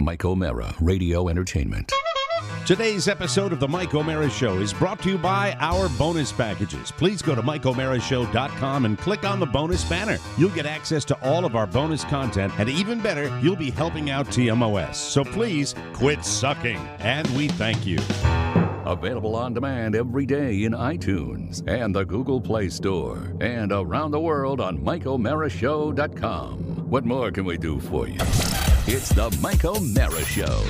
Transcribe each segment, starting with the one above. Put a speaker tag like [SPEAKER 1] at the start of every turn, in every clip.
[SPEAKER 1] Mike O'Mara, Radio Entertainment.
[SPEAKER 2] Today's episode of The Mike O'Mara Show is brought to you by our bonus packages. Please go to MikeO'MaraShow.com and click on the bonus banner. You'll get access to all of our bonus content, and even better, you'll be helping out TMOS. So please quit sucking, and we thank you.
[SPEAKER 1] Available on demand every day in iTunes and the Google Play Store, and around the world on MikeO'MaraShow.com. What more can we do for you? It's The Mike O'Mara Show.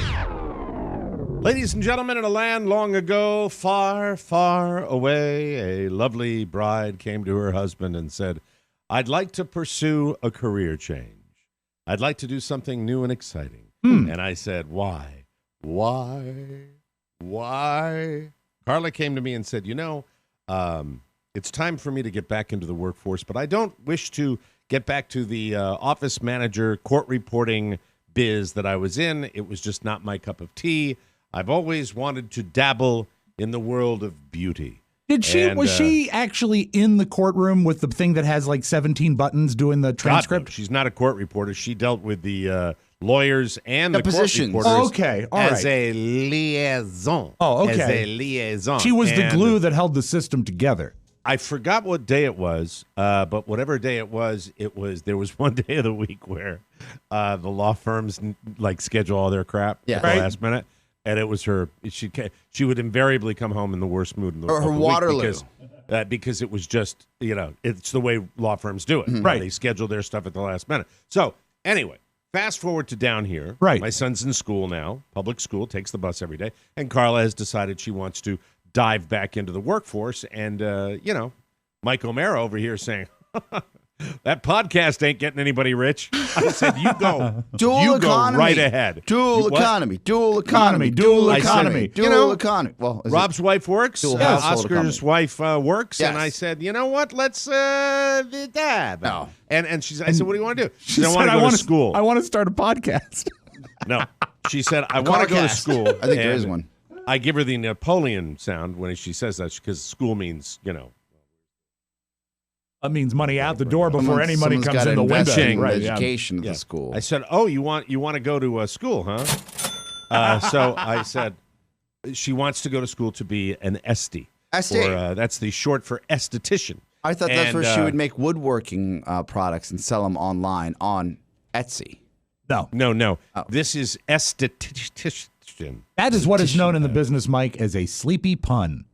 [SPEAKER 2] Ladies and gentlemen, in a land long ago, far, far away, a lovely bride came to her husband and said, "I'd like to pursue a career change. I'd like to do something new and exciting." And I said, "Why? Why? Carla came to me and said, it's time for me to get back into the workforce, but I don't wish to get back to the office manager, court reporting biz that I was in. It was just not my cup of tea. I've always wanted to dabble in the world of beauty."
[SPEAKER 3] Was she actually in the courtroom with the thing that has like 17 buttons doing the transcript?
[SPEAKER 2] God, no. She's not a court reporter. She dealt with the lawyers and the
[SPEAKER 4] positions.
[SPEAKER 2] Court reporters.
[SPEAKER 3] Oh, okay, all right.
[SPEAKER 2] As a liaison.
[SPEAKER 3] Oh, okay.
[SPEAKER 2] As a liaison.
[SPEAKER 3] She was the glue that held the system together.
[SPEAKER 2] I forgot what day it was, but whatever day it was, there was one day of the week where the law firms schedule all their crap at the last minute. And it was her. She would invariably come home in the worst mood in the,
[SPEAKER 4] or her Waterloo,
[SPEAKER 2] because it was just it's the way law firms do it.
[SPEAKER 3] Mm-hmm. Right,
[SPEAKER 2] they schedule their stuff at the last minute. So anyway, fast forward to down here.
[SPEAKER 3] Right,
[SPEAKER 2] my son's in school now, public school, takes the bus every day, and Carla has decided she wants to dive back into the workforce. And Mike O'Mara over here saying, "That podcast ain't getting anybody rich." I said, "You go,
[SPEAKER 4] dual economy,
[SPEAKER 2] go right ahead.
[SPEAKER 4] Dual economy. Well,
[SPEAKER 2] Rob's wife works. Oscar's wife works,
[SPEAKER 4] yes.
[SPEAKER 2] And I said, "You know what? Let's dab."
[SPEAKER 4] No.
[SPEAKER 2] And I said, "What do you want to do?" She said, "I
[SPEAKER 3] said,
[SPEAKER 2] want to go to school."
[SPEAKER 3] I want to start a podcast.
[SPEAKER 2] No, she said, "I want to go to school."
[SPEAKER 4] I think there is one.
[SPEAKER 2] I give her the Napoleon sound when she says that because school means
[SPEAKER 3] That means money out the door before any money comes in the window.
[SPEAKER 4] Right, education of the school.
[SPEAKER 2] I said, "Oh, you want to go to school, huh?" So I said, she wants to go to school to be an Esty.
[SPEAKER 4] Esty.
[SPEAKER 2] Or that's the short for esthetician.
[SPEAKER 4] I thought that's where she would make woodworking products and sell them online on Etsy.
[SPEAKER 2] No.
[SPEAKER 4] Oh.
[SPEAKER 2] This is esthetician.
[SPEAKER 3] That is what is known in the business, Mike, as a sleepy pun.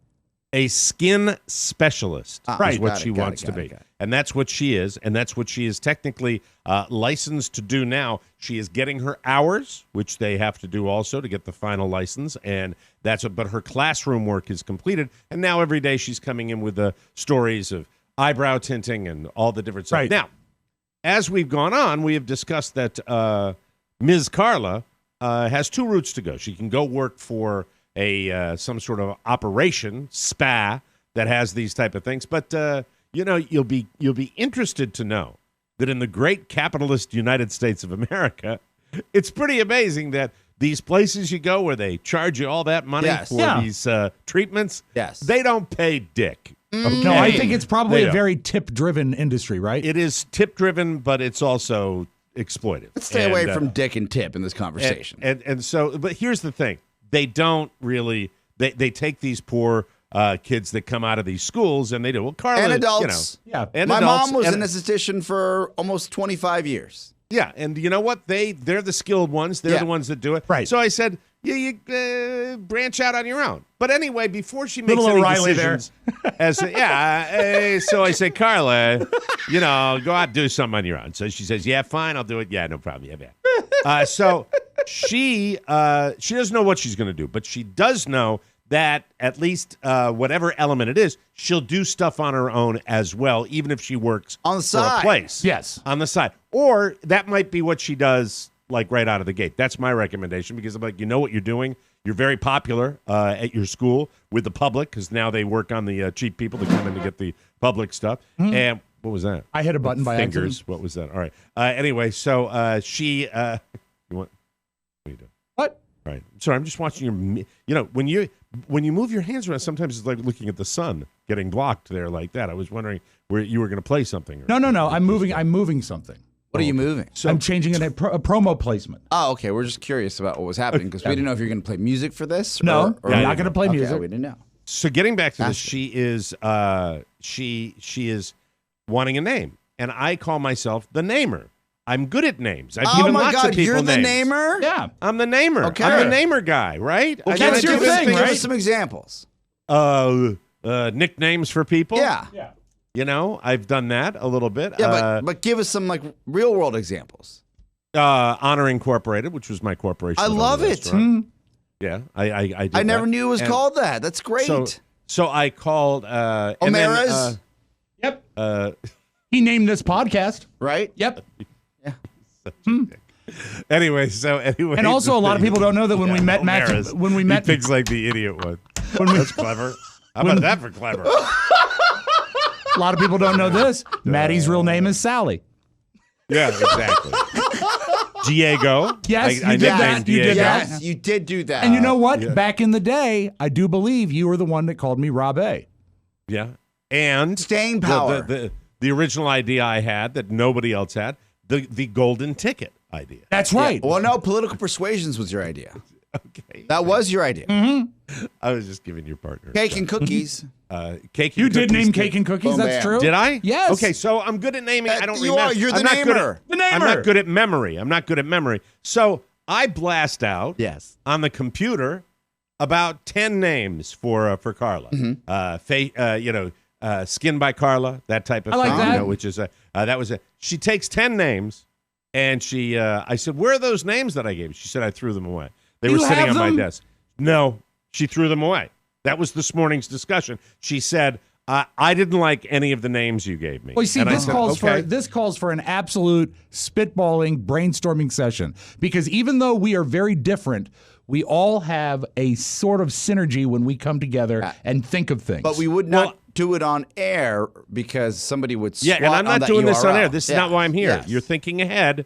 [SPEAKER 2] A skin specialist is what she wants to be. And that's what she is. And that's what she is technically licensed to do now. She is getting her hours, which they have to do also to get the final license. And but her classroom work is completed. And now every day she's coming in with the stories of eyebrow tinting and all the different stuff.
[SPEAKER 3] Right.
[SPEAKER 2] Now, as we've gone on, we have discussed that Ms. Carla has two routes to go. She can go work for some sort of operation spa that has these type of things, but you'll be interested to know that in the great capitalist United States of America, it's pretty amazing that these places you go where they charge you all that money for these treatments, they don't pay dick. Okay?
[SPEAKER 3] No, I think it's probably a very tip-driven industry, right?
[SPEAKER 2] It is tip-driven, but it's also exploitive.
[SPEAKER 4] Let's stay away from dick and tip in this conversation.
[SPEAKER 2] And so, but here's the thing. They don't really, they take these poor kids that come out of these schools and they do. Well, Carla,
[SPEAKER 4] and adults.
[SPEAKER 2] And
[SPEAKER 4] my
[SPEAKER 2] adults,
[SPEAKER 4] mom was an esthetician for almost 25 years.
[SPEAKER 2] Yeah, and you know what? They're the skilled ones. They're the ones that do it.
[SPEAKER 3] Right.
[SPEAKER 2] So I said, you branch out on your own. But anyway, before she makes
[SPEAKER 3] Little
[SPEAKER 2] any
[SPEAKER 3] O'Reilly
[SPEAKER 2] decisions, so I say, Carla, go out and do something on your own. So she says, "Yeah, fine, I'll do it." Yeah, no problem. Yeah. So she doesn't know what she's going to do, but she does know that at least whatever element it is, she'll do stuff on her own as well, even if she works
[SPEAKER 4] on the side.
[SPEAKER 2] For a place.
[SPEAKER 3] Yes.
[SPEAKER 2] On the side. Or that might be what she does right out of the gate. That's my recommendation because I'm like, you know what you're doing? You're very popular at your school with the public because now they work on the cheap people that come in to get the public stuff. And what was that?
[SPEAKER 3] I hit a button by
[SPEAKER 2] Fingers.
[SPEAKER 3] accident.
[SPEAKER 2] What was that? All right. Anyway, so she you want what are you doing?
[SPEAKER 3] What?
[SPEAKER 2] Right. Sorry, I'm just watching your when you move your hands around, sometimes it's like looking at the sun getting blocked there like that. I was wondering where you were going to play something.
[SPEAKER 3] No. I'm moving something.
[SPEAKER 4] What are you moving?
[SPEAKER 2] So
[SPEAKER 3] I'm changing a promo placement.
[SPEAKER 4] Oh, okay. We're just curious about what was happening because we didn't know if you're going to play music for this.
[SPEAKER 3] No,
[SPEAKER 4] or
[SPEAKER 3] I'm not going to play
[SPEAKER 4] okay,
[SPEAKER 3] music.
[SPEAKER 4] we didn't know.
[SPEAKER 2] So getting back to this, she is wanting a name, and I call myself the namer. I'm good at names. I've given lots of people
[SPEAKER 4] you're the
[SPEAKER 2] names.
[SPEAKER 4] namer?
[SPEAKER 3] Yeah.
[SPEAKER 2] I'm the namer.
[SPEAKER 4] Okay.
[SPEAKER 2] I'm the namer guy, right?
[SPEAKER 4] Well,
[SPEAKER 3] that's your thing,
[SPEAKER 4] give
[SPEAKER 3] right?
[SPEAKER 4] us some examples.
[SPEAKER 2] Nicknames for people.
[SPEAKER 4] Yeah.
[SPEAKER 2] You know, I've done that a little bit.
[SPEAKER 4] Yeah, but give us some like real world examples.
[SPEAKER 2] Honor Incorporated, which was my corporation.
[SPEAKER 4] I love it.
[SPEAKER 2] Yeah, I did
[SPEAKER 4] I never
[SPEAKER 2] that.
[SPEAKER 4] knew it was
[SPEAKER 2] And
[SPEAKER 4] called that. That's great.
[SPEAKER 2] So I called
[SPEAKER 4] O'Mara's?
[SPEAKER 3] Yep. He named this podcast.
[SPEAKER 4] Right?
[SPEAKER 3] Yep.
[SPEAKER 2] Anyway,
[SPEAKER 3] And also, a lot of people don't know that when we met Matt,
[SPEAKER 2] O'Mara's.
[SPEAKER 3] when we met,
[SPEAKER 2] He thinks like the idiot one. That's clever. How about that for clever?
[SPEAKER 3] a lot of people don't know this. Maddie's real name is Sally.
[SPEAKER 2] Yeah, exactly. Diego.
[SPEAKER 3] Yes,
[SPEAKER 2] I
[SPEAKER 3] you did
[SPEAKER 2] nicknamed
[SPEAKER 3] that. You did
[SPEAKER 2] Diego.
[SPEAKER 3] that.
[SPEAKER 4] Yes, you did do that.
[SPEAKER 3] And you know what? Back in the day, I do believe you were the one that called me Rob A.
[SPEAKER 2] Yeah, and
[SPEAKER 4] Staying power.
[SPEAKER 2] The original idea I had that nobody else had, the golden ticket idea.
[SPEAKER 3] That's right.
[SPEAKER 4] Well, no, political persuasions was your idea.
[SPEAKER 2] Okay,
[SPEAKER 4] That was your idea.
[SPEAKER 2] I was just giving your partner
[SPEAKER 4] Cake and cookies.
[SPEAKER 2] cake.
[SPEAKER 3] You
[SPEAKER 2] and
[SPEAKER 3] did
[SPEAKER 2] cookies
[SPEAKER 3] name
[SPEAKER 2] too.
[SPEAKER 3] Cake and Cookies.
[SPEAKER 4] Boom,
[SPEAKER 3] That's
[SPEAKER 4] bam.
[SPEAKER 3] true.
[SPEAKER 2] Did I?
[SPEAKER 3] Yes.
[SPEAKER 2] Okay, so I'm good at naming. I don't
[SPEAKER 4] you
[SPEAKER 2] remember.
[SPEAKER 4] are. You're the
[SPEAKER 2] I'm not good
[SPEAKER 4] namer.
[SPEAKER 2] at-
[SPEAKER 3] The namer.
[SPEAKER 2] I'm not good at memory. I'm not good at memory. So I blast out
[SPEAKER 4] Yes.
[SPEAKER 2] on the computer about 10 names for Carla. Skin by Carla, that type of
[SPEAKER 3] I like
[SPEAKER 2] thing.
[SPEAKER 3] that.
[SPEAKER 2] You know, which is that was a. She takes 10 names, and she. I said, "Where are those names that I gave you?" She said, "I threw them away. They were
[SPEAKER 3] You
[SPEAKER 2] sitting
[SPEAKER 3] have
[SPEAKER 2] on my
[SPEAKER 3] them?
[SPEAKER 2] desk." No, she threw them away. That was this morning's discussion. She said, "I didn't like any of the names you gave me."
[SPEAKER 3] Well, you see,
[SPEAKER 2] And I
[SPEAKER 3] this
[SPEAKER 2] said,
[SPEAKER 3] calls
[SPEAKER 2] okay.
[SPEAKER 3] for an absolute spitballing, brainstorming session. Because even though we are very different, we all have a sort of synergy when we come together and think of things.
[SPEAKER 4] But we would not do it on air because somebody would swat
[SPEAKER 2] Yeah, and I'm
[SPEAKER 4] on
[SPEAKER 2] not
[SPEAKER 4] that
[SPEAKER 2] doing this on
[SPEAKER 4] URL.
[SPEAKER 2] air. This is
[SPEAKER 4] Yeah.
[SPEAKER 2] not why I'm here.
[SPEAKER 4] Yes.
[SPEAKER 2] You're thinking ahead.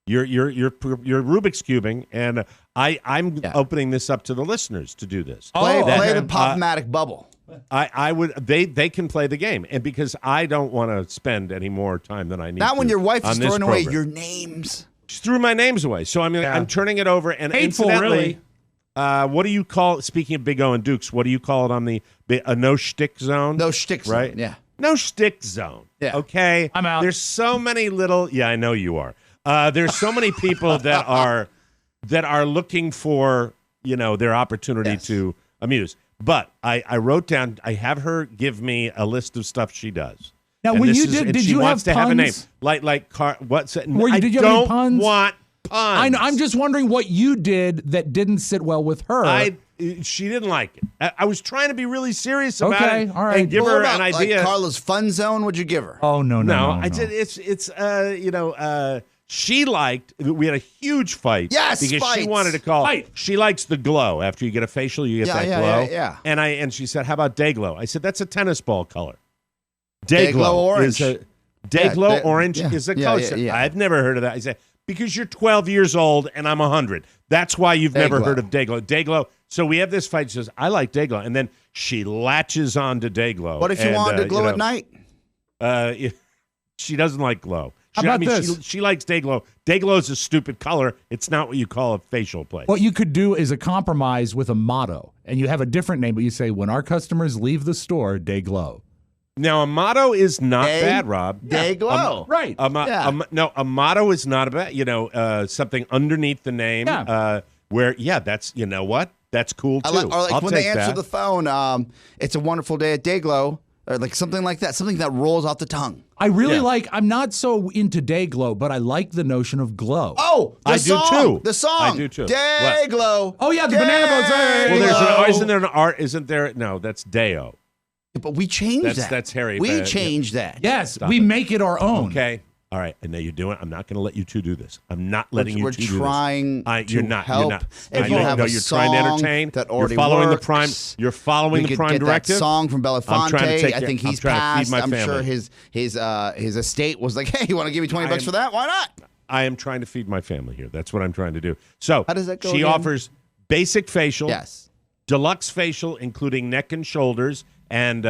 [SPEAKER 2] You're Rubik's cubing, and I'm opening this up to the listeners to do this.
[SPEAKER 4] Play
[SPEAKER 3] okay.
[SPEAKER 4] the Pop-O-Matic bubble.
[SPEAKER 2] I would they can play the game, and because I don't want to spend any more time than I need.
[SPEAKER 4] Not when your wife
[SPEAKER 2] on
[SPEAKER 4] is
[SPEAKER 2] this
[SPEAKER 4] throwing away
[SPEAKER 2] program.
[SPEAKER 4] your names.
[SPEAKER 2] She threw my names away, so I'm turning it over. And
[SPEAKER 3] Hateful,
[SPEAKER 2] incidentally,
[SPEAKER 3] really.
[SPEAKER 2] what do you call? Speaking of Big O and Dukes, what do you call it on a no shtick zone?
[SPEAKER 4] No shtick zone,
[SPEAKER 2] right?
[SPEAKER 4] yeah.
[SPEAKER 2] No shtick zone.
[SPEAKER 4] Yeah.
[SPEAKER 2] Okay.
[SPEAKER 3] I'm out.
[SPEAKER 2] There's so many little. Yeah, I know you are. There's so many people that are looking for their opportunity to amuse. But I wrote down. I have her give me a list of stuff she does.
[SPEAKER 3] Now,
[SPEAKER 2] And
[SPEAKER 3] when
[SPEAKER 2] this
[SPEAKER 3] you
[SPEAKER 2] is-
[SPEAKER 3] did,
[SPEAKER 2] and
[SPEAKER 3] did
[SPEAKER 2] she
[SPEAKER 3] you
[SPEAKER 2] wants
[SPEAKER 3] have
[SPEAKER 2] to have a name
[SPEAKER 3] puns?
[SPEAKER 2] like what's it?
[SPEAKER 3] Were you-
[SPEAKER 2] I
[SPEAKER 3] did you have any
[SPEAKER 2] don't
[SPEAKER 3] puns?
[SPEAKER 2] want puns.
[SPEAKER 3] I know. I'm just wondering what you did that didn't sit well with her.
[SPEAKER 2] She didn't like it. I was trying to be really serious about
[SPEAKER 3] Okay,
[SPEAKER 2] it
[SPEAKER 3] all right.
[SPEAKER 2] and give
[SPEAKER 4] What
[SPEAKER 2] her
[SPEAKER 4] about,
[SPEAKER 2] an idea.
[SPEAKER 4] Like Carla's fun zone, would you give her?
[SPEAKER 3] Oh no.
[SPEAKER 2] I did. It's she liked. We had a huge fight.
[SPEAKER 4] Yes,
[SPEAKER 2] because
[SPEAKER 4] fights.
[SPEAKER 2] she wanted to call.
[SPEAKER 3] Fight.
[SPEAKER 2] She likes the glow after you get a facial. You get that glow.
[SPEAKER 4] Yeah.
[SPEAKER 2] And she said, "How about day glow?" I said, "That's a tennis ball color."
[SPEAKER 4] Day-glow orange.
[SPEAKER 2] is a day glow
[SPEAKER 4] that-
[SPEAKER 2] orange
[SPEAKER 4] yeah.
[SPEAKER 2] is a
[SPEAKER 4] Yeah,
[SPEAKER 2] color.
[SPEAKER 4] yeah, yeah.
[SPEAKER 2] I've never heard of that. I said, because you're 12 years old and I'm 100. That's why you've never
[SPEAKER 4] Day-glow.
[SPEAKER 2] heard of day glow. Day glow. So we have this fight. She says, "I like day glow," and then she latches on to day glow.
[SPEAKER 4] What if you
[SPEAKER 2] and,
[SPEAKER 4] wanted to glow at night?
[SPEAKER 2] She doesn't like glow.
[SPEAKER 3] How about this?
[SPEAKER 2] She likes day glow. Day glow is a stupid color. It's not what you call a facial place.
[SPEAKER 3] What you could do is a compromise with a motto, and you have a different name, but you say, "When our customers leave the store, they glow."
[SPEAKER 2] Now, a motto is not
[SPEAKER 4] Day-
[SPEAKER 2] bad, Rob.
[SPEAKER 4] Day glow.
[SPEAKER 3] Right.
[SPEAKER 2] A motto is not a bad. Something underneath the name.
[SPEAKER 3] Yeah.
[SPEAKER 2] Where that's what that's cool too.
[SPEAKER 4] I like, or like
[SPEAKER 2] I'll
[SPEAKER 4] when
[SPEAKER 2] take
[SPEAKER 4] they answer
[SPEAKER 2] that.
[SPEAKER 4] the phone, it's a wonderful day at Dayglow, or like something like that, something that rolls off the tongue.
[SPEAKER 3] I really
[SPEAKER 2] Yeah.
[SPEAKER 3] like. I'm not so into day glow, but I like the notion of glow.
[SPEAKER 4] Oh, the
[SPEAKER 2] I do
[SPEAKER 4] song,
[SPEAKER 2] too.
[SPEAKER 4] The song.
[SPEAKER 2] I do too.
[SPEAKER 4] Dayglow.
[SPEAKER 3] Oh, yeah, the banana boats. Hey,
[SPEAKER 2] Well,
[SPEAKER 3] Glow.
[SPEAKER 2] isn't there an art? Isn't there? No, that's Deo.
[SPEAKER 4] But we changed that.
[SPEAKER 2] That's Harry.
[SPEAKER 4] We
[SPEAKER 2] Yeah.
[SPEAKER 4] changed that.
[SPEAKER 3] Yes, we make it our own.
[SPEAKER 2] Okay. All right. I know you're doing it. I'm not going to let you two do this. I'm not letting
[SPEAKER 4] We're
[SPEAKER 2] you two do this.
[SPEAKER 4] trying to
[SPEAKER 2] You're not.
[SPEAKER 4] help.
[SPEAKER 2] You're not.
[SPEAKER 4] If
[SPEAKER 2] I
[SPEAKER 4] you
[SPEAKER 2] know,
[SPEAKER 4] have
[SPEAKER 2] no,
[SPEAKER 4] a
[SPEAKER 2] you're trying to
[SPEAKER 4] song
[SPEAKER 2] entertain.
[SPEAKER 4] that
[SPEAKER 2] You're
[SPEAKER 4] already
[SPEAKER 2] following
[SPEAKER 4] works,
[SPEAKER 2] the prime. You're following
[SPEAKER 4] we
[SPEAKER 2] the
[SPEAKER 4] could
[SPEAKER 2] prime
[SPEAKER 4] get
[SPEAKER 2] directive.
[SPEAKER 4] that song from
[SPEAKER 2] I'm trying to
[SPEAKER 4] Belafonte.
[SPEAKER 2] take
[SPEAKER 4] I think
[SPEAKER 2] I'm
[SPEAKER 4] he's
[SPEAKER 2] trying to
[SPEAKER 4] passed.
[SPEAKER 2] feed my
[SPEAKER 4] I'm sure
[SPEAKER 2] family.
[SPEAKER 4] his estate was like, hey, you want to give me $20 for that? Why not?
[SPEAKER 2] I am trying to feed my family here. That's what I'm trying to do. So
[SPEAKER 4] How does that go
[SPEAKER 2] she
[SPEAKER 4] again?
[SPEAKER 2] offers basic facial,
[SPEAKER 4] Yes.
[SPEAKER 2] deluxe facial, including neck and shoulders, and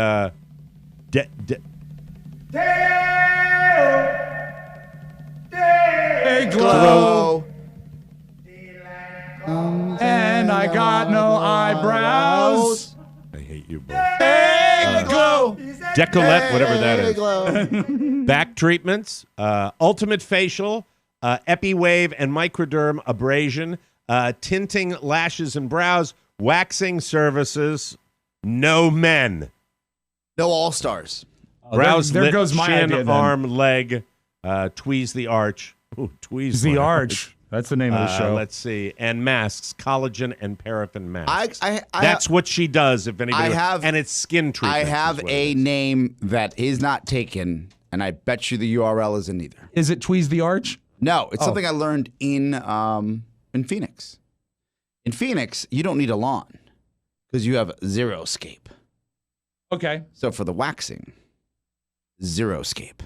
[SPEAKER 3] Hey, glow. And I got no eyebrows.
[SPEAKER 2] I hate you both.
[SPEAKER 3] Hey, glow.
[SPEAKER 2] Decolette, whatever that is. Back treatments, ultimate facial, epi-wave and microderm abrasion, tinting lashes and brows, waxing services, no men.
[SPEAKER 4] No all-stars.
[SPEAKER 2] Brows,
[SPEAKER 3] there
[SPEAKER 2] lip,
[SPEAKER 3] goes my
[SPEAKER 2] chin,
[SPEAKER 3] idea, then.
[SPEAKER 2] arm, leg, Tweeze the Arch. Ooh, Tweeze
[SPEAKER 3] The
[SPEAKER 2] my
[SPEAKER 3] Arch. That's the name of the show.
[SPEAKER 2] Let's see. And masks, collagen and paraffin masks.
[SPEAKER 4] I
[SPEAKER 2] That's what she does, if anybody. And it's skin treatment.
[SPEAKER 4] I have a name that is not taken, and I bet you the URL isn't either.
[SPEAKER 3] Is it Tweeze the Arch?
[SPEAKER 4] No, it's something I learned in Phoenix. In Phoenix, you don't need a lawn because you have Zeroscape.
[SPEAKER 3] Okay.
[SPEAKER 4] So for the waxing, Zeroscape.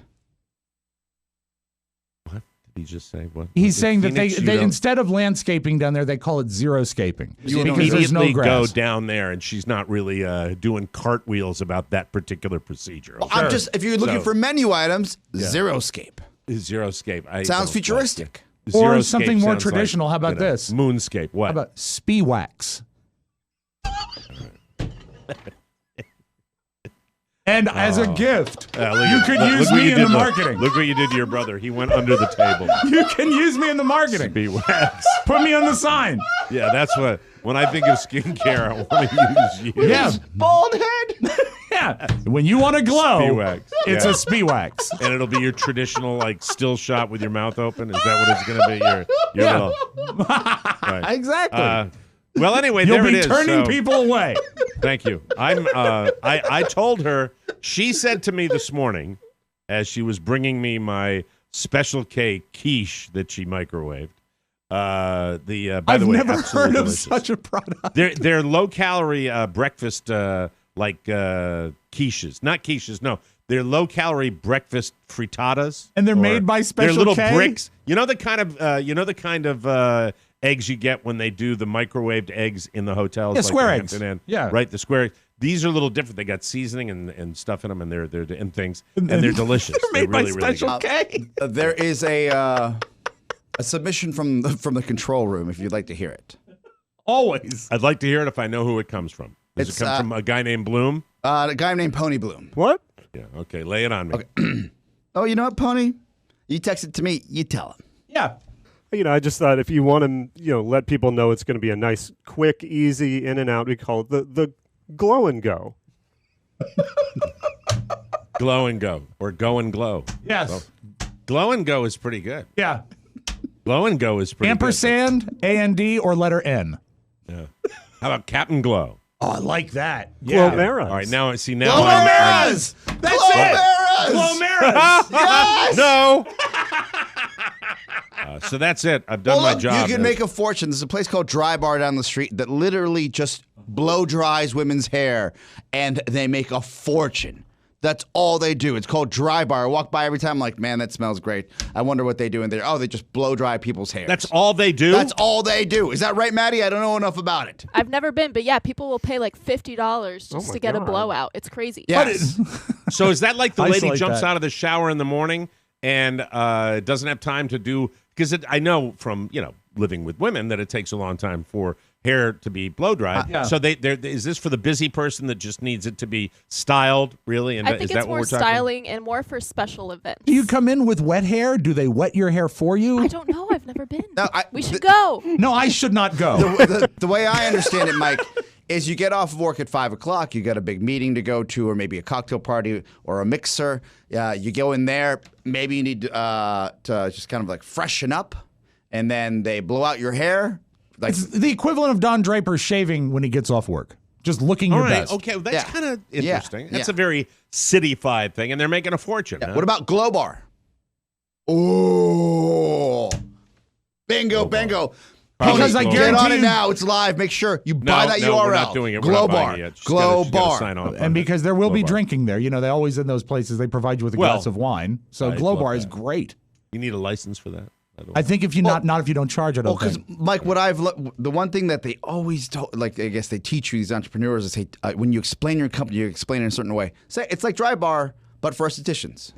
[SPEAKER 2] What did he just say? What?
[SPEAKER 3] He's saying that
[SPEAKER 2] Phoenix,
[SPEAKER 3] they instead of landscaping down there, they call it Zeroscaping.
[SPEAKER 2] You
[SPEAKER 3] because there's no
[SPEAKER 2] immediately go
[SPEAKER 3] grass.
[SPEAKER 2] down there, and she's not really doing cartwheels about that particular procedure.
[SPEAKER 4] Well, I'm just, if you're looking for menu items, Zeroscape.
[SPEAKER 2] Zeroscape.
[SPEAKER 4] Sounds futuristic.
[SPEAKER 3] Or
[SPEAKER 2] Zeroscape
[SPEAKER 3] something more
[SPEAKER 2] sounds
[SPEAKER 3] traditional.
[SPEAKER 2] like,
[SPEAKER 3] How about this?
[SPEAKER 2] Moonscape. What?
[SPEAKER 3] How about Speewax? And as a gift, you could use me in the marketing.
[SPEAKER 2] Look what you did to your brother. He went under the table.
[SPEAKER 3] You can use me in the marketing.
[SPEAKER 2] Speewax.
[SPEAKER 3] Put me on the sign.
[SPEAKER 2] Yeah, that's what. When I think of skincare, I want to use you.
[SPEAKER 3] Yeah.
[SPEAKER 4] Bald head.
[SPEAKER 3] Yeah. When you want to glow,
[SPEAKER 2] Speewax.
[SPEAKER 3] it's
[SPEAKER 2] Yeah.
[SPEAKER 3] a Speewax.
[SPEAKER 2] And it'll be your traditional like still shot with your mouth open. Is that what it's going to be? Your
[SPEAKER 3] Yeah.
[SPEAKER 2] little. Right.
[SPEAKER 3] Exactly.
[SPEAKER 2] Well, anyway,
[SPEAKER 3] You'll
[SPEAKER 2] there it
[SPEAKER 3] be
[SPEAKER 2] is.
[SPEAKER 3] turning
[SPEAKER 2] So,
[SPEAKER 3] people away.
[SPEAKER 2] thank you. I told her. She said to me this morning, as she was bringing me my Special K quiche that she microwaved. By the
[SPEAKER 3] I've
[SPEAKER 2] way,
[SPEAKER 3] never
[SPEAKER 2] absolutely
[SPEAKER 3] heard of
[SPEAKER 2] delicious.
[SPEAKER 3] such a product.
[SPEAKER 2] They're low calorie breakfast quiches, not quiches. No, they're low calorie breakfast frittatas,
[SPEAKER 3] And they're made by Special
[SPEAKER 2] They're little
[SPEAKER 3] K?
[SPEAKER 2] bricks. You know the kind of eggs you get when they do the microwaved eggs in the hotels.
[SPEAKER 3] Yeah,
[SPEAKER 2] like
[SPEAKER 3] square
[SPEAKER 2] the
[SPEAKER 3] eggs.
[SPEAKER 2] Hampton Inn.
[SPEAKER 3] Yeah.
[SPEAKER 2] Right. The square eggs. These are a little different. They got seasoning and stuff in them, and they're and things, and they're delicious.
[SPEAKER 3] They're made
[SPEAKER 2] really,
[SPEAKER 3] by Special
[SPEAKER 2] really
[SPEAKER 3] K.
[SPEAKER 4] There is a submission from the control room if you'd like to hear it.
[SPEAKER 3] Always.
[SPEAKER 2] I'd like to hear it if I know who it comes from. Does
[SPEAKER 4] It's,
[SPEAKER 2] it come from a guy named Bloom?
[SPEAKER 4] A guy named Pony Bloom.
[SPEAKER 5] What?
[SPEAKER 2] Yeah. Okay. Lay it on me.
[SPEAKER 4] Okay. Oh, you know what, Pony? You text it to me. You tell him.
[SPEAKER 3] Yeah.
[SPEAKER 5] I just thought if you want to, let people know it's going to be a nice, quick, easy in and out, we call it the glow and go.
[SPEAKER 2] Glow and go, or go and glow.
[SPEAKER 3] Yes.
[SPEAKER 2] So, glow and go is pretty good.
[SPEAKER 3] Yeah.
[SPEAKER 2] Glow and go is pretty
[SPEAKER 3] Ampersand, A-N-D, or letter N.
[SPEAKER 2] good. Yeah. How about Captain Glow?
[SPEAKER 3] Oh, I like that. Yeah.
[SPEAKER 5] Glomeras.
[SPEAKER 2] All right, now see now.
[SPEAKER 3] Glomeras! That's it!
[SPEAKER 4] Glomeras!
[SPEAKER 3] Glomeras!
[SPEAKER 4] Yes!
[SPEAKER 2] No. So that's it. I've done my
[SPEAKER 4] Look,
[SPEAKER 2] job.
[SPEAKER 4] you can make a fortune. There's a place called Dry Bar down the street that literally just blow dries women's hair, and they make a fortune. That's all they do. It's called Dry Bar. I walk by every time, I'm like, man, that smells great. I wonder what they do in there. Oh, they just blow dry people's hair.
[SPEAKER 2] That's all they do?
[SPEAKER 4] That's all they do. Is that right, Maddie? I don't know enough about it.
[SPEAKER 6] I've never been, but yeah, people will pay like $50 just to get a blowout. It's crazy.
[SPEAKER 4] Yes.
[SPEAKER 2] So is that like the lady
[SPEAKER 3] Isolate
[SPEAKER 2] jumps
[SPEAKER 3] that.
[SPEAKER 2] out of the shower in the morning and doesn't have time to do, because I know from, living with women that it takes a long time for hair to be blow dried.
[SPEAKER 3] Yeah.
[SPEAKER 2] So is this for the busy person that just needs it to be styled, really? And
[SPEAKER 6] I
[SPEAKER 2] is
[SPEAKER 6] think
[SPEAKER 2] that
[SPEAKER 6] it's
[SPEAKER 2] what
[SPEAKER 6] more
[SPEAKER 2] we're talking?
[SPEAKER 6] styling and more for special events.
[SPEAKER 3] Do you come in with wet hair? Do they wet your hair for you?
[SPEAKER 6] I don't know. I've never been.
[SPEAKER 4] No,
[SPEAKER 6] we should go.
[SPEAKER 3] No, I should not go.
[SPEAKER 4] The way I understand it, Mike, is you get off of work at 5 o'clock, you got a big meeting to go to, or maybe a cocktail party or a mixer. You go in there, maybe you need to just kind of like freshen up, and then they blow out your hair. Like,
[SPEAKER 3] It's the equivalent of Don Draper shaving when he gets off work. Just looking
[SPEAKER 2] All
[SPEAKER 3] your
[SPEAKER 2] right.
[SPEAKER 3] best.
[SPEAKER 2] Okay. Well, that's
[SPEAKER 4] Yeah.
[SPEAKER 2] kind of interesting.
[SPEAKER 4] Yeah.
[SPEAKER 2] That's a very city-fied thing, and they're making a fortune. Huh?
[SPEAKER 4] what about Glow Bar? Oh, bingo, bingo.
[SPEAKER 3] Because I
[SPEAKER 4] Get
[SPEAKER 3] guarantee
[SPEAKER 4] on it
[SPEAKER 3] you-
[SPEAKER 4] now. It's live. Make sure you buy that URL.
[SPEAKER 2] we're not doing it. We're
[SPEAKER 4] Glow
[SPEAKER 2] not buying
[SPEAKER 4] Bar.
[SPEAKER 2] it yet. She's
[SPEAKER 4] Glow
[SPEAKER 2] gotta- she's gotta
[SPEAKER 4] Bar.
[SPEAKER 2] sign off on
[SPEAKER 3] And
[SPEAKER 2] it.
[SPEAKER 3] because there will
[SPEAKER 2] Glow
[SPEAKER 3] be
[SPEAKER 2] Bar.
[SPEAKER 3] drinking there. They always in those places, they provide you with a
[SPEAKER 2] Well,
[SPEAKER 3] glass of wine. So
[SPEAKER 2] I
[SPEAKER 3] Glow
[SPEAKER 2] love
[SPEAKER 3] Bar is
[SPEAKER 2] that.
[SPEAKER 3] great.
[SPEAKER 2] You need a license for that. by the way.
[SPEAKER 3] I think if you not if you don't charge, I
[SPEAKER 4] Well,
[SPEAKER 3] don't
[SPEAKER 4] because
[SPEAKER 3] think.
[SPEAKER 4] Mike, the one thing that they always told, like I guess they teach you, these entrepreneurs, is say when you explain your company, you explain it in a certain way. Say it's like Dry Bar, but for estheticians.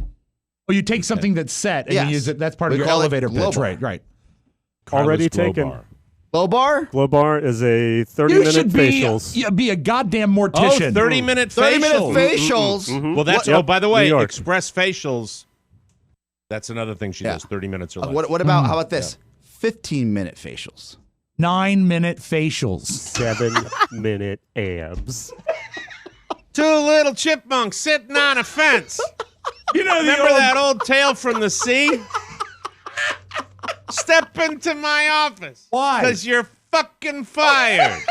[SPEAKER 3] Well, you take something that's set and
[SPEAKER 4] Yes.
[SPEAKER 3] you use it. That's part of
[SPEAKER 4] We
[SPEAKER 3] your
[SPEAKER 4] call it
[SPEAKER 3] elevator
[SPEAKER 4] glow
[SPEAKER 3] pitch.
[SPEAKER 4] bar.
[SPEAKER 3] Right.
[SPEAKER 5] Already
[SPEAKER 2] Carla's Glow
[SPEAKER 5] taken.
[SPEAKER 2] Bar.
[SPEAKER 4] Low bar?
[SPEAKER 5] Glow Bar is a
[SPEAKER 3] You
[SPEAKER 5] 30-minute
[SPEAKER 3] should
[SPEAKER 5] facials.
[SPEAKER 3] be a goddamn
[SPEAKER 2] Oh,
[SPEAKER 3] mortician.
[SPEAKER 2] 30-minute
[SPEAKER 4] 30-minute
[SPEAKER 2] facials.
[SPEAKER 4] facials.
[SPEAKER 2] Well, that's,
[SPEAKER 5] Yep,
[SPEAKER 2] oh, by the
[SPEAKER 5] New
[SPEAKER 2] way,
[SPEAKER 5] York.
[SPEAKER 2] Express Facials, that's another thing she
[SPEAKER 4] Yeah.
[SPEAKER 2] does, 30 minutes or less.
[SPEAKER 4] What about, how about this? 15-minute facials.
[SPEAKER 3] 9-minute facials.
[SPEAKER 5] 7-minute abs.
[SPEAKER 2] Two little chipmunks sitting on a fence.
[SPEAKER 3] You know
[SPEAKER 2] Remember that old tale from the sea? Step into my office.
[SPEAKER 3] Why?
[SPEAKER 2] Because you're fucking fired.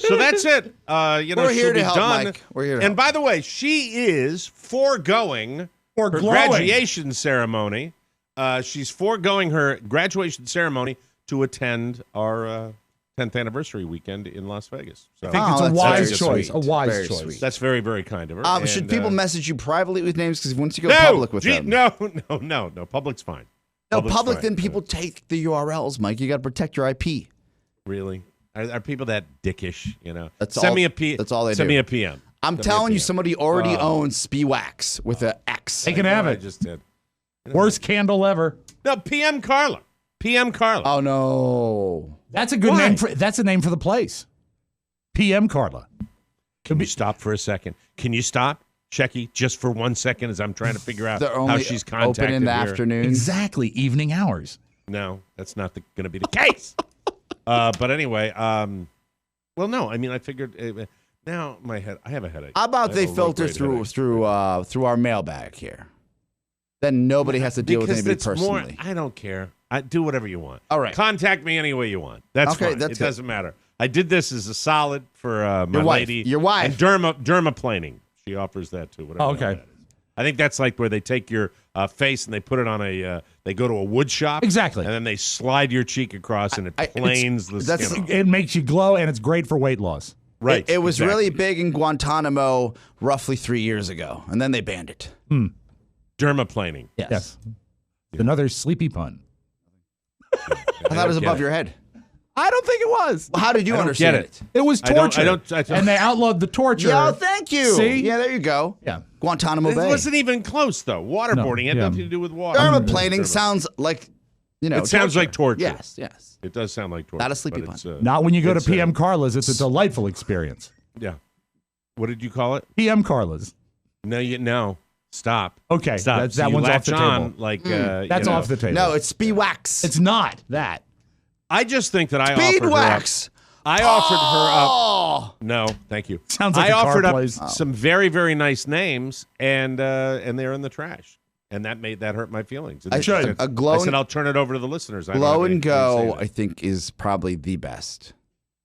[SPEAKER 2] So that's it.
[SPEAKER 4] We're
[SPEAKER 2] She'll
[SPEAKER 4] here to
[SPEAKER 2] be
[SPEAKER 4] help,
[SPEAKER 2] done.
[SPEAKER 4] Mike. We're here to
[SPEAKER 2] And
[SPEAKER 4] help.
[SPEAKER 2] by the way, she is foregoing
[SPEAKER 3] Or
[SPEAKER 2] her
[SPEAKER 3] glowing.
[SPEAKER 2] graduation ceremony. She's foregoing her graduation ceremony to attend our 10th anniversary weekend in Las Vegas. So
[SPEAKER 3] I think it's a
[SPEAKER 4] that's
[SPEAKER 3] wise
[SPEAKER 4] very
[SPEAKER 3] choice.
[SPEAKER 4] sweet.
[SPEAKER 3] A wise
[SPEAKER 4] Very
[SPEAKER 3] choice.
[SPEAKER 4] sweet.
[SPEAKER 2] that's very, very kind of her.
[SPEAKER 4] Should
[SPEAKER 2] And,
[SPEAKER 4] people message you privately with names? Because once you go
[SPEAKER 2] no,
[SPEAKER 4] public with them.
[SPEAKER 2] No. Public's fine.
[SPEAKER 4] No,
[SPEAKER 2] Public's
[SPEAKER 4] public,
[SPEAKER 2] fine.
[SPEAKER 4] then people take the URLs, Mike. You got to protect your IP.
[SPEAKER 2] Really? Are people that dickish?
[SPEAKER 4] That's
[SPEAKER 2] Send
[SPEAKER 4] all-
[SPEAKER 2] me a P.
[SPEAKER 4] that's all they
[SPEAKER 2] Send
[SPEAKER 4] do.
[SPEAKER 2] me a PM.
[SPEAKER 4] I'm
[SPEAKER 2] Send me a
[SPEAKER 4] telling you,
[SPEAKER 2] PM.
[SPEAKER 4] somebody already owns Spiwax with an X.
[SPEAKER 3] They can have
[SPEAKER 2] I
[SPEAKER 3] it.
[SPEAKER 2] just did.
[SPEAKER 3] Worst candle ever.
[SPEAKER 2] No, PM Carla. PM Carla.
[SPEAKER 4] Oh, no.
[SPEAKER 3] That's a good
[SPEAKER 2] Why?
[SPEAKER 3] name. That's a name for the place. PM Carla.
[SPEAKER 2] Can you stop for a second? Can you stop, Checky, just for 1 second as I'm trying to figure out
[SPEAKER 4] They're
[SPEAKER 2] how
[SPEAKER 4] only
[SPEAKER 2] she's contacted
[SPEAKER 4] open in the
[SPEAKER 2] here?
[SPEAKER 4] afternoon.
[SPEAKER 3] Exactly. Evening hours.
[SPEAKER 2] No, that's not going to be the case. But anyway, well, no. I mean, I figured now my head. I have a headache.
[SPEAKER 4] How about
[SPEAKER 2] I
[SPEAKER 4] they
[SPEAKER 2] have a
[SPEAKER 4] filter
[SPEAKER 2] low-grade
[SPEAKER 4] through
[SPEAKER 2] headache.
[SPEAKER 4] through our mailbag here? Then nobody has to deal with
[SPEAKER 2] Because
[SPEAKER 4] anybody
[SPEAKER 2] it's
[SPEAKER 4] personally.
[SPEAKER 2] I don't care. I do whatever you want.
[SPEAKER 4] All right.
[SPEAKER 2] Contact me any way you want. That's
[SPEAKER 4] Okay,
[SPEAKER 2] fine.
[SPEAKER 4] that's
[SPEAKER 2] It
[SPEAKER 4] good.
[SPEAKER 2] doesn't matter. I did this as a solid for my
[SPEAKER 4] Your wife.
[SPEAKER 2] lady.
[SPEAKER 4] Your wife.
[SPEAKER 2] And dermaplaning. She offers that too. Whatever
[SPEAKER 3] Oh, okay.
[SPEAKER 2] that is. I think that's like where they take your face and they put it on they go to a wood shop.
[SPEAKER 3] Exactly.
[SPEAKER 2] And then they slide your cheek across and it planes the
[SPEAKER 4] that's-
[SPEAKER 2] skin off.
[SPEAKER 3] It makes you glow, and it's great for weight loss.
[SPEAKER 2] Right.
[SPEAKER 4] It was
[SPEAKER 2] exactly.
[SPEAKER 4] really big in Guantanamo roughly 3 years ago, and then they banned it.
[SPEAKER 2] Dermaplaning.
[SPEAKER 3] Yes. Another sleepy pun.
[SPEAKER 4] I thought it was above your head.
[SPEAKER 3] I don't think it was.
[SPEAKER 4] Well, how did you
[SPEAKER 2] I don't
[SPEAKER 4] understand
[SPEAKER 2] get it.
[SPEAKER 3] It was
[SPEAKER 2] I don't-
[SPEAKER 3] torture. And they outlawed the torture.
[SPEAKER 4] Yeah, thank you.
[SPEAKER 3] See?
[SPEAKER 4] Yeah, there you go.
[SPEAKER 3] Yeah.
[SPEAKER 4] Guantanamo
[SPEAKER 2] It
[SPEAKER 4] Bay.
[SPEAKER 2] wasn't even close though. Waterboarding had
[SPEAKER 3] yeah.
[SPEAKER 2] nothing to do with water.
[SPEAKER 4] Dermaplaning sounds like,
[SPEAKER 2] It sounds like torture.
[SPEAKER 4] Yes.
[SPEAKER 2] It does sound like torture.
[SPEAKER 4] Not a sleepy
[SPEAKER 2] but it's,
[SPEAKER 3] Not when you go to
[SPEAKER 2] it's,
[SPEAKER 3] PM Carla's. It's a delightful experience.
[SPEAKER 2] Yeah. What did you call it?
[SPEAKER 3] PM Carla's.
[SPEAKER 2] No. Stop.
[SPEAKER 3] Okay,
[SPEAKER 2] Stop.
[SPEAKER 3] that
[SPEAKER 2] So you
[SPEAKER 3] one's off
[SPEAKER 2] latch
[SPEAKER 3] the
[SPEAKER 2] on,
[SPEAKER 3] table.
[SPEAKER 2] like
[SPEAKER 3] That's off the table.
[SPEAKER 4] No, it's Spiwax.
[SPEAKER 3] It's not that.
[SPEAKER 2] I just think that I offered her up.
[SPEAKER 4] Speedwax.
[SPEAKER 2] I offered her up.
[SPEAKER 4] Oh.
[SPEAKER 2] No, thank you.
[SPEAKER 3] Sounds like
[SPEAKER 2] I
[SPEAKER 3] a car
[SPEAKER 2] offered up
[SPEAKER 3] place.
[SPEAKER 2] some very, very nice names, and they're in the trash, and that hurt my feelings. And
[SPEAKER 4] I
[SPEAKER 2] I
[SPEAKER 4] should.
[SPEAKER 2] said-
[SPEAKER 4] A glow
[SPEAKER 2] I said
[SPEAKER 4] and-
[SPEAKER 2] I'll turn it over to the listeners. I don't have
[SPEAKER 4] Glow and
[SPEAKER 2] anything to say
[SPEAKER 4] Go,
[SPEAKER 2] to
[SPEAKER 4] I think, is probably the best.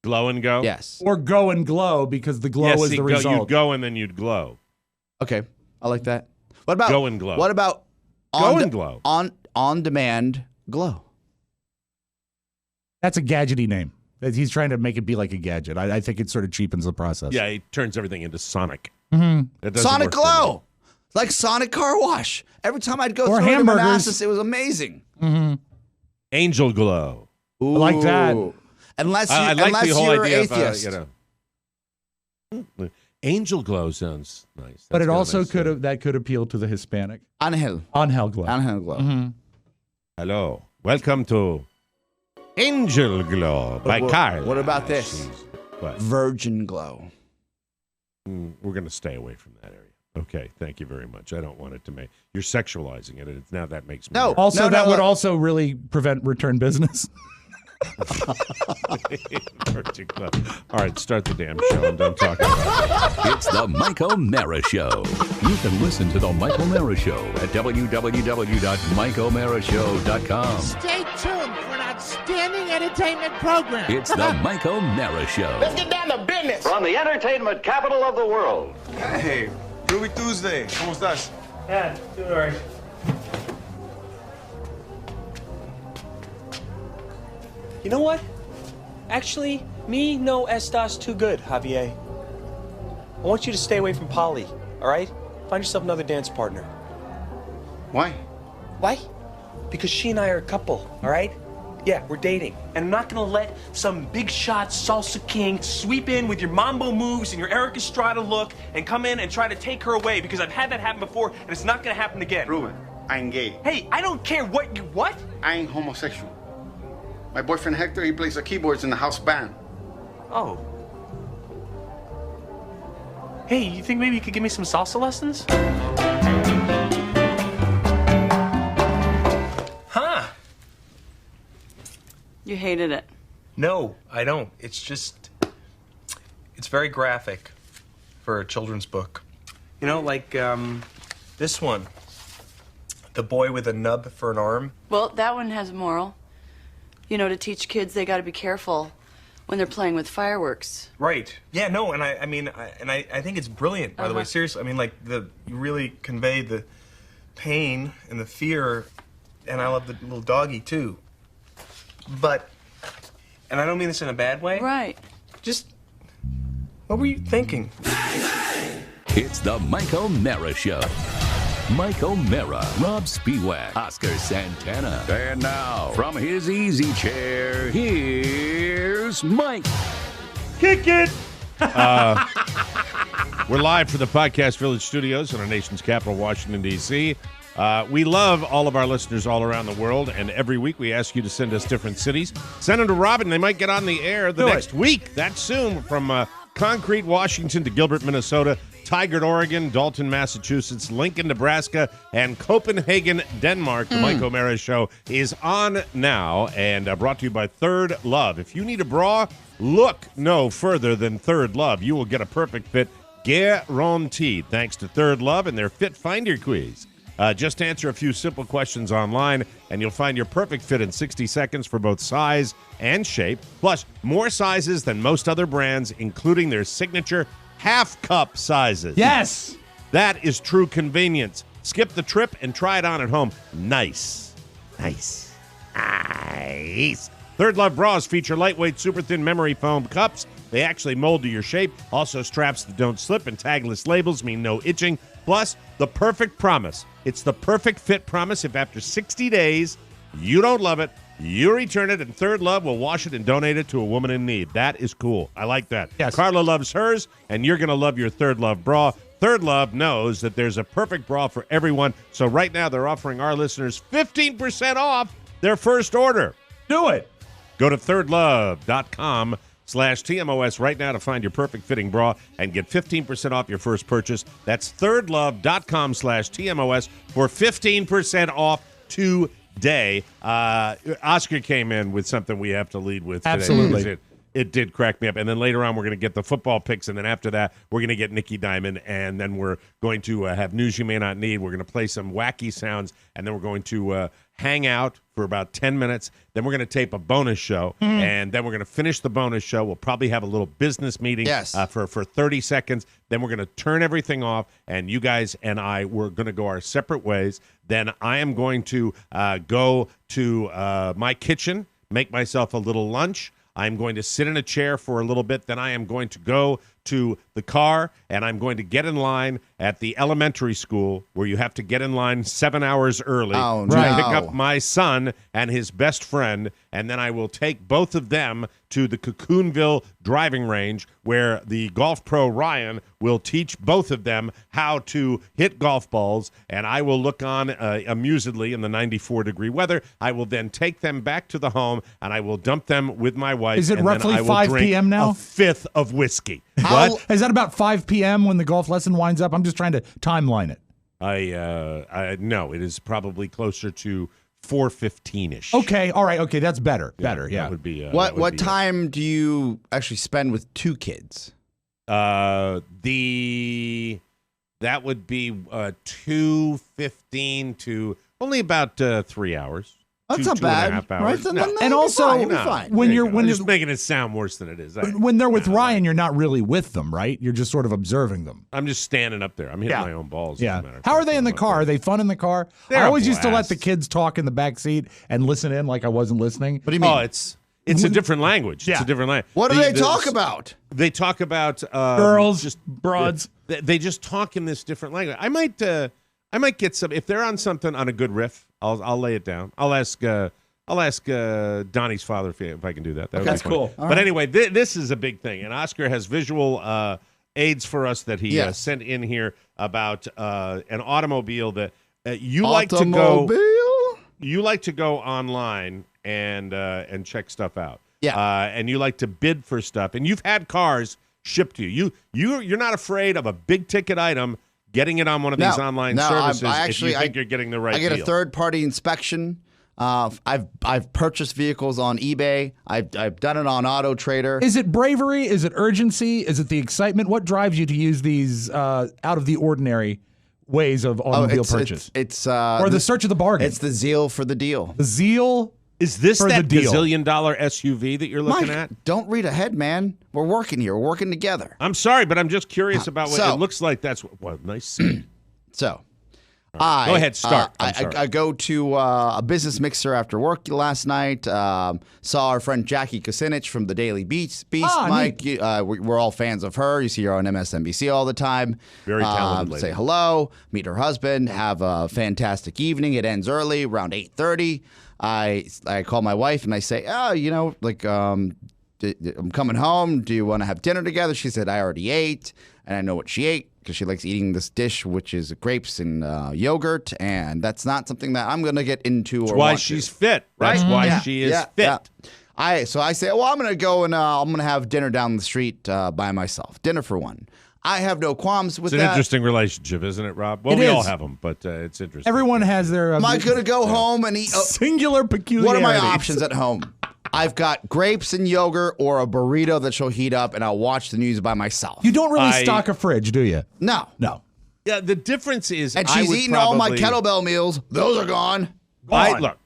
[SPEAKER 2] Glow and Go.
[SPEAKER 4] Yes.
[SPEAKER 3] Or go and glow because the glow
[SPEAKER 2] Yes,
[SPEAKER 3] is the result.
[SPEAKER 2] You'd go and then you'd glow.
[SPEAKER 4] Okay. I like that. What about
[SPEAKER 2] Go and glow.
[SPEAKER 4] What about
[SPEAKER 2] Go and glow.
[SPEAKER 4] on demand glow?
[SPEAKER 3] That's a gadgety name. He's trying to make it be like a gadget. I think it sort of cheapens the process.
[SPEAKER 2] Yeah, he turns everything into Sonic.
[SPEAKER 3] Mm-hmm.
[SPEAKER 2] It doesn't
[SPEAKER 4] Sonic
[SPEAKER 2] work for me.
[SPEAKER 4] Glow. Like Sonic Car Wash. Every time I'd go
[SPEAKER 3] Or
[SPEAKER 4] through it in
[SPEAKER 3] hamburgers.
[SPEAKER 4] Manassas, it was amazing.
[SPEAKER 2] Angel Glow.
[SPEAKER 4] Ooh.
[SPEAKER 3] like that.
[SPEAKER 4] Unless you,
[SPEAKER 2] I like
[SPEAKER 4] unless
[SPEAKER 2] the whole
[SPEAKER 4] you're
[SPEAKER 2] idea
[SPEAKER 4] atheist.
[SPEAKER 2] of, Angel Glow sounds nice.
[SPEAKER 3] But
[SPEAKER 2] That's
[SPEAKER 3] it
[SPEAKER 2] got a
[SPEAKER 3] also
[SPEAKER 2] nice,
[SPEAKER 3] that could appeal to the Hispanic.
[SPEAKER 4] Angel.
[SPEAKER 3] Angel glow.
[SPEAKER 4] Angel Glow.
[SPEAKER 2] Hello. Welcome to Angel Glow by Carla.
[SPEAKER 4] What about this?
[SPEAKER 2] What?
[SPEAKER 4] Virgin Glow.
[SPEAKER 2] We're going to stay away from that area. Okay, thank you very much. I don't want it to make you're sexualizing it. It's now that makes me
[SPEAKER 4] No.
[SPEAKER 2] nervous.
[SPEAKER 3] Also,
[SPEAKER 4] No,
[SPEAKER 3] that would
[SPEAKER 4] look.
[SPEAKER 3] also really prevent return business.
[SPEAKER 2] Virgin Glow. All right, start the damn show. I'm done talking about it.
[SPEAKER 1] It's the Mike O'Mara Show. You can listen to the Mike O'Mara Show at www.mikeomarashow.com.
[SPEAKER 7] Stay tuned for an outstanding entertainment program.
[SPEAKER 1] It's the Mike O'Mara Show.
[SPEAKER 7] Get down to business.
[SPEAKER 8] From the entertainment capital of the world.
[SPEAKER 9] Hey, Ruby Tuesday, ¿cómo estás?
[SPEAKER 10] Yeah, do it right. You know what? Actually, me no estas too good, Javier. I want you to stay away from Polly, all right? Find yourself another dance partner.
[SPEAKER 9] Why?
[SPEAKER 10] Why? Because she and I are a couple, all right? Yeah, we're dating. And I'm not gonna let some big shot salsa king sweep in with your mambo moves and your Eric Estrada look and come in and try to take her away, because I've had that happen before and it's not gonna happen again.
[SPEAKER 9] Ruben, I ain't gay.
[SPEAKER 10] Hey, I don't care what?
[SPEAKER 9] I ain't homosexual. My boyfriend Hector, he plays the keyboards in the house band.
[SPEAKER 10] Oh. Hey, you think maybe you could give me some salsa lessons? Huh?
[SPEAKER 11] You hated it.
[SPEAKER 10] No, I don't. It's very graphic for a children's book. You know, like, this one. The boy with a nub for an arm.
[SPEAKER 11] Well, that one has a moral. You know, to teach kids they got to be careful when they're playing with fireworks.
[SPEAKER 10] Right. Yeah, no, and I think it's brilliant, by the way, seriously. I mean, like, you really convey the pain and the fear, and I love the little doggy, too. But, and I don't mean this in a bad way.
[SPEAKER 11] Right.
[SPEAKER 10] Just, what were you thinking?
[SPEAKER 1] It's the Mike O'Mara Show. Mike O'Mara, Rob Spiewak, Oscar Santana. And now, from his easy chair, here's Mike.
[SPEAKER 2] Kick it! We're live from the Podcast Village Studios in our nation's capital, Washington, D.C. We love all of our listeners all around the world, and every week we ask you to send us different cities. Send them to Robin. They might get on the air the next week. That's soon. From Concrete, Washington to Gilbert, Minnesota, Tigard, Oregon, Dalton, Massachusetts, Lincoln, Nebraska, and Copenhagen, Denmark. The Mike O'Mara Show is on now and brought to you by Third Love. If you need a bra, look no further than Third Love. You will get a perfect fit guaranteed thanks to Third Love and their Fit Finder quiz. Just answer a few simple questions online, and you'll find your perfect fit in 60 seconds for both size and shape. Plus, more sizes than most other brands, including their signature half-cup sizes.
[SPEAKER 3] Yes!
[SPEAKER 2] That is true convenience. Skip the trip and try it on at home. Nice. Nice. Nice. Third Love bras feature lightweight, super-thin memory foam cups. They actually mold to your shape. Also, straps that don't slip and tagless labels mean no itching. Plus, the perfect promise. It's the perfect fit promise. If after 60 days you don't love it, you return it, and Third Love will wash it and donate it to a woman in need. That is cool. I like that.
[SPEAKER 3] Yes.
[SPEAKER 2] Carla loves hers, and you're going to love your Third Love bra. Third Love knows that there's a perfect bra for everyone. So right now they're offering our listeners 15% off their first order.
[SPEAKER 3] Do it.
[SPEAKER 2] Go to thirdlove.com/TMOS right now to find your perfect fitting bra and get 15% off your first purchase. That's thirdlove.com/TMOS for 15% off today. Oscar came in with something we have to lead with today.
[SPEAKER 3] Absolutely.
[SPEAKER 2] It did crack me up. And then later on, we're going to get the football picks. And then after that, we're going to get Nikki Diamond. And then we're going to have news you may not need. We're going to play some wacky sounds. And then we're going to hang out for about 10 minutes. Then we're going to tape a bonus show. And then we're going to finish the bonus show. We'll probably have a little business meeting for 30 seconds. Then we're going to turn everything off. And you guys and I, we're going to go our separate ways. Then I am going to go to my kitchen, make myself a little lunch. I'm going to sit in a chair for a little bit. Then I am going to go to the car, and I'm going to get in line at the elementary school where you have to get in line 7 hours early
[SPEAKER 4] to
[SPEAKER 2] pick up my son and his best friend, and then I will take both of them to the Cocoonville driving range where the golf pro Ryan will teach both of them how to hit golf balls, and I will look on amusedly in the 94-degree weather. I will then take them back to the home, and I will dump them with my wife.
[SPEAKER 3] Is it
[SPEAKER 2] and
[SPEAKER 3] roughly
[SPEAKER 2] then I will
[SPEAKER 3] 5
[SPEAKER 2] drink
[SPEAKER 3] p.m. now?
[SPEAKER 2] A fifth of whiskey.
[SPEAKER 3] What? Is that about 5 p.m. when the golf lesson winds up? I'm just trying to timeline it.
[SPEAKER 2] No, it is probably closer to 4:15ish.
[SPEAKER 3] Okay, all right, okay, that's better. Better, yeah.
[SPEAKER 2] That would be.
[SPEAKER 4] What time do you actually spend with two kids?
[SPEAKER 2] That would be 2:15 to only about 3 hours.
[SPEAKER 4] That's not bad,
[SPEAKER 2] 2.5 hours.
[SPEAKER 4] right? Then
[SPEAKER 3] And also, when you're
[SPEAKER 2] just making it sound worse than it is.
[SPEAKER 3] When they're with Ryan, you're not really with them, right? You're just sort of observing them.
[SPEAKER 2] I'm just standing up there. I'm hitting my own balls.
[SPEAKER 3] Yeah. How are they in the car? Are they fun in the car? I always used to let the kids talk in the back seat and listen in like I wasn't listening.
[SPEAKER 4] What do you mean?
[SPEAKER 2] Oh, it's a different language. It's a different language.
[SPEAKER 4] What do they talk about?
[SPEAKER 2] They talk about
[SPEAKER 3] girls, just broads.
[SPEAKER 2] They just talk in this different language. I might get some if they're on something on a good riff. I'll lay it down. I'll I'll ask Donnie's father if I can do that. That would be
[SPEAKER 3] That's
[SPEAKER 2] funny.
[SPEAKER 3] cool.
[SPEAKER 2] But anyway, this is a big thing, and Oscar has visual aids for us that he sent in here about an automobile that you like to go. You like to go online and check stuff out.
[SPEAKER 4] Yeah.
[SPEAKER 2] And you like to bid for stuff, and you've had cars shipped to you. You're not afraid of a big ticket item getting it on one of these online services if you think you're getting the right deal.
[SPEAKER 4] I get a third-party inspection. I've purchased vehicles on eBay. I've done it on Auto Trader.
[SPEAKER 3] Is it bravery? Is it urgency? Is it the excitement? What drives you to use these out of the ordinary ways of automobile purchase?
[SPEAKER 4] It's
[SPEAKER 3] or the search of the bargain.
[SPEAKER 4] It's the zeal for the deal.
[SPEAKER 3] The zeal.
[SPEAKER 2] Is this
[SPEAKER 3] for
[SPEAKER 2] that
[SPEAKER 3] the deal.
[SPEAKER 2] gazillion-dollar SUV that you're looking at?
[SPEAKER 4] Don't read ahead, man. We're working here. We're working together.
[SPEAKER 2] I'm sorry, but I'm just curious about what it looks like. That's what nice scene.
[SPEAKER 4] So,
[SPEAKER 2] go ahead, start.
[SPEAKER 4] I go to a business mixer after work last night. Saw our friend Jackie Kucinich from the Daily Beast. Mike, we're all fans of her. You see her on MSNBC all the time.
[SPEAKER 2] Very talented lady.
[SPEAKER 4] Say hello, meet her husband, have a fantastic evening. It ends early, around 8:30. I call my wife and I say, I'm coming home. Do you want to have dinner together? She said, I already ate, and I know what she ate because she likes eating this dish, which is grapes and yogurt, and that's not something that I'm going to get into.
[SPEAKER 2] That's why she's fit. That's why she is fit.
[SPEAKER 4] So I say, well, I'm going to go and I'm going to have dinner down the street by myself. Dinner for one. I have no qualms with that.
[SPEAKER 2] It's an interesting relationship, isn't it, Rob? Well, we all have them, but it's interesting.
[SPEAKER 3] Everyone has their...
[SPEAKER 4] Am I going to go home and eat...
[SPEAKER 3] singular peculiarities.
[SPEAKER 4] What are my options at home? I've got grapes and yogurt or a burrito that she'll heat up, and I'll watch the news by myself.
[SPEAKER 3] You don't really stock a fridge, do you?
[SPEAKER 4] No.
[SPEAKER 2] Yeah, the difference is...
[SPEAKER 4] And she's eating all my kettlebell meals. Those are gone.
[SPEAKER 2] Look,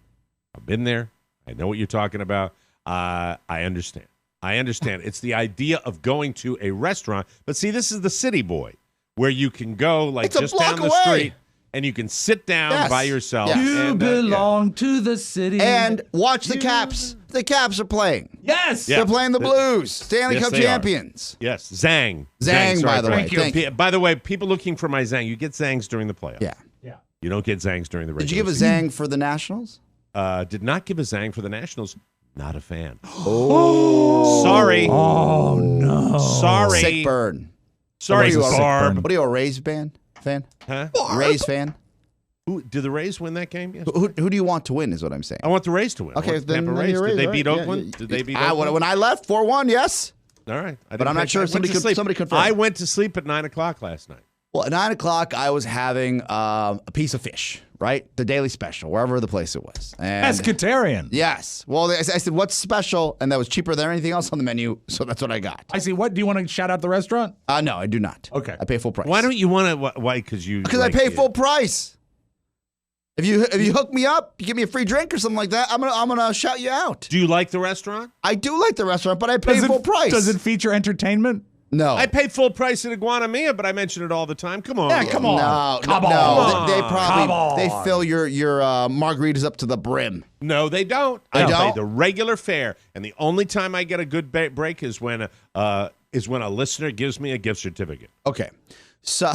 [SPEAKER 2] I've been there. I know what you're talking about. I understand. It's the idea of going to a restaurant. But see, this is the city boy, where you can go just down the street and you can sit down by yourself.
[SPEAKER 4] Yes.
[SPEAKER 3] You belong to the city.
[SPEAKER 4] And watch the Caps. The Caps are playing.
[SPEAKER 3] Yes.
[SPEAKER 4] They're playing the Blues. Stanley Cup champions.
[SPEAKER 2] Yes. Zang.
[SPEAKER 4] Zang, by the way.
[SPEAKER 2] Thank you. By the way, people looking for my Zang, you get Zangs during the playoffs.
[SPEAKER 4] Yeah.
[SPEAKER 2] You don't get Zangs during the regular
[SPEAKER 4] Did you give a
[SPEAKER 2] season.
[SPEAKER 4] Zang for the Nationals?
[SPEAKER 2] Did not give a Zang for the Nationals. Not a fan. Oh. Sorry.
[SPEAKER 3] Oh, no.
[SPEAKER 2] Sorry.
[SPEAKER 4] Sick burn.
[SPEAKER 2] Sorry, Barb.
[SPEAKER 4] What are you, a Rays fan?
[SPEAKER 2] Huh?
[SPEAKER 4] Rays fan?
[SPEAKER 2] Did the Rays win that game? Yes.
[SPEAKER 4] Who do you want to win is what I'm saying.
[SPEAKER 2] I want the Rays to win.
[SPEAKER 4] Okay, then
[SPEAKER 2] Tampa Rays. Did they beat Oakland?
[SPEAKER 4] Yeah.
[SPEAKER 2] Did they beat Oakland?
[SPEAKER 4] When I left, 4-1, yes.
[SPEAKER 2] All right.
[SPEAKER 4] But I'm not sure if somebody confirmed.
[SPEAKER 2] I went to sleep at 9 o'clock last night.
[SPEAKER 4] Well, at 9 o'clock, I was having a piece of fish, right? The daily special, wherever the place it was.
[SPEAKER 3] Pescatarian.
[SPEAKER 4] Yes. Well, I said, what's special? And that was cheaper than anything else on the menu, so that's what I got.
[SPEAKER 3] I see. What? Do you want to shout out the restaurant?
[SPEAKER 4] No, I do not.
[SPEAKER 3] Okay.
[SPEAKER 4] I pay full price.
[SPEAKER 2] Why don't you want to? Why? Because
[SPEAKER 4] I pay full price. If you hook me up, you give me a free drink or something like that, I'm gonna shout you out.
[SPEAKER 2] Do you like the restaurant?
[SPEAKER 4] I do like the restaurant, but I pay full price.
[SPEAKER 3] Does it feature entertainment?
[SPEAKER 4] No.
[SPEAKER 2] I pay full price at Iguana Mia, but I mention it all the time. Come on.
[SPEAKER 3] Yeah, come on.
[SPEAKER 4] No. They probably fill your margaritas up to the brim.
[SPEAKER 2] No, they don't. I pay the regular fare, and the only time I get a good break is when a listener gives me a gift certificate.
[SPEAKER 4] Okay. So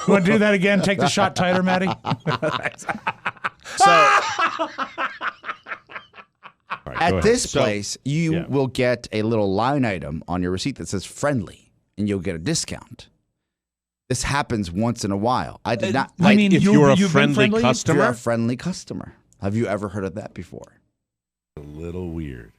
[SPEAKER 3] you want to do that again? Take the shot tighter, Maddie.
[SPEAKER 4] At this place, you will get a little line item on your receipt that says friendly, and you'll get a discount. This happens once in a while. I did not.
[SPEAKER 3] I mean,
[SPEAKER 2] if you're a friendly customer?
[SPEAKER 4] You're a friendly customer. Have you ever heard of that before?
[SPEAKER 2] A little weird.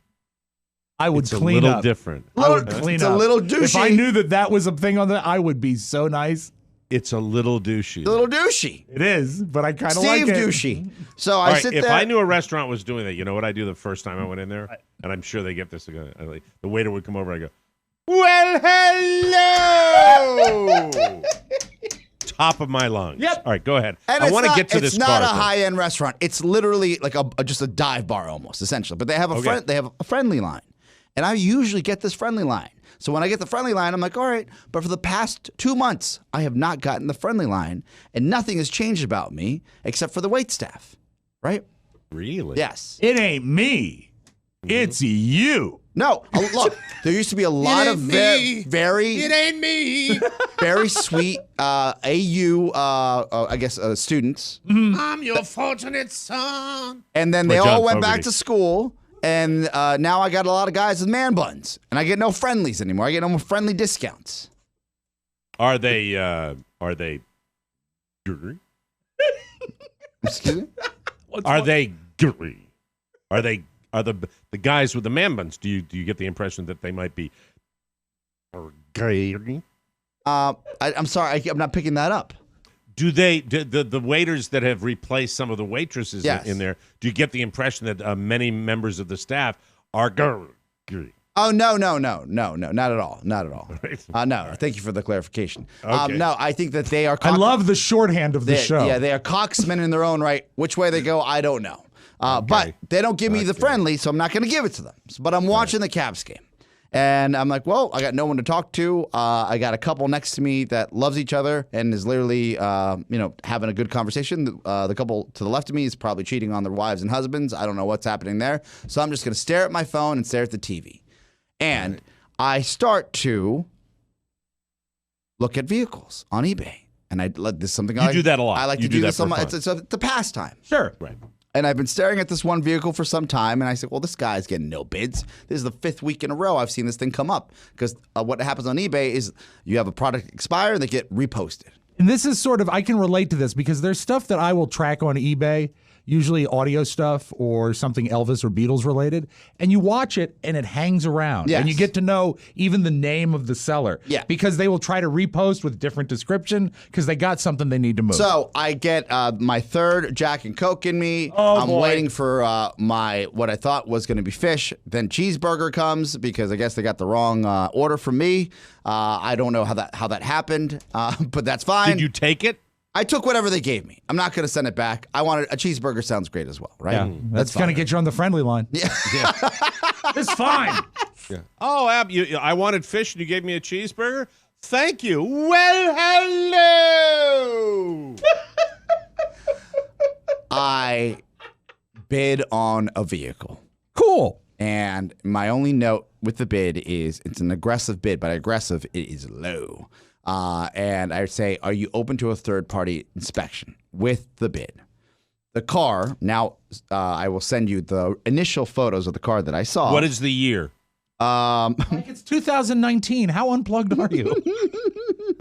[SPEAKER 3] I would clean up.
[SPEAKER 2] It's a little different.
[SPEAKER 3] I would clean
[SPEAKER 4] it's
[SPEAKER 3] up.
[SPEAKER 4] A little douchey.
[SPEAKER 3] If I knew that was a thing on that, I would be so nice.
[SPEAKER 2] It's a little douchey.
[SPEAKER 4] A little douchey.
[SPEAKER 3] It is, but I kind of like it.
[SPEAKER 4] Steve douchey. So
[SPEAKER 2] All
[SPEAKER 4] I
[SPEAKER 2] right,
[SPEAKER 4] sit
[SPEAKER 2] if
[SPEAKER 4] there.
[SPEAKER 2] I knew a restaurant was doing that, you know what I do the first time I went in there? And I'm sure they get this. The waiter would come over. I go, well, hello. Top of my lungs.
[SPEAKER 3] Yep.
[SPEAKER 2] All right, go ahead.
[SPEAKER 4] And
[SPEAKER 2] I want to get to this
[SPEAKER 4] It's not
[SPEAKER 2] car
[SPEAKER 4] a
[SPEAKER 2] thing.
[SPEAKER 4] high-end restaurant. It's literally like just a dive bar almost, essentially. But they have they have a friendly line. And I usually get this friendly line. So when I get the friendly line, I'm like, all right. But for the past 2 months, I have not gotten the friendly line. And nothing has changed about me except for the wait staff. Right?
[SPEAKER 2] Really?
[SPEAKER 4] Yes.
[SPEAKER 3] It ain't me. It's you.
[SPEAKER 4] No, look, there used to be a lot of very,
[SPEAKER 2] It ain't me.
[SPEAKER 4] very sweet AU, I guess, students.
[SPEAKER 2] I'm your fortunate son.
[SPEAKER 4] And then they all went back to school, and now I got a lot of guys with man buns, and I get no friendlies anymore. I get no more friendly discounts.
[SPEAKER 2] Are they girly?
[SPEAKER 4] Excuse me?
[SPEAKER 2] Are they girly? Are the guys with the man buns? Do you get the impression that they might be girly?
[SPEAKER 4] I'm sorry, I'm not picking that up.
[SPEAKER 2] Do the waiters that have replaced some of the waitresses in there? Do you get the impression that many members of the staff are girly?
[SPEAKER 4] Oh, no, not at all.
[SPEAKER 2] Right.
[SPEAKER 4] No, thank you for the clarification.
[SPEAKER 2] Okay.
[SPEAKER 4] No, I think that they are...
[SPEAKER 3] I love the shorthand of the show.
[SPEAKER 4] Yeah, they are cocksmen in their own right. Which way they go, I don't know. But they don't give me the friendly, so I'm not going to give it to them. But I'm watching the Cavs game. And I'm like, well, I got no one to talk to. I got a couple next to me that loves each other and is literally, having a good conversation. The couple to the left of me is probably cheating on their wives and husbands. I don't know what's happening there. So I'm just going to stare at my phone and stare at the TV. And I start to look at vehicles on eBay. And this is something
[SPEAKER 2] you do that a lot.
[SPEAKER 4] I like to do this. It's a pastime.
[SPEAKER 3] Sure.
[SPEAKER 2] Right.
[SPEAKER 4] And I've been staring at this one vehicle for some time, and I said, well, this guy's getting no bids. This is the 5th week in a row I've seen this thing come up. Because what happens on eBay is you have a product expire, and they get reposted.
[SPEAKER 3] And this is sort of, I can relate to this because there's stuff that I will track on eBay, usually audio stuff or something Elvis or Beatles related, and you watch it and it hangs around.
[SPEAKER 4] Yes.
[SPEAKER 3] And you get to know even the name of the seller.
[SPEAKER 4] Yeah.
[SPEAKER 3] Because they will try to repost with different description because they got something they need to move.
[SPEAKER 4] So I get my third Jack and Coke in me. I'm waiting for my what I thought was going to be fish. Then cheeseburger comes because I guess they got the wrong order from me. I don't know how that happened, but that's fine.
[SPEAKER 2] Did you take it?
[SPEAKER 4] I took whatever they gave me. I'm not going to send it back. I wanted a cheeseburger. Sounds great as well, right?
[SPEAKER 3] Yeah, that's going to get you on the friendly line.
[SPEAKER 4] Yeah.
[SPEAKER 3] It's fine.
[SPEAKER 2] Yeah. Oh, Ab, I wanted fish and you gave me a cheeseburger? Thank you. Well, hello.
[SPEAKER 4] I bid on a vehicle.
[SPEAKER 3] Cool.
[SPEAKER 4] And my only note with the bid is it's an aggressive bid, but aggressive, it is low. And I say, are you open to a third-party inspection with the bid? The car, now I will send you the initial photos of the car that I saw.
[SPEAKER 2] What is the year?
[SPEAKER 3] Like it's 2019. How unplugged are you?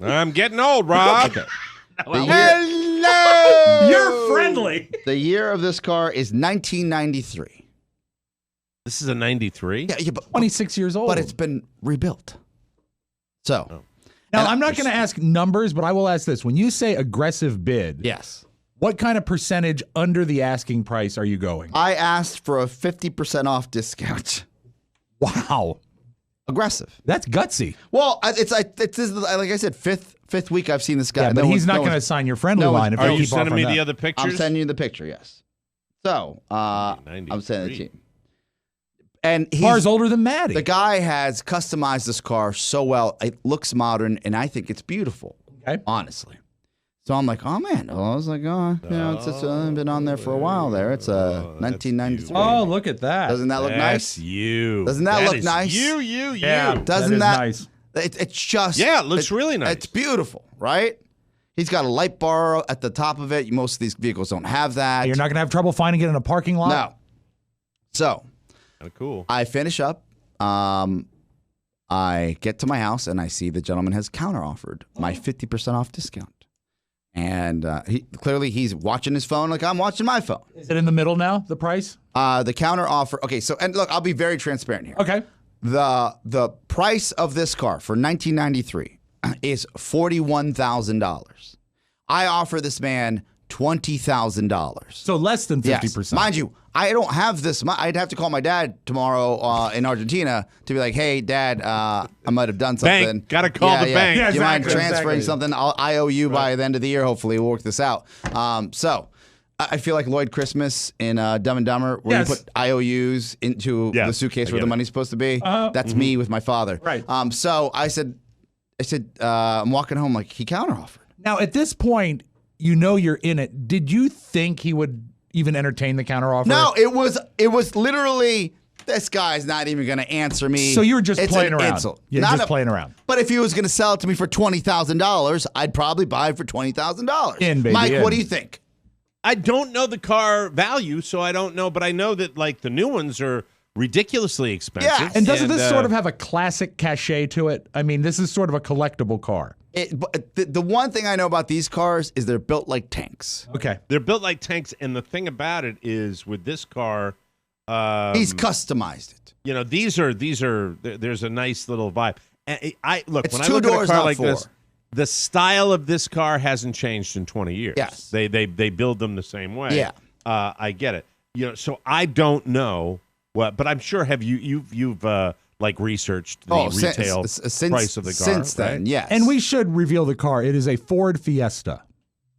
[SPEAKER 2] I'm getting old, Rob.
[SPEAKER 4] Okay.
[SPEAKER 2] Hello.
[SPEAKER 3] You're friendly.
[SPEAKER 4] The year of this car is 1993.
[SPEAKER 2] This is a 93?
[SPEAKER 4] Yeah, but
[SPEAKER 3] 26 years old.
[SPEAKER 4] But it's been rebuilt. So...
[SPEAKER 2] Oh.
[SPEAKER 3] Now, I'm not going to ask numbers, but I will ask this. When you say aggressive bid,
[SPEAKER 4] yes,
[SPEAKER 3] what kind of percentage under the asking price are you going?
[SPEAKER 4] I asked for a 50% off discount.
[SPEAKER 3] Wow.
[SPEAKER 4] Aggressive.
[SPEAKER 3] That's gutsy.
[SPEAKER 4] Well, it's like I said, fifth week I've seen this guy.
[SPEAKER 3] Yeah, but he's not going to sign your friendly line if
[SPEAKER 2] Are
[SPEAKER 3] you
[SPEAKER 2] you
[SPEAKER 3] keep
[SPEAKER 2] sending me
[SPEAKER 3] offering
[SPEAKER 2] the
[SPEAKER 3] that.
[SPEAKER 2] other pictures?
[SPEAKER 4] I'm sending you the picture, yes. So, I'm sending it to you. And
[SPEAKER 3] car's older than Maddie.
[SPEAKER 4] The guy has customized this car so well. It looks modern, and I think it's beautiful, honestly. So I'm like, oh, man. I was like, it's been on there for a while there. It's 1993.
[SPEAKER 3] Oh, look at that.
[SPEAKER 4] Doesn't that look nice?
[SPEAKER 2] You.
[SPEAKER 4] Doesn't that look nice?
[SPEAKER 2] You.
[SPEAKER 3] Yeah,
[SPEAKER 4] Doesn't
[SPEAKER 3] that
[SPEAKER 4] that
[SPEAKER 3] is nice.
[SPEAKER 4] It's just...
[SPEAKER 2] Yeah, it looks really nice.
[SPEAKER 4] It's beautiful, right? He's got a light bar at the top of it. Most of these vehicles don't have that.
[SPEAKER 3] You're not going to have trouble finding it in a parking lot?
[SPEAKER 4] No. So...
[SPEAKER 2] Kind of cool.
[SPEAKER 4] I finish up. I get to my house and I see the gentleman has counteroffered my 50% off discount. And he's watching his phone like I'm watching my phone.
[SPEAKER 3] Is it in the middle now, the price?
[SPEAKER 4] The counteroffer. Okay, so and look, I'll be very transparent here.
[SPEAKER 3] Okay.
[SPEAKER 4] The price of this car for 1993 is $41,000. I offer this man $20,000.
[SPEAKER 3] So less than 50%.
[SPEAKER 4] Yes. Mind you, I don't have this. I'd have to call my dad tomorrow in Argentina to be like, hey, Dad, I might have done something.
[SPEAKER 2] Bank. Got to call the bank.
[SPEAKER 3] Yeah,
[SPEAKER 4] Do you mind
[SPEAKER 3] exactly,
[SPEAKER 4] transferring something? I owe you by the end of the year, hopefully. We'll work this out. So I feel like Lloyd Christmas in Dumb and Dumber, where you put IOUs into the suitcase where the money's supposed to be. That's me with my father.
[SPEAKER 3] Right.
[SPEAKER 4] So I said, I'm walking home like he counteroffered.
[SPEAKER 3] Now, at this point, you know you're in it. Did you think he would even entertain the counteroffer?
[SPEAKER 4] No, it was literally this guy's not even going to answer me.
[SPEAKER 3] So you were just
[SPEAKER 4] It's
[SPEAKER 3] playing
[SPEAKER 4] an
[SPEAKER 3] around.
[SPEAKER 4] insult.
[SPEAKER 3] You're just playing around.
[SPEAKER 4] But if he was going to sell it to me for $20,000, I'd probably buy it for $20,000.
[SPEAKER 3] In, baby,
[SPEAKER 4] Mike,
[SPEAKER 3] in.
[SPEAKER 4] what do you think?
[SPEAKER 2] I don't know the car value, so I don't know, but I know that like the new ones are ridiculously expensive.
[SPEAKER 4] Yeah.
[SPEAKER 3] And doesn't this sort of have a classic cachet to it? I mean, this is sort of a collectible car.
[SPEAKER 4] The one thing I know about these cars is they're built like tanks.
[SPEAKER 3] Okay.
[SPEAKER 2] They're built like tanks, and the thing about it is with this car,
[SPEAKER 4] He's customized it.
[SPEAKER 2] You know, these are. There's a nice little vibe. And I look
[SPEAKER 4] It's
[SPEAKER 2] when I
[SPEAKER 4] two
[SPEAKER 2] look at a
[SPEAKER 4] doors,
[SPEAKER 2] car
[SPEAKER 4] not
[SPEAKER 2] like
[SPEAKER 4] four.
[SPEAKER 2] this. The style of this car hasn't changed in 20 years.
[SPEAKER 4] Yes.
[SPEAKER 2] They build them the same way.
[SPEAKER 4] Yeah.
[SPEAKER 2] I get it. You know, so I don't know what, but I'm sure you've like researched the retail price of the car
[SPEAKER 4] since then,
[SPEAKER 2] right?
[SPEAKER 4] yes.
[SPEAKER 3] And we should reveal the car. It is a Ford Fiesta.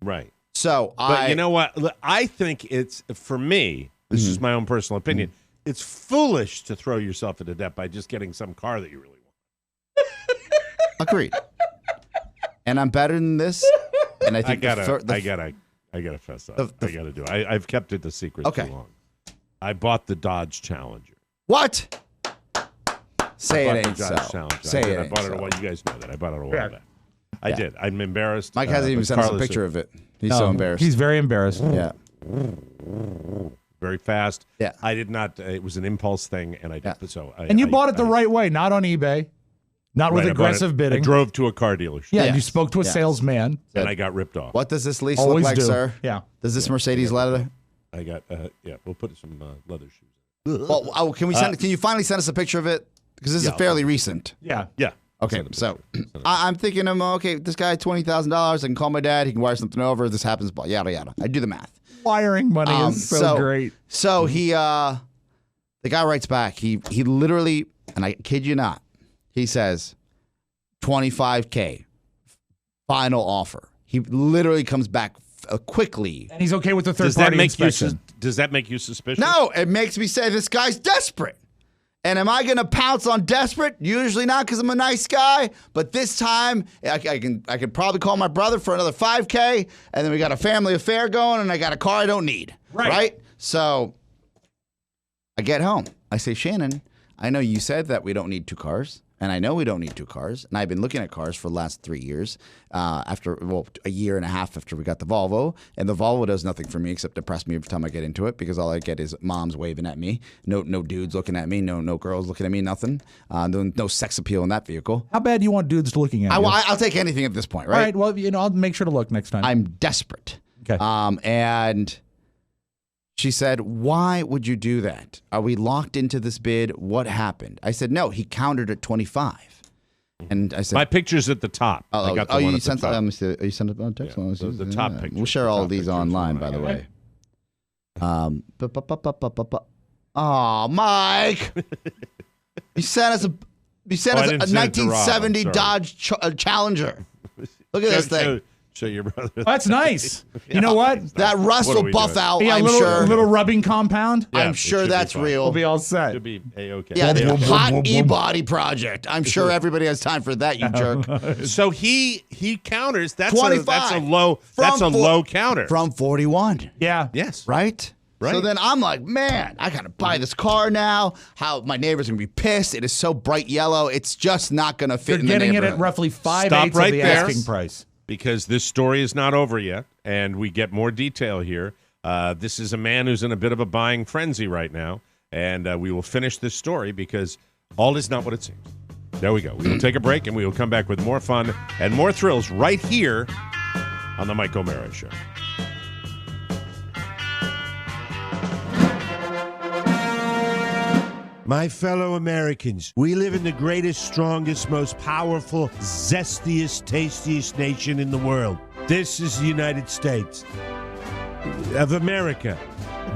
[SPEAKER 2] Right.
[SPEAKER 4] So
[SPEAKER 2] but you know what? Look, I think it's, for me, this is my own personal opinion, it's foolish to throw yourself into debt by just getting some car that you really want.
[SPEAKER 4] Agreed. And I'm better than this. And I think
[SPEAKER 2] I gotta fess up. I gotta do it. I've kept it the secret too long. I bought the Dodge Challenger.
[SPEAKER 4] What? Say
[SPEAKER 2] I
[SPEAKER 4] it
[SPEAKER 2] bought
[SPEAKER 4] ain't
[SPEAKER 2] the
[SPEAKER 4] so.
[SPEAKER 2] Dodge Challenger.
[SPEAKER 4] Say
[SPEAKER 2] I did.
[SPEAKER 4] it
[SPEAKER 2] I
[SPEAKER 4] ain't
[SPEAKER 2] bought it
[SPEAKER 4] so.
[SPEAKER 2] a while. You guys know that. I bought it a while back. I did. I'm embarrassed.
[SPEAKER 4] Mike hasn't even
[SPEAKER 2] but
[SPEAKER 4] sent us a
[SPEAKER 2] Carla
[SPEAKER 4] picture
[SPEAKER 2] said-
[SPEAKER 4] of it. He's so embarrassed.
[SPEAKER 3] He's very embarrassed.
[SPEAKER 4] Yeah.
[SPEAKER 2] Very fast.
[SPEAKER 4] Yeah.
[SPEAKER 2] I did not. It was an impulse thing, and I did.
[SPEAKER 4] Yeah.
[SPEAKER 2] So.
[SPEAKER 3] And you bought it the right way, not on eBay, not with
[SPEAKER 2] Right, I bought
[SPEAKER 3] aggressive
[SPEAKER 2] it-
[SPEAKER 3] bidding.
[SPEAKER 2] I drove to a car dealership.
[SPEAKER 3] Yeah,
[SPEAKER 4] Yes.
[SPEAKER 3] you spoke to a
[SPEAKER 4] Yes.
[SPEAKER 3] salesman.
[SPEAKER 2] And I got ripped off.
[SPEAKER 4] What does this lease
[SPEAKER 3] Always
[SPEAKER 4] look like,
[SPEAKER 3] do.
[SPEAKER 4] sir?
[SPEAKER 3] Yeah.
[SPEAKER 4] Does this Mercedes leather?
[SPEAKER 2] I got. Yeah, we'll put some leather shoes.
[SPEAKER 4] Well, can we send? Can you finally send us a picture of it? Because this is fairly recent.
[SPEAKER 3] Yeah.
[SPEAKER 2] Yeah.
[SPEAKER 4] Okay, so I'm thinking, okay, this guy $20,000. I can call my dad. He can wire something over. This happens. Yada yada. I do the math.
[SPEAKER 3] Wiring money is so great.
[SPEAKER 4] So he, the guy writes back. He literally, and I kid you not, he says, $25K, final offer. He literally comes back quickly.
[SPEAKER 3] And he's okay with the third party inspection.
[SPEAKER 2] Does that make you suspicious?
[SPEAKER 4] No, it makes me say this guy's desperate. And am I going to pounce on desperate? Usually not, because I'm a nice guy. But this time, I could probably call my brother for another $5K, and then we got a family affair going, and I got a car I don't need. Right? So I get home. I say, Shannon, I know you said that we don't need two cars, and I know we don't need two cars. And I've been looking at cars for the last 3 years, a year and a half after we got the Volvo. And the Volvo does nothing for me except depress me every time I get into it, because all I get is moms waving at me. No dudes looking at me. No girls looking at me. Nothing. No sex appeal in that vehicle.
[SPEAKER 3] How bad do you want dudes looking at you?
[SPEAKER 4] I'll take anything at this point, right?
[SPEAKER 3] All right. Well, I'll make sure to look next time.
[SPEAKER 4] I'm desperate.
[SPEAKER 3] Okay.
[SPEAKER 4] And she said, why would you do that? Are we locked into this bid? What happened? I said, no, he countered at 25. And I said,
[SPEAKER 2] my picture's at the top. I got the one
[SPEAKER 4] you
[SPEAKER 2] at the
[SPEAKER 4] sent
[SPEAKER 2] top.
[SPEAKER 4] let me see. You sent it on text?
[SPEAKER 2] Yeah, the top picture.
[SPEAKER 4] We'll share all of these online, by the way. Oh, Mike. You sent us a 1970 Dodge Challenger. Look at this thing.
[SPEAKER 2] Show your brother.
[SPEAKER 3] That's nice. You know what?
[SPEAKER 4] That rust
[SPEAKER 2] What are
[SPEAKER 4] will
[SPEAKER 2] we
[SPEAKER 4] buff
[SPEAKER 2] doing?
[SPEAKER 4] out,
[SPEAKER 3] Yeah,
[SPEAKER 4] I'm
[SPEAKER 3] a
[SPEAKER 4] sure.
[SPEAKER 3] little rubbing compound.
[SPEAKER 2] Yeah,
[SPEAKER 4] I'm
[SPEAKER 2] it
[SPEAKER 4] sure
[SPEAKER 2] should be
[SPEAKER 4] that's
[SPEAKER 2] fine.
[SPEAKER 4] real.
[SPEAKER 3] We'll be all set.
[SPEAKER 2] Should be A-okay.
[SPEAKER 4] Yeah, the hot e-body project. I'm sure everybody has time for that, you jerk.
[SPEAKER 2] So he counters. That's
[SPEAKER 4] 25.
[SPEAKER 2] That's a low counter.
[SPEAKER 4] From 41.
[SPEAKER 3] Yeah.
[SPEAKER 2] Yes.
[SPEAKER 4] Right?
[SPEAKER 2] Right.
[SPEAKER 4] So then I'm like, man, I got to buy this car now. How my neighbor's going to be pissed. It is so bright yellow. It's just not going to fit
[SPEAKER 3] You're
[SPEAKER 4] in the
[SPEAKER 3] getting it
[SPEAKER 4] neighborhood.
[SPEAKER 3] at roughly 5/8
[SPEAKER 2] Stop
[SPEAKER 3] of
[SPEAKER 2] right
[SPEAKER 3] the
[SPEAKER 2] there.
[SPEAKER 3] asking price.
[SPEAKER 2] Because this story is not over yet, and we get more detail here. This is a man who's in a bit of a buying frenzy right now, and we will finish this story because all is not what it seems. There we go. We will take a break, and we will come back with more fun and more thrills right here on the Mike O'Mara Show.
[SPEAKER 12] My fellow Americans, we live in the greatest, strongest, most powerful, zestiest, tastiest nation in the world. This is the United States of America.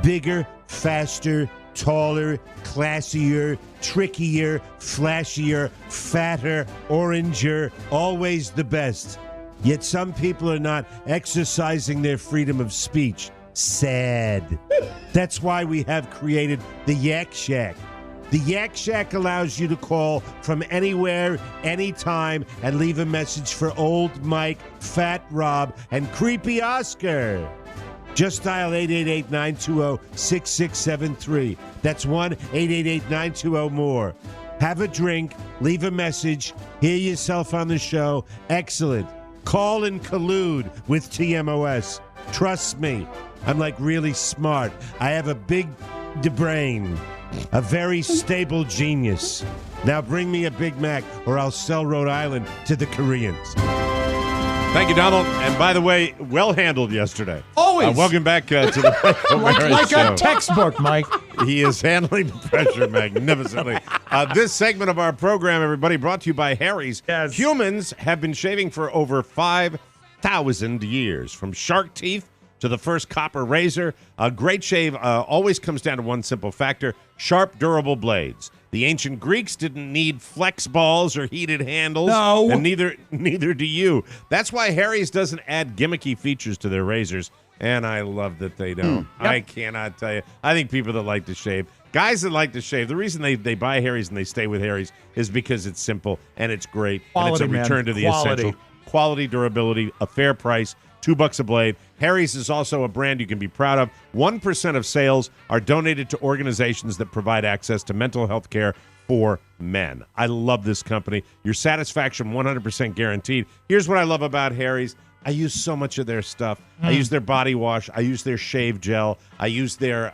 [SPEAKER 12] Bigger, faster, taller, classier, trickier, flashier, fatter, oranger, always the best. Yet some people are not exercising their freedom of speech. Sad. That's why we have created the Yak Shack. The Yak Shack allows you to call from anywhere, anytime, and leave a message for Old Mike, Fat Rob, and Creepy Oscar. Just dial 888-920-6673. That's 1-888-920-MORE. Have a drink, leave a message, hear yourself on the show. Excellent. Call and collude with TMOS. Trust me, I'm like really smart. I have a big brain, a very stable genius. Now bring me a Big Mac or I'll sell Rhode Island to the Koreans.
[SPEAKER 2] Thank you, Donald. And by the way, well handled yesterday.
[SPEAKER 3] Always.
[SPEAKER 2] Welcome back to the
[SPEAKER 3] like a textbook, Mike.
[SPEAKER 2] He is handling the pressure magnificently. This segment of our program, everybody, brought to you by Harry's.
[SPEAKER 3] Yes.
[SPEAKER 2] Humans have been shaving for over 5,000 years. From shark teeth to the first copper razor, a great shave always comes down to one simple factor: sharp, durable blades. The ancient Greeks didn't need flex balls or heated handles.
[SPEAKER 3] No.
[SPEAKER 2] And neither do you. That's why Harry's doesn't add gimmicky features to their razors. And I love that they don't.
[SPEAKER 3] Yep.
[SPEAKER 2] I cannot tell you. I think people that like to shave, guys that like to shave, the reason they buy Harry's and they stay with Harry's is because it's simple and it's great.
[SPEAKER 3] Quality,
[SPEAKER 2] and it's a return to the essential. Quality, durability, a fair price, $2 a blade. Harry's is also a brand you can be proud of. 1% of sales are donated to organizations that provide access to mental health care for men. I love this company. Your satisfaction 100% guaranteed. Here's what I love about Harry's. I use so much of their stuff. I use their body wash. I use their shave gel. I use their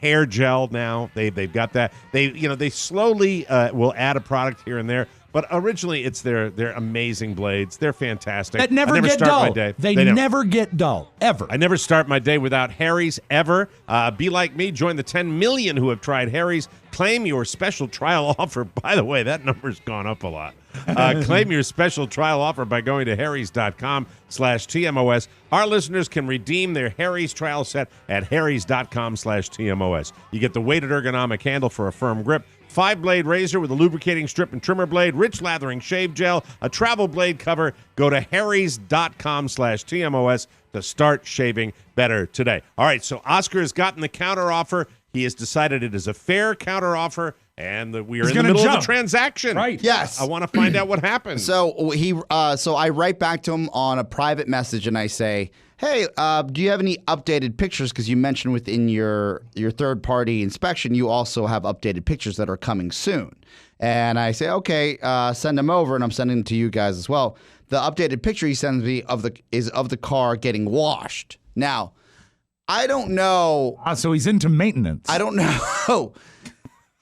[SPEAKER 2] hair gel now. They've got that. They slowly will add a product here and there. But originally, it's their amazing blades. They're fantastic.
[SPEAKER 3] That never get dull. They never get dull, ever.
[SPEAKER 2] I never start my day without Harry's, ever. Be like me. Join the 10 million who have tried Harry's. Claim your special trial offer. By the way, that number's gone up a lot. Claim your special trial offer by going to harrys.com/TMOS. Our listeners can redeem their Harry's trial set at harrys.com/TMOS. You get the weighted ergonomic handle for a firm grip, 5-blade razor with a lubricating strip and trimmer blade, rich lathering shave gel, a travel blade cover. Go to harrys.com/TMOS to start shaving better today. All right, so Oscar has gotten the counter offer. He has decided it is a fair counter offer, and that we are in the middle of the transaction.
[SPEAKER 3] Right.
[SPEAKER 4] Yes.
[SPEAKER 2] I want to find out what happened.
[SPEAKER 4] So so I write back to him on a private message, and I say, hey, do you have any updated pictures? Because you mentioned within your third-party inspection, you also have updated pictures that are coming soon. And I say, okay, send them over, and I'm sending them to you guys as well. The updated picture he sends me is of the car getting washed. Now, I don't know.
[SPEAKER 3] So he's into maintenance.
[SPEAKER 4] I don't know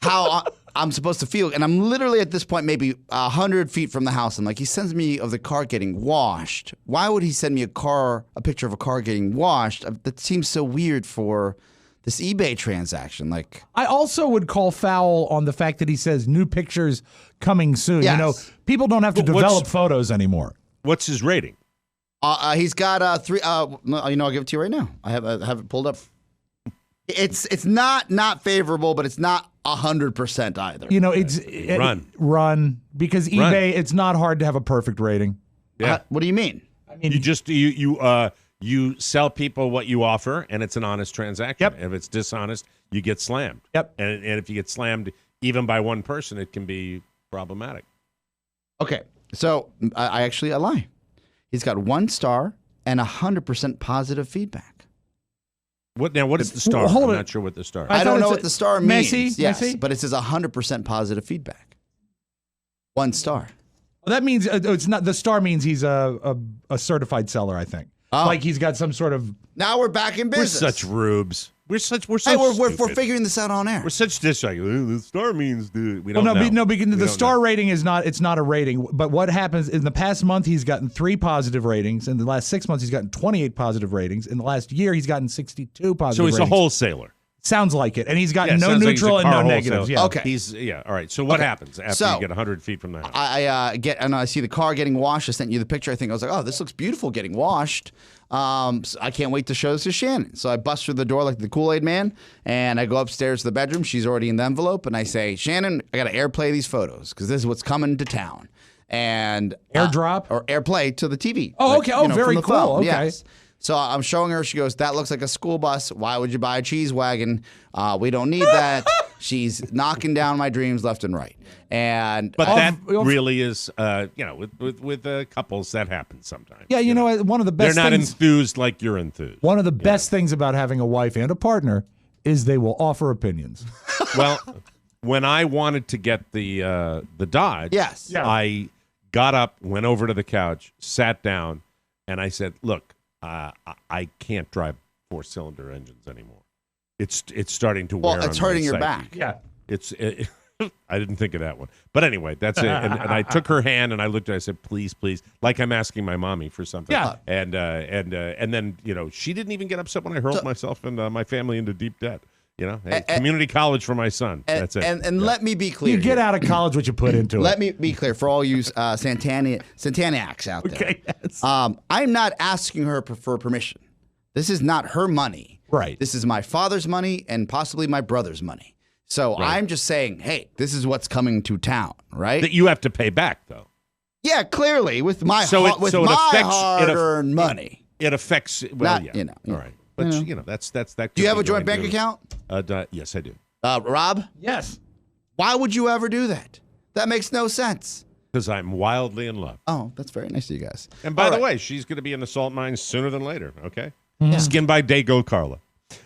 [SPEAKER 4] how I'm supposed to feel. And I'm literally at this point maybe 100 feet from the house. I'm like, he sends me of the car getting washed. Why would he send me a picture of a car getting washed? That seems so weird for this eBay transaction. Like,
[SPEAKER 3] I also would call foul on the fact that he says new pictures coming soon.
[SPEAKER 4] Yes.
[SPEAKER 3] You know, people don't have to develop photos anymore.
[SPEAKER 2] What's his rating?
[SPEAKER 4] He's got 3. I'll give it to you right now. I have it pulled up. It's not favorable, but it's not 100% either.
[SPEAKER 3] You know, it's run because eBay. It's not hard to have a perfect rating.
[SPEAKER 2] Yeah.
[SPEAKER 4] What do you mean?
[SPEAKER 3] I mean,
[SPEAKER 2] you sell people what you offer, and it's an honest transaction.
[SPEAKER 3] Yep.
[SPEAKER 2] If it's dishonest, you get slammed.
[SPEAKER 3] Yep.
[SPEAKER 2] And if you get slammed even by one person, it can be problematic.
[SPEAKER 4] Okay, so I lie. He's got 1 star and 100% positive feedback.
[SPEAKER 2] What is the star? I'm not sure what the star is.
[SPEAKER 4] I don't know what the star means.
[SPEAKER 3] Messy?
[SPEAKER 4] But it says 100% positive feedback. 1 star.
[SPEAKER 3] Well, that means it's not. The star means he's a certified seller, I think.
[SPEAKER 4] Oh.
[SPEAKER 3] Like he's got some sort of.
[SPEAKER 4] Now we're back in business.
[SPEAKER 2] We're such rubes. We're so
[SPEAKER 4] we're figuring this out on air.
[SPEAKER 2] We're such dish like the star means, dude. We
[SPEAKER 3] Well,
[SPEAKER 2] don't know.
[SPEAKER 3] because the star rating is not. It's not a rating. But what happens in the past month? He's gotten 3 positive ratings. In the last 6 months, he's gotten 28 positive ratings. In the last year, he's gotten 62 positive.
[SPEAKER 2] So he's
[SPEAKER 3] ratings.
[SPEAKER 2] a wholesaler.
[SPEAKER 3] Sounds like it, and he's got no
[SPEAKER 2] sounds like
[SPEAKER 3] neutral
[SPEAKER 2] he's a
[SPEAKER 3] and no
[SPEAKER 2] car
[SPEAKER 3] negatives.
[SPEAKER 2] wholesaler.
[SPEAKER 3] Yeah.
[SPEAKER 2] Okay. All right. So what happens after you get 100 feet from the house?
[SPEAKER 4] I see the car getting washed. I sent you the picture. I was like, oh, this looks beautiful getting washed. So I can't wait to show this to Shannon. So I bust through the door like the Kool-Aid man, and I go upstairs to the bedroom. She's already in the envelope, and I say, Shannon, I got to airplay these photos because this is what's coming to town. And
[SPEAKER 3] airdrop
[SPEAKER 4] or airplay to the TV.
[SPEAKER 3] Oh, okay. Oh, very cool.
[SPEAKER 4] Phone.
[SPEAKER 3] Okay.
[SPEAKER 4] Yes. So I'm showing her. She goes, that looks like a school bus. Why would you buy a G-Wagon? We don't need that. She's knocking down my dreams left and right. And
[SPEAKER 2] But that really is, with couples, that happens sometimes.
[SPEAKER 3] Yeah, you know, one of the best
[SPEAKER 2] They're not
[SPEAKER 3] things,
[SPEAKER 2] enthused like you're enthused.
[SPEAKER 3] one of the best things about having a wife and a partner is they will offer opinions.
[SPEAKER 2] Well, when I wanted to get the Dodge,
[SPEAKER 4] Yes. Yeah.
[SPEAKER 2] I got up, went over to the couch, sat down, and I said, "Look, I can't drive 4-cylinder engines anymore. It's starting to wear.
[SPEAKER 4] Well, it's
[SPEAKER 2] on my
[SPEAKER 4] hurting your
[SPEAKER 2] psyche."
[SPEAKER 4] back.
[SPEAKER 3] Yeah.
[SPEAKER 2] I didn't think of that one. But anyway, that's it. And I took her hand and I looked at her, I said, please, like I'm asking my mommy for something.
[SPEAKER 3] Yeah.
[SPEAKER 2] And then, she didn't even get upset when I hurled myself and my family into deep debt. Community college for my son. That's it.
[SPEAKER 4] And let me be clear.
[SPEAKER 3] You get out of college what you put into it.
[SPEAKER 4] Let me be clear for all you Santaniacs out there.
[SPEAKER 3] Okay, yes.
[SPEAKER 4] I'm not asking her for permission. This is not her money.
[SPEAKER 3] Right.
[SPEAKER 4] This is my father's money and possibly my brother's money. So I'm just saying, hey, this is what's coming to town, right?
[SPEAKER 2] That you have to pay back, though.
[SPEAKER 4] Yeah, clearly with my hard-earned money.
[SPEAKER 2] It affects. Well, yeah. All right, but that's that.
[SPEAKER 4] Do you have a joint bank account?
[SPEAKER 2] Yes, I do.
[SPEAKER 4] Rob?
[SPEAKER 3] Yes.
[SPEAKER 4] Why would you ever do that? That makes no sense.
[SPEAKER 2] Because I'm wildly in love.
[SPEAKER 4] Oh, that's very nice of you guys.
[SPEAKER 2] And by the way, she's going to be in the salt mines sooner than later. Okay. Yeah. Skin by day, go Carla.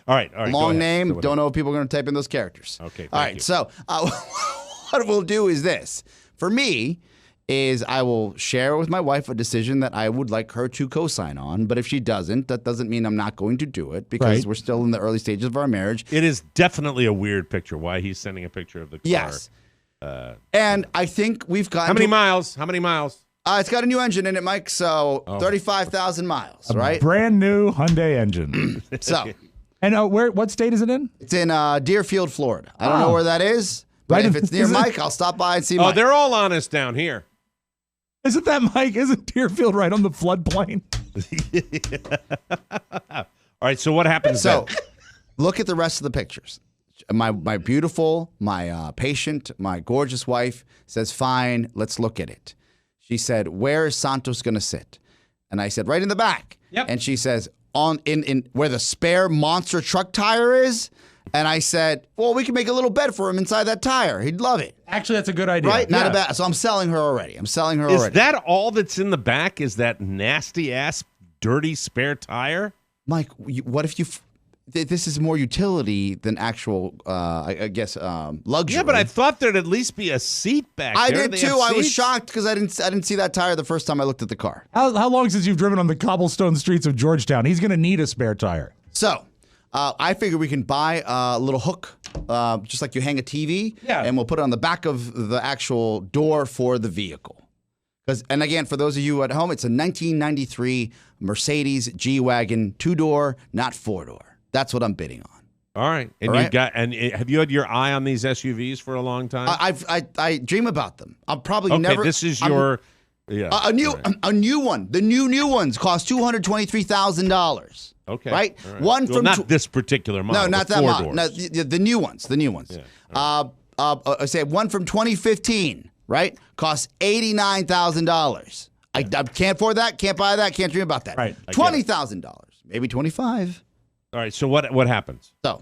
[SPEAKER 2] All right.
[SPEAKER 4] Long name. Don't know if people are going to type in those characters.
[SPEAKER 2] Okay.
[SPEAKER 4] All right. So what we'll do is this. For me, is I will share with my wife a decision that I would like her to co-sign on. But if she doesn't, that doesn't mean I'm not going to do it because we're still in the early stages of our marriage.
[SPEAKER 2] It is definitely a weird picture. Why he's sending a picture of the car.
[SPEAKER 4] Yes. And I think we've got
[SPEAKER 2] How many miles?
[SPEAKER 4] It's got a new engine in it, Mike. So 35,000 miles, right?
[SPEAKER 3] Brand new Hyundai engine.
[SPEAKER 4] So.
[SPEAKER 3] And what state is it in?
[SPEAKER 4] It's in Deerfield, Florida. I don't know where that is, but if it's near Mike, I'll stop by and see Mike.
[SPEAKER 2] Oh, they're all honest down here.
[SPEAKER 3] Isn't that Mike? Isn't Deerfield right on the floodplain?
[SPEAKER 2] All right, so what happens
[SPEAKER 4] then? Look at the rest of the pictures. My beautiful, my patient, my gorgeous wife says, fine, let's look at it. She said, where is Santos going to sit? And I said, right in the back.
[SPEAKER 3] Yep.
[SPEAKER 4] And she says, in where the spare monster truck tire is. And I said, well, we can make a little bed for him inside that tire. He'd love it.
[SPEAKER 3] Actually, that's a good idea.
[SPEAKER 4] Right? Not a bad. So I'm selling her already. Is
[SPEAKER 2] that all that's in the back? Is that nasty-ass, dirty spare tire?
[SPEAKER 4] Mike, what if you... This is more utility than actual, I guess, luxury.
[SPEAKER 2] Yeah, but I thought there'd at least be a seat back
[SPEAKER 4] I
[SPEAKER 2] there.
[SPEAKER 4] did too. I was shocked because I didn't see that tire the first time I looked at the car.
[SPEAKER 3] How long since you've driven on the cobblestone streets of Georgetown? He's going to need a spare tire.
[SPEAKER 4] So, I figure we can buy a little hook, just like you hang a TV, and we'll put it on the back of the actual door for the vehicle. And again, for those of you at home, it's a 1993 Mercedes G-Wagon 2-door, not 4-door. That's what I'm bidding on.
[SPEAKER 2] All right. And have you had your eye on these SUVs for a long time?
[SPEAKER 4] I dream about them. I'll probably never.
[SPEAKER 2] This is your
[SPEAKER 4] a new one. The new ones cost $223,000.
[SPEAKER 2] Okay.
[SPEAKER 4] Right?
[SPEAKER 2] All right.
[SPEAKER 4] One from
[SPEAKER 2] not this particular model.
[SPEAKER 4] No, not that model. No, the new ones. The new ones. Yeah. I say one from 2015. Right? Costs $89,000. I can't afford that. Can't buy that. Can't dream about that.
[SPEAKER 3] Right.
[SPEAKER 4] $20,000. Maybe $25,000.
[SPEAKER 2] All right, so what happens?
[SPEAKER 4] So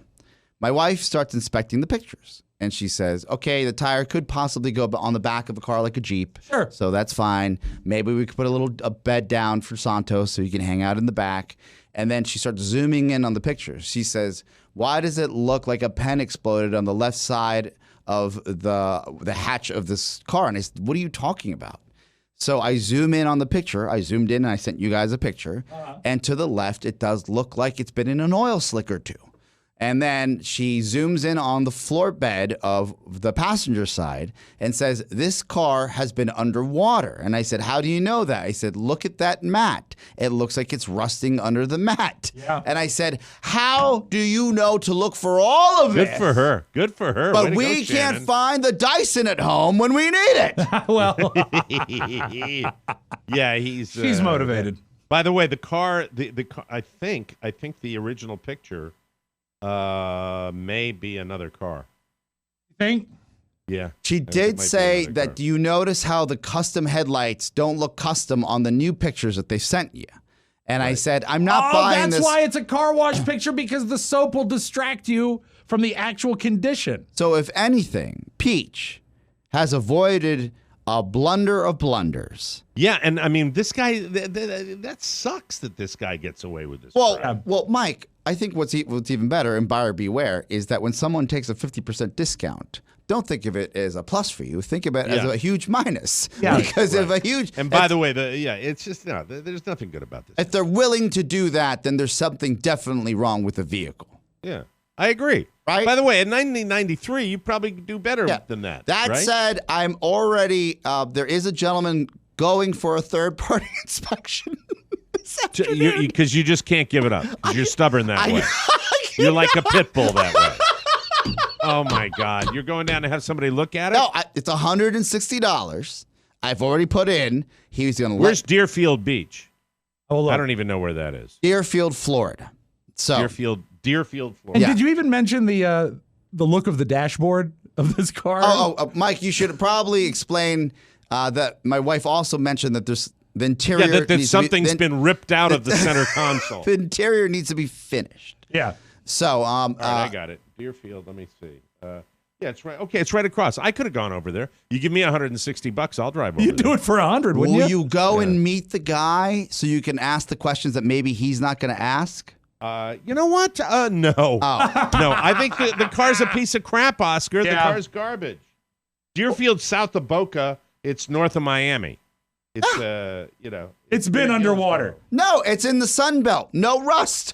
[SPEAKER 4] my wife starts inspecting the pictures, and she says, okay, the tire could possibly go on the back of a car like a Jeep.
[SPEAKER 3] Sure.
[SPEAKER 4] So that's fine. Maybe we could put a bed down for Santos so he can hang out in the back. And then she starts zooming in on the pictures. She says, why does it look like a pen exploded on the left side of the hatch of this car? And I said, what are you talking about? So I zoom in on the picture. I zoomed in and I sent you guys a picture. And to the left, it does look like it's been in an oil slick or two. And then she zooms in on the floor bed of the passenger side and says, this car has been underwater. And I said, how do you know that? I said, look at that mat. It looks like it's rusting under the mat.
[SPEAKER 3] Yeah.
[SPEAKER 4] And I said, how do you know to look for all of it?
[SPEAKER 2] Good for her. Good for her.
[SPEAKER 4] But we can't find the Dyson at home when we need it.
[SPEAKER 3] Well,
[SPEAKER 2] yeah,
[SPEAKER 3] she's motivated.
[SPEAKER 2] By the way, the car, I think the original picture may be another car.
[SPEAKER 3] You think?
[SPEAKER 2] Yeah.
[SPEAKER 4] She did say that, do you notice how the custom headlights don't look custom on the new pictures that they sent you? And I said, I'm not buying this.
[SPEAKER 3] That's why it's a car wash picture, because the soap will distract you from the actual condition.
[SPEAKER 4] So if anything, Peach has avoided a blunder of blunders.
[SPEAKER 2] Yeah, and I mean, this guy, that sucks that this guy gets away with this.
[SPEAKER 4] Well, Mike, I think what's even better, and buyer beware, is that when someone takes a 50% discount, don't think of it as a plus for you. Think of it as a huge minus.
[SPEAKER 3] Yeah.
[SPEAKER 4] Because of a huge...
[SPEAKER 2] And by the way, it's just, there's nothing good about this.
[SPEAKER 4] If they're willing to do that, then there's something definitely wrong with the vehicle.
[SPEAKER 2] Yeah, I agree.
[SPEAKER 4] Right?
[SPEAKER 2] By the way, in 1993, you probably do better than that.
[SPEAKER 4] That
[SPEAKER 2] right?
[SPEAKER 4] said, I'm already... there is a gentleman going for a third-party inspection.
[SPEAKER 2] Because you just can't give it up. 'Cause you're stubborn that way. You're like a pit bull that way. Oh, my God. You're going down to have somebody look at it?
[SPEAKER 4] No, it's $160. I've already put in. He's going to
[SPEAKER 2] Where's Deerfield Beach?
[SPEAKER 3] Oh,
[SPEAKER 2] I don't even know where that is.
[SPEAKER 4] Deerfield, Florida. So
[SPEAKER 2] Deerfield, Florida.
[SPEAKER 3] And did you even mention the look of the dashboard of this car?
[SPEAKER 4] Mike, you should probably explain that my wife also mentioned that there's the interior.
[SPEAKER 2] Yeah, that something's been ripped out of the center console.
[SPEAKER 4] The interior needs to be finished.
[SPEAKER 3] Yeah.
[SPEAKER 4] So,
[SPEAKER 2] all right, I got it. Deerfield, let me see. Yeah, it's right. Okay, it's right across. I could have gone over there. You give me $160, I'll drive over.
[SPEAKER 3] You'd do it for $100, wouldn't you?
[SPEAKER 4] Will you go and meet the guy so you can ask the questions that maybe he's not going to ask?
[SPEAKER 2] You know what? No. No, I think the car's a piece of crap, Oscar. Yeah. The car's garbage. Deerfield, south of Boca. It's north of Miami. It's,
[SPEAKER 3] It's been underwater.
[SPEAKER 4] No, it's in the Sun Belt. No rust.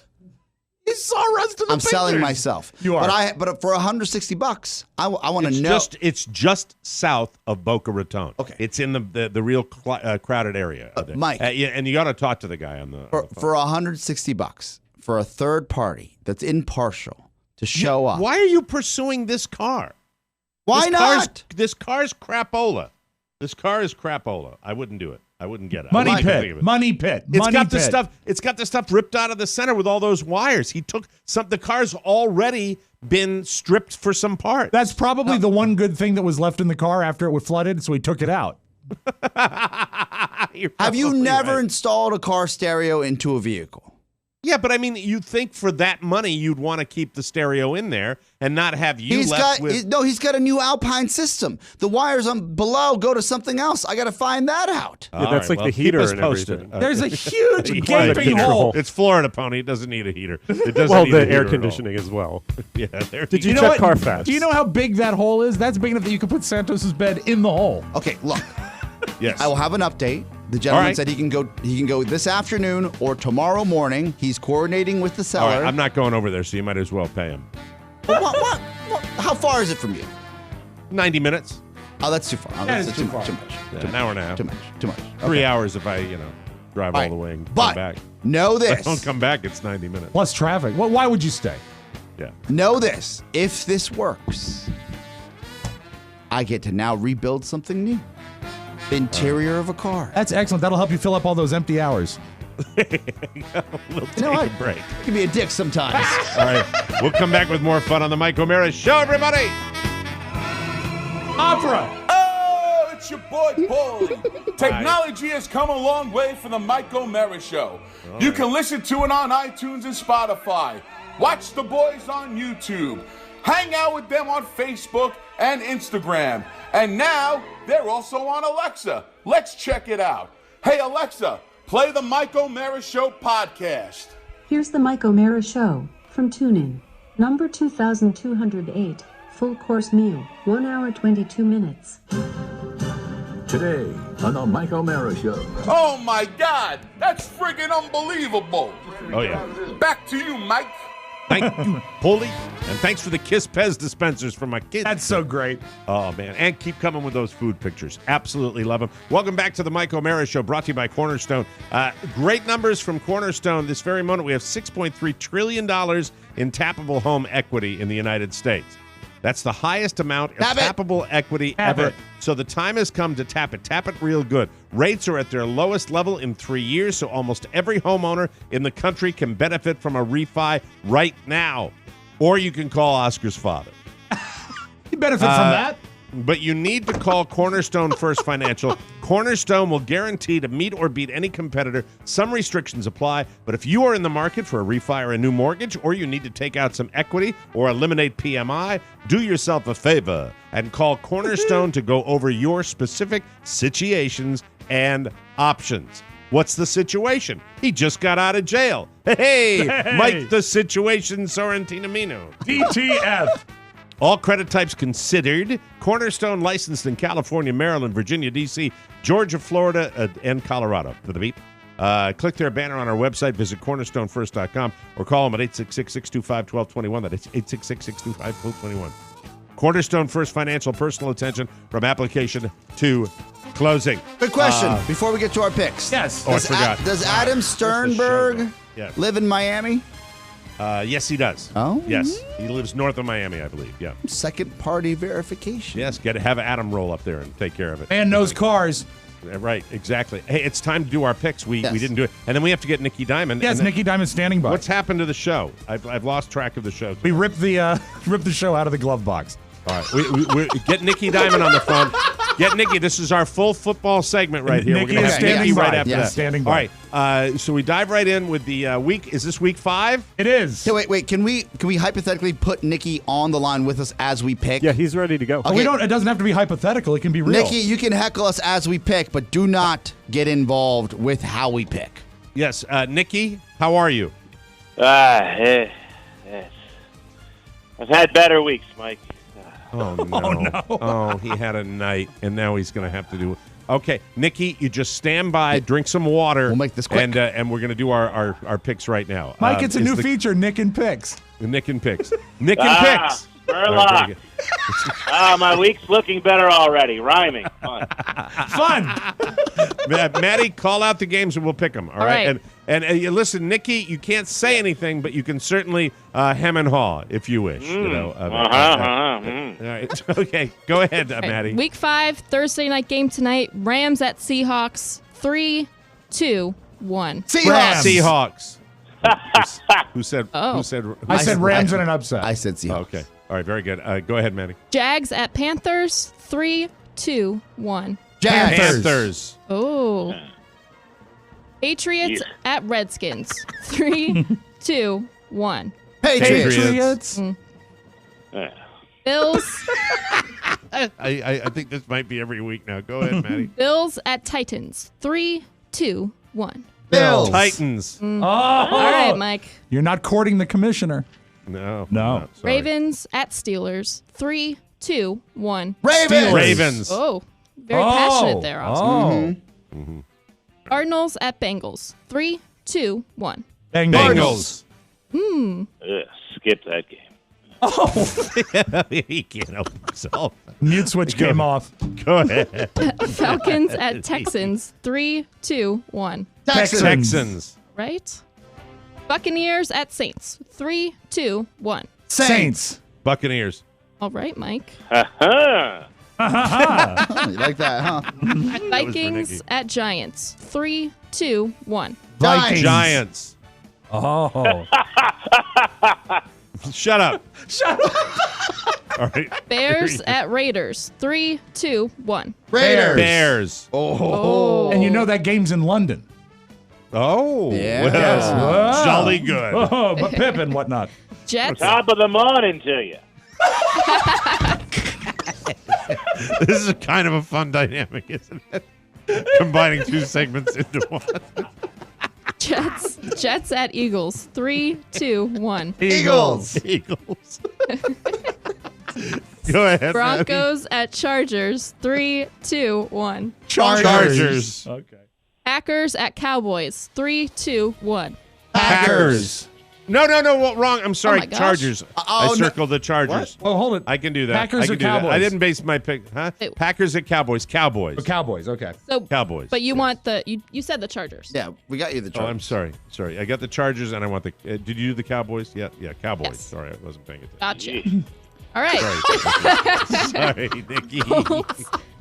[SPEAKER 3] You saw rust in the
[SPEAKER 4] I'm selling myself.
[SPEAKER 3] You are.
[SPEAKER 4] But for $160, I want to know.
[SPEAKER 2] It's just south of Boca Raton.
[SPEAKER 4] Okay.
[SPEAKER 2] It's in the real crowded area.
[SPEAKER 4] Mike.
[SPEAKER 2] And you got to talk to the guy on the phone.
[SPEAKER 4] For $160 for a third party that's impartial to show up.
[SPEAKER 2] Why are you pursuing this car?
[SPEAKER 4] Why not?
[SPEAKER 2] This car's crapola. This car is crapola. I wouldn't do it. I wouldn't get it.
[SPEAKER 3] Money pit.
[SPEAKER 2] It's got the stuff ripped out of the center with all those wires. He took the car's already been stripped for some parts.
[SPEAKER 3] That's probably the one good thing that was left in the car after it was flooded, so he took it out.
[SPEAKER 4] Have you never installed a car stereo into a vehicle?
[SPEAKER 2] Yeah, but I mean, you'd think for that money you'd want to keep the stereo in there and not have
[SPEAKER 4] he's got a new Alpine system. The wires below go to something else. I got to find that out.
[SPEAKER 5] Yeah, that's the heater and everything.
[SPEAKER 3] There's a huge gaping hole.
[SPEAKER 2] It's Florida, Pony. It doesn't need a heater. It doesn't need
[SPEAKER 5] the air conditioning as well.
[SPEAKER 2] Yeah.
[SPEAKER 5] Did you check Carfax?
[SPEAKER 3] Do you know how big that hole is? That's big enough that you could put Santos's bed in the hole.
[SPEAKER 4] Okay, look.
[SPEAKER 2] Yes.
[SPEAKER 4] I will have an update. The gentleman said he can go this afternoon or tomorrow morning. He's coordinating with the seller.
[SPEAKER 2] All right, I'm not going over there, so you might as well pay him.
[SPEAKER 4] What? How far is it from you?
[SPEAKER 2] 90 minutes.
[SPEAKER 4] Oh, that's too far. Oh, that's too much.
[SPEAKER 2] Yeah, an hour and a half.
[SPEAKER 4] Too much. Okay.
[SPEAKER 2] 3 hours if I, drive all the way and come back.
[SPEAKER 4] Know this.
[SPEAKER 2] If I don't come back, it's 90 minutes.
[SPEAKER 3] Plus traffic. Well, why would you stay?
[SPEAKER 2] Yeah.
[SPEAKER 4] Know this. If this works, I get to now rebuild something new. Interior of a car.
[SPEAKER 3] That's excellent. That'll help you fill up all those empty hours.
[SPEAKER 2] We'll take a break.
[SPEAKER 4] You can be a dick sometimes.
[SPEAKER 2] All right. We'll come back with more fun on the Mike O'Meara Show, everybody.
[SPEAKER 3] Opera.
[SPEAKER 13] Oh, it's your boy, Paul. Technology has come a long way for the Mike O'Meara Show. You can listen to it on iTunes and Spotify. Watch the boys on YouTube. Hang out with them on Facebook and Instagram. And now they're also on Alexa. Let's check it out. Hey, Alexa, play the Mike O'Meara Show podcast.
[SPEAKER 14] Here's the Mike O'Meara Show from TuneIn. Number 2208. Full course meal. 1 hour 22 minutes.
[SPEAKER 15] Today on the Mike O'Meara Show.
[SPEAKER 13] Oh, my God. That's friggin' unbelievable.
[SPEAKER 2] Oh, yeah.
[SPEAKER 13] Back to you, Mike.
[SPEAKER 2] Thank you, Pulley. And thanks for the Kiss Pez dispensers for my kids.
[SPEAKER 3] That's so great.
[SPEAKER 2] Oh, man. And keep coming with those food pictures. Absolutely love them. Welcome back to the Mike O'Meara Show, brought to you by Cornerstone. Great numbers from Cornerstone. This very moment, we have $6.3 trillion in tappable home equity in the United States. That's the highest amount of tappable equity ever. So the time has come to tap it. Tap it real good. Rates are at their lowest level in 3 years, so almost every homeowner in the country can benefit from a refi right now. Or you can call Oscar's father.
[SPEAKER 3] You benefit from that.
[SPEAKER 2] But you need to call Cornerstone First Financial. Cornerstone will guarantee to meet or beat any competitor. Some restrictions apply, but if you are in the market for a refi or a new mortgage, or you need to take out some equity or eliminate PMI, do yourself a favor and call Cornerstone to go over your specific situations and options. What's the situation? He just got out of jail. Hey. Mike the Situation Sorrentinamino.
[SPEAKER 3] DTF.
[SPEAKER 2] All credit types considered. Cornerstone licensed in California, Maryland, Virginia, D.C., Georgia, Florida, and Colorado. For the beat. Click their banner on our website. Visit cornerstonefirst.com or call them at 866-625-1221. That is 866-625-1221. Cornerstone First Financial, personal attention from application to closing.
[SPEAKER 4] Good question. Before we get to our picks.
[SPEAKER 3] Yes.
[SPEAKER 2] I forgot.
[SPEAKER 4] Does Adam Sternberg live in Miami?
[SPEAKER 2] Yes, he does.
[SPEAKER 4] Oh?
[SPEAKER 2] Yes. He lives north of Miami, I believe. Yeah.
[SPEAKER 4] Second party verification.
[SPEAKER 2] Yes, got to have Adam roll up there and take care of it.
[SPEAKER 3] Man knows cars.
[SPEAKER 2] Right, exactly. Hey, it's time to do our picks. We didn't do it. And then we have to get Nikki Diamond.
[SPEAKER 3] Yes,
[SPEAKER 2] and
[SPEAKER 3] Nikki Diamond's standing by.
[SPEAKER 2] What's happened to the show? I've lost track of the show.
[SPEAKER 3] We ripped the show out of the glove box.
[SPEAKER 2] All right, we get Nikki Diamond on the phone. Get Nikki. This is our full football segment right here.
[SPEAKER 3] Nikki
[SPEAKER 2] We're
[SPEAKER 3] is
[SPEAKER 2] going to have Nikki
[SPEAKER 3] standing
[SPEAKER 2] right
[SPEAKER 3] by.
[SPEAKER 2] after
[SPEAKER 3] Yes,
[SPEAKER 2] that.
[SPEAKER 3] standing by.
[SPEAKER 2] All right, so we dive right in with the week. Is this week 5?
[SPEAKER 3] It is.
[SPEAKER 4] Hey, wait. Can we hypothetically put Nikki on the line with us as we pick?
[SPEAKER 5] Yeah, he's ready to go.
[SPEAKER 3] Okay. It doesn't have to be hypothetical. It can be real.
[SPEAKER 4] Nikki, you can heckle us as we pick, but do not get involved with how we pick.
[SPEAKER 2] Yes, Nikki, how are you?
[SPEAKER 16] Yes. I've had better weeks, Mike.
[SPEAKER 2] Oh, no. Oh, he had a night, and now he's going to have to do it. Okay, Nikki, you just stand by, drink some water.
[SPEAKER 4] We'll make this quick.
[SPEAKER 2] And we're going to do our picks right now.
[SPEAKER 3] Mike, it's a new feature, Nick and Picks.
[SPEAKER 2] Nick and Picks. Nick and Picks.
[SPEAKER 16] Spurlock. My week's looking better already. Rhyming.
[SPEAKER 3] Fun.
[SPEAKER 2] Maddie, call out the games and we'll pick them. All right. And listen, Nikki, you can't say anything, but you can certainly hem and haw if you wish. All right. Okay. Go ahead, Maddie.
[SPEAKER 6] Week 5, Thursday night game tonight. Rams at Seahawks. 3, 2, 1.
[SPEAKER 2] Seahawks. Who said?
[SPEAKER 6] Oh.
[SPEAKER 2] Who said?
[SPEAKER 3] I said Rams in an upset.
[SPEAKER 4] I said Seahawks.
[SPEAKER 2] Okay. All right. Very good. Go ahead, Maddie.
[SPEAKER 6] Jags at Panthers. 3, 2, 1.
[SPEAKER 2] Panthers.
[SPEAKER 6] Oh. Patriots at Redskins. 3, 2, 1.
[SPEAKER 4] Patriots.
[SPEAKER 6] Bills.
[SPEAKER 2] I think this might be every week now. Go ahead, Maddie.
[SPEAKER 6] Bills at Titans. 3, 2, 1.
[SPEAKER 4] Bills.
[SPEAKER 2] Titans.
[SPEAKER 3] Oh.
[SPEAKER 6] All right, Mike.
[SPEAKER 3] You're not courting the commissioner.
[SPEAKER 2] No.
[SPEAKER 3] No.
[SPEAKER 2] Sorry.
[SPEAKER 6] Ravens at Steelers. 3, 2, 1.
[SPEAKER 2] Ravens.
[SPEAKER 6] Oh, very passionate there, Oscar.
[SPEAKER 3] Oh.
[SPEAKER 2] Mm-hmm.
[SPEAKER 6] Cardinals at Bengals. 3, 2, 1.
[SPEAKER 2] Bengals.
[SPEAKER 16] Skip that game.
[SPEAKER 3] Oh.
[SPEAKER 2] He can't help himself.
[SPEAKER 3] Mute switch came off.
[SPEAKER 2] Go ahead.
[SPEAKER 6] Falcons at Texans. 3, 2, 1.
[SPEAKER 2] Texans.
[SPEAKER 6] Right? Buccaneers at Saints. 3, 2, 1.
[SPEAKER 3] Saints.
[SPEAKER 2] Buccaneers.
[SPEAKER 6] All right, Mike.
[SPEAKER 4] You like that, huh?
[SPEAKER 6] Vikings at Giants. 3, 2, 1.
[SPEAKER 3] Vikings.
[SPEAKER 2] Giants.
[SPEAKER 3] Oh.
[SPEAKER 2] Shut up.
[SPEAKER 3] Shut up.
[SPEAKER 2] All right.
[SPEAKER 6] Bears at Raiders. 3, 2, 1.
[SPEAKER 2] Bears.
[SPEAKER 6] Oh.
[SPEAKER 3] And you know that game's in London.
[SPEAKER 2] Oh.
[SPEAKER 4] Yeah.
[SPEAKER 2] Well,
[SPEAKER 3] Wow.
[SPEAKER 2] jolly good.
[SPEAKER 3] Oh, but Pip and whatnot.
[SPEAKER 6] Jets.
[SPEAKER 16] Top of the morning to you.
[SPEAKER 2] This is kind of a fun dynamic, isn't it? Combining two segments into one.
[SPEAKER 6] Jets at Eagles. 3, 2, 1.
[SPEAKER 4] Eagles.
[SPEAKER 2] Go ahead.
[SPEAKER 6] Broncos at Chargers. 3, 2, 1.
[SPEAKER 2] Chargers.
[SPEAKER 3] Okay.
[SPEAKER 6] Packers at Cowboys. 3, 2, 1.
[SPEAKER 2] Packers. No, wrong. I'm sorry.
[SPEAKER 6] my gosh.
[SPEAKER 2] Chargers. I circled the Chargers.
[SPEAKER 3] Oh, hold it.
[SPEAKER 2] I can do that.
[SPEAKER 3] Packers
[SPEAKER 2] I can
[SPEAKER 3] or
[SPEAKER 2] do that.
[SPEAKER 3] Cowboys?
[SPEAKER 2] I didn't base my pick. Huh? Packers at Cowboys. Cowboys.
[SPEAKER 3] Oh, Cowboys. Okay.
[SPEAKER 6] So,
[SPEAKER 2] Cowboys.
[SPEAKER 6] But you want the you said the Chargers.
[SPEAKER 4] Yeah, we got you the
[SPEAKER 2] Oh,
[SPEAKER 4] Chargers.
[SPEAKER 2] I'm sorry. I got the Chargers, and I want the. Did you do the Cowboys? Yeah, Cowboys.
[SPEAKER 6] Yes.
[SPEAKER 2] Sorry, I wasn't paying attention.
[SPEAKER 6] Gotcha. All right.
[SPEAKER 2] Sorry, Nikki.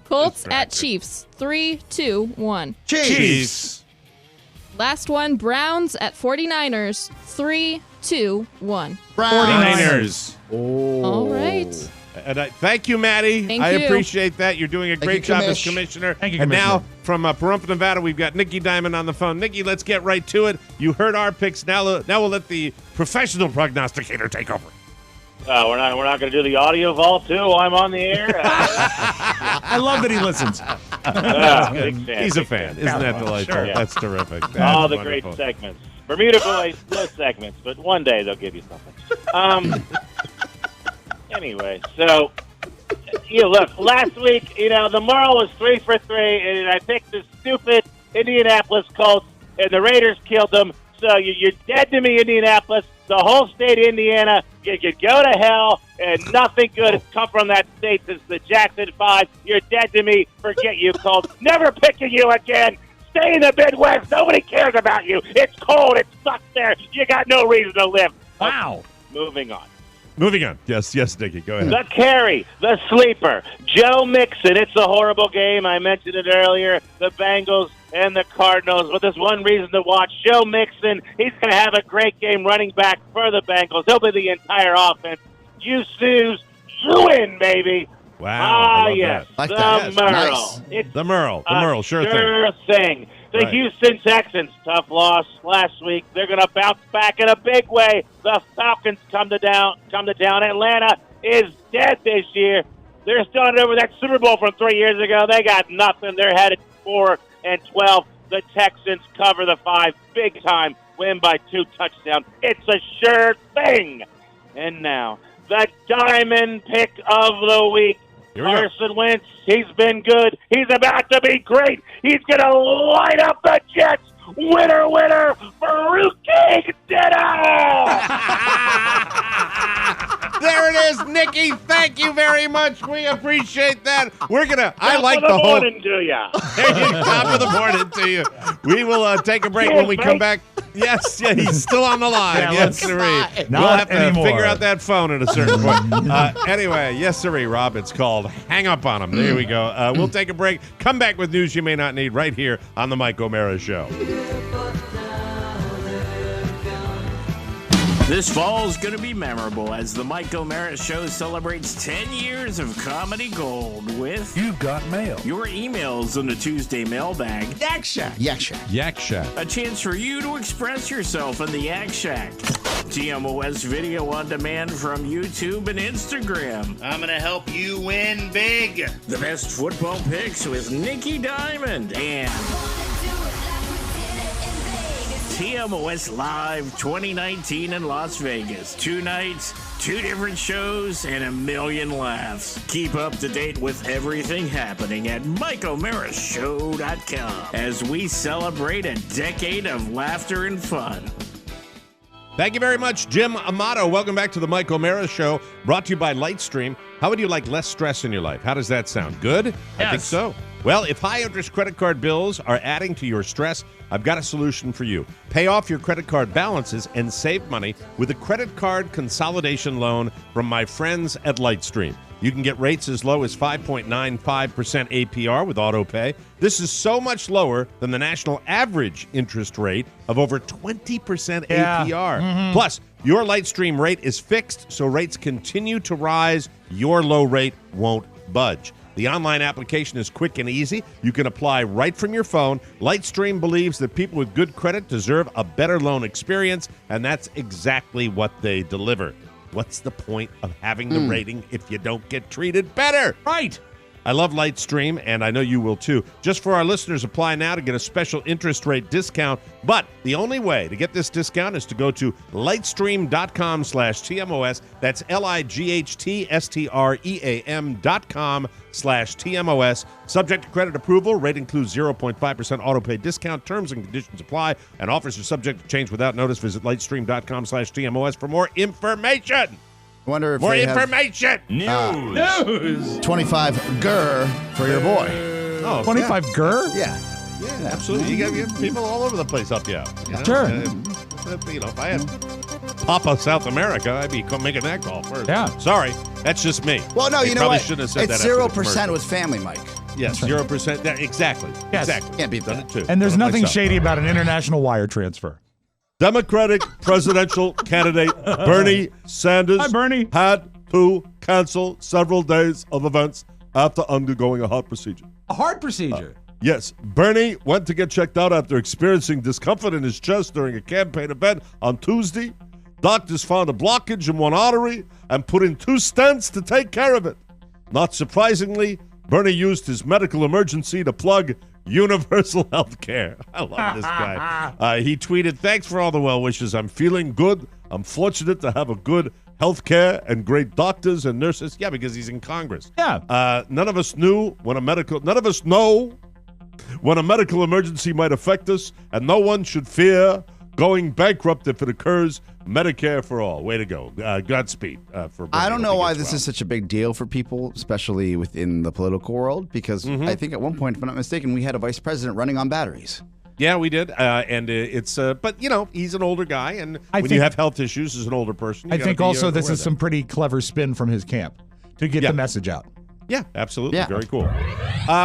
[SPEAKER 6] Colts at Chiefs. 3, 2, 1.
[SPEAKER 2] Chiefs.
[SPEAKER 6] Last one. Browns at 49ers. 3, 2, 1.
[SPEAKER 2] 49ers.
[SPEAKER 4] Oh.
[SPEAKER 6] All right.
[SPEAKER 2] And thank you, Maddie.
[SPEAKER 6] Thank
[SPEAKER 2] I
[SPEAKER 6] you.
[SPEAKER 2] appreciate that. You're doing a great job as
[SPEAKER 4] Commish.
[SPEAKER 2] commissioner.
[SPEAKER 3] Thank you,
[SPEAKER 2] and
[SPEAKER 3] Commissioner.
[SPEAKER 2] now, from Pahrump, Nevada, we've got Nikki Diamond on the phone. Nikki, let's get right to it. You heard our picks. Now we'll let the professional prognosticator take over.
[SPEAKER 16] We're not going to do the audio vault too while I'm on the air.
[SPEAKER 3] I love that he listens.
[SPEAKER 16] Big fan.
[SPEAKER 2] He's a fan. Isn't that delightful?
[SPEAKER 16] Sure.
[SPEAKER 2] That's terrific. That's
[SPEAKER 16] All the
[SPEAKER 2] wonderful.
[SPEAKER 16] great segments. Bermuda Boys, no segments, but one day they'll give you something. Anyway, so look, last week, the moral was 3 for 3, and I picked the stupid Indianapolis Colts, and the Raiders killed them. So you're dead to me, Indianapolis. The whole state of Indiana, you could go to hell, and nothing good has come from that state since the Jackson 5. You're dead to me. Forget you, Colts. Never picking you again. Stay in the Midwest. Nobody cares about you. It's cold. It sucks there. You got no reason to live.
[SPEAKER 3] Wow.
[SPEAKER 16] Moving on.
[SPEAKER 2] Moving on. Yes, Nikki. Go ahead.
[SPEAKER 16] The carry, the sleeper, Joe Mixon. It's a horrible game. I mentioned it earlier. The Bengals and the Cardinals. But there's one reason to watch. Joe Mixon, he's going to have a great game running back for the Bengals. He'll be the entire offense. You snooze, you win, baby.
[SPEAKER 2] Wow. I love
[SPEAKER 16] yes.
[SPEAKER 2] that.
[SPEAKER 4] Like
[SPEAKER 16] the
[SPEAKER 4] that. Yes.
[SPEAKER 16] Merle.
[SPEAKER 4] Nice.
[SPEAKER 16] It's
[SPEAKER 2] The Merle. Sure
[SPEAKER 16] thing. The
[SPEAKER 2] Right.
[SPEAKER 16] Houston Texans, tough loss last week. They're going to bounce back in a big way. The Falcons come to town. Atlanta is dead this year. They're starting over that Super Bowl from 3 years ago. They got nothing. They're headed 4-12. The Texans cover the 5 big time, win by 2 touchdowns. It's a sure thing. And now, the diamond pick of the week.
[SPEAKER 2] Here we go.
[SPEAKER 16] Carson Wentz, he's been good. He's about to be great. He's going to light up the Jets. Winner, fruitcake dinner!
[SPEAKER 2] There it is, Nikki. Thank you very much. We appreciate that. I like the
[SPEAKER 16] Top of
[SPEAKER 2] whole.
[SPEAKER 16] morning to ya.
[SPEAKER 2] Top of the morning to you. We will take a break when we come back. Yes, he's still on the line.
[SPEAKER 3] Yeah,
[SPEAKER 2] yes, sirree. We'll have to
[SPEAKER 3] anymore.
[SPEAKER 2] figure out that phone at a certain point. Anyway, yes, sirree, Rob. It's called Hang Up on Him. There we go. We'll take a break. Come back with news you may not need right here on the Mike O'Mara Show.
[SPEAKER 17] This fall is going to be memorable as the Mike O'Mara Show celebrates 10 years of comedy gold with
[SPEAKER 15] You've Got Mail.
[SPEAKER 17] your emails in the Tuesday mailbag.
[SPEAKER 4] Yak Shack.
[SPEAKER 2] Yak Shack.
[SPEAKER 17] A chance for you to express yourself in the Yak Shack. TMOS video on demand from YouTube and Instagram.
[SPEAKER 18] I'm going to help you win big.
[SPEAKER 17] The best football picks with Nikki Diamond and TMOS Live 2019 in Las Vegas. 2 nights, 2 different shows, and a million laughs. Keep up to date with everything happening at MikeO'MaraShow.com as we celebrate a decade of laughter and fun.
[SPEAKER 2] Thank you very much, Jim Amato. Welcome back to the Mike O'Mara Show, brought to you by Lightstream. How would you like less stress in your life? How does that sound? Good?
[SPEAKER 3] Yes.
[SPEAKER 2] I think so. Well, if high-interest credit card bills are adding to your stress, I've got a solution for you. Pay off your credit card balances and save money with a credit card consolidation loan from my friends at Lightstream. You can get rates as low as 5.95% APR with AutoPay. This is so much lower than the national average interest rate of over 20% APR.
[SPEAKER 3] Mm-hmm.
[SPEAKER 2] Plus, your Lightstream rate is fixed, so rates continue to rise. Your low rate won't budge. The online application is quick and easy. You can apply right from your phone. Lightstream believes that people with good credit deserve a better loan experience, and that's exactly what they deliver. What's the point of having the rating if you don't get treated better?
[SPEAKER 3] Right.
[SPEAKER 2] I love Lightstream, and I know you will too. Just for our listeners, apply now to get a special interest rate discount. But the only way to get this discount is to go to lightstream.com/TMOS. That's lightstream.com/TMOS. Subject to credit approval. Rate includes 0.5% autopay discount. Terms and conditions apply. And offers are subject to change without notice. Visit lightstream.com/TMOS for more information.
[SPEAKER 4] I wonder if
[SPEAKER 2] More
[SPEAKER 4] they have,
[SPEAKER 2] information.
[SPEAKER 3] News.
[SPEAKER 4] 25 GER for your boy.
[SPEAKER 2] Oh,
[SPEAKER 3] 25 GER?
[SPEAKER 4] Yeah.
[SPEAKER 2] Yeah, absolutely. You got people all over the place help you out. You know?
[SPEAKER 3] Sure.
[SPEAKER 2] If I had Papa South America, I'd be making that call first.
[SPEAKER 3] Yeah.
[SPEAKER 2] Sorry, that's just me.
[SPEAKER 4] Well, no,
[SPEAKER 2] They
[SPEAKER 4] you know
[SPEAKER 2] probably
[SPEAKER 4] what?
[SPEAKER 2] shouldn't have said
[SPEAKER 4] It's
[SPEAKER 2] that after the
[SPEAKER 4] 0%
[SPEAKER 2] commercial.
[SPEAKER 4] with family, Mike.
[SPEAKER 2] Yes, 0%. Exactly.
[SPEAKER 3] Yes.
[SPEAKER 2] Exactly.
[SPEAKER 4] Can't beat
[SPEAKER 2] Done
[SPEAKER 4] that.
[SPEAKER 2] it too.
[SPEAKER 3] And there's
[SPEAKER 2] Done it
[SPEAKER 3] nothing
[SPEAKER 2] myself.
[SPEAKER 3] shady about an international wire transfer.
[SPEAKER 2] Democratic presidential candidate Bernie Sanders
[SPEAKER 3] Hi, Bernie.
[SPEAKER 2] had
[SPEAKER 12] to cancel several days of events after undergoing a heart procedure.
[SPEAKER 3] A heart procedure?
[SPEAKER 12] Yes. Bernie went to get checked out after experiencing discomfort in his chest during a campaign event on Tuesday. Doctors found a blockage in one artery and put in 2 stents to take care of it. Not surprisingly, Bernie used his medical emergency to plug universal health care. I love this guy. He tweeted, "Thanks for all the well wishes. I'm feeling good. I'm fortunate to have a good health care and great doctors and nurses." Yeah, because he's in Congress.
[SPEAKER 3] Yeah.
[SPEAKER 12] None of us know when a medical emergency might affect us, and no one should fear going bankrupt if it occurs. Medicare for all. Way to go. Godspeed for Bernie.
[SPEAKER 4] I don't know why this is such a big deal for people, especially within the political world, because I think at one point, if I'm not mistaken, we had a vice president running on batteries.
[SPEAKER 2] Yeah, we did. And it's, but, he's an older guy, and when you have health issues as an older person,
[SPEAKER 3] I think also this is some pretty clever spin from his camp to get the message out.
[SPEAKER 2] Yeah, absolutely.
[SPEAKER 3] Yeah.
[SPEAKER 2] Very cool.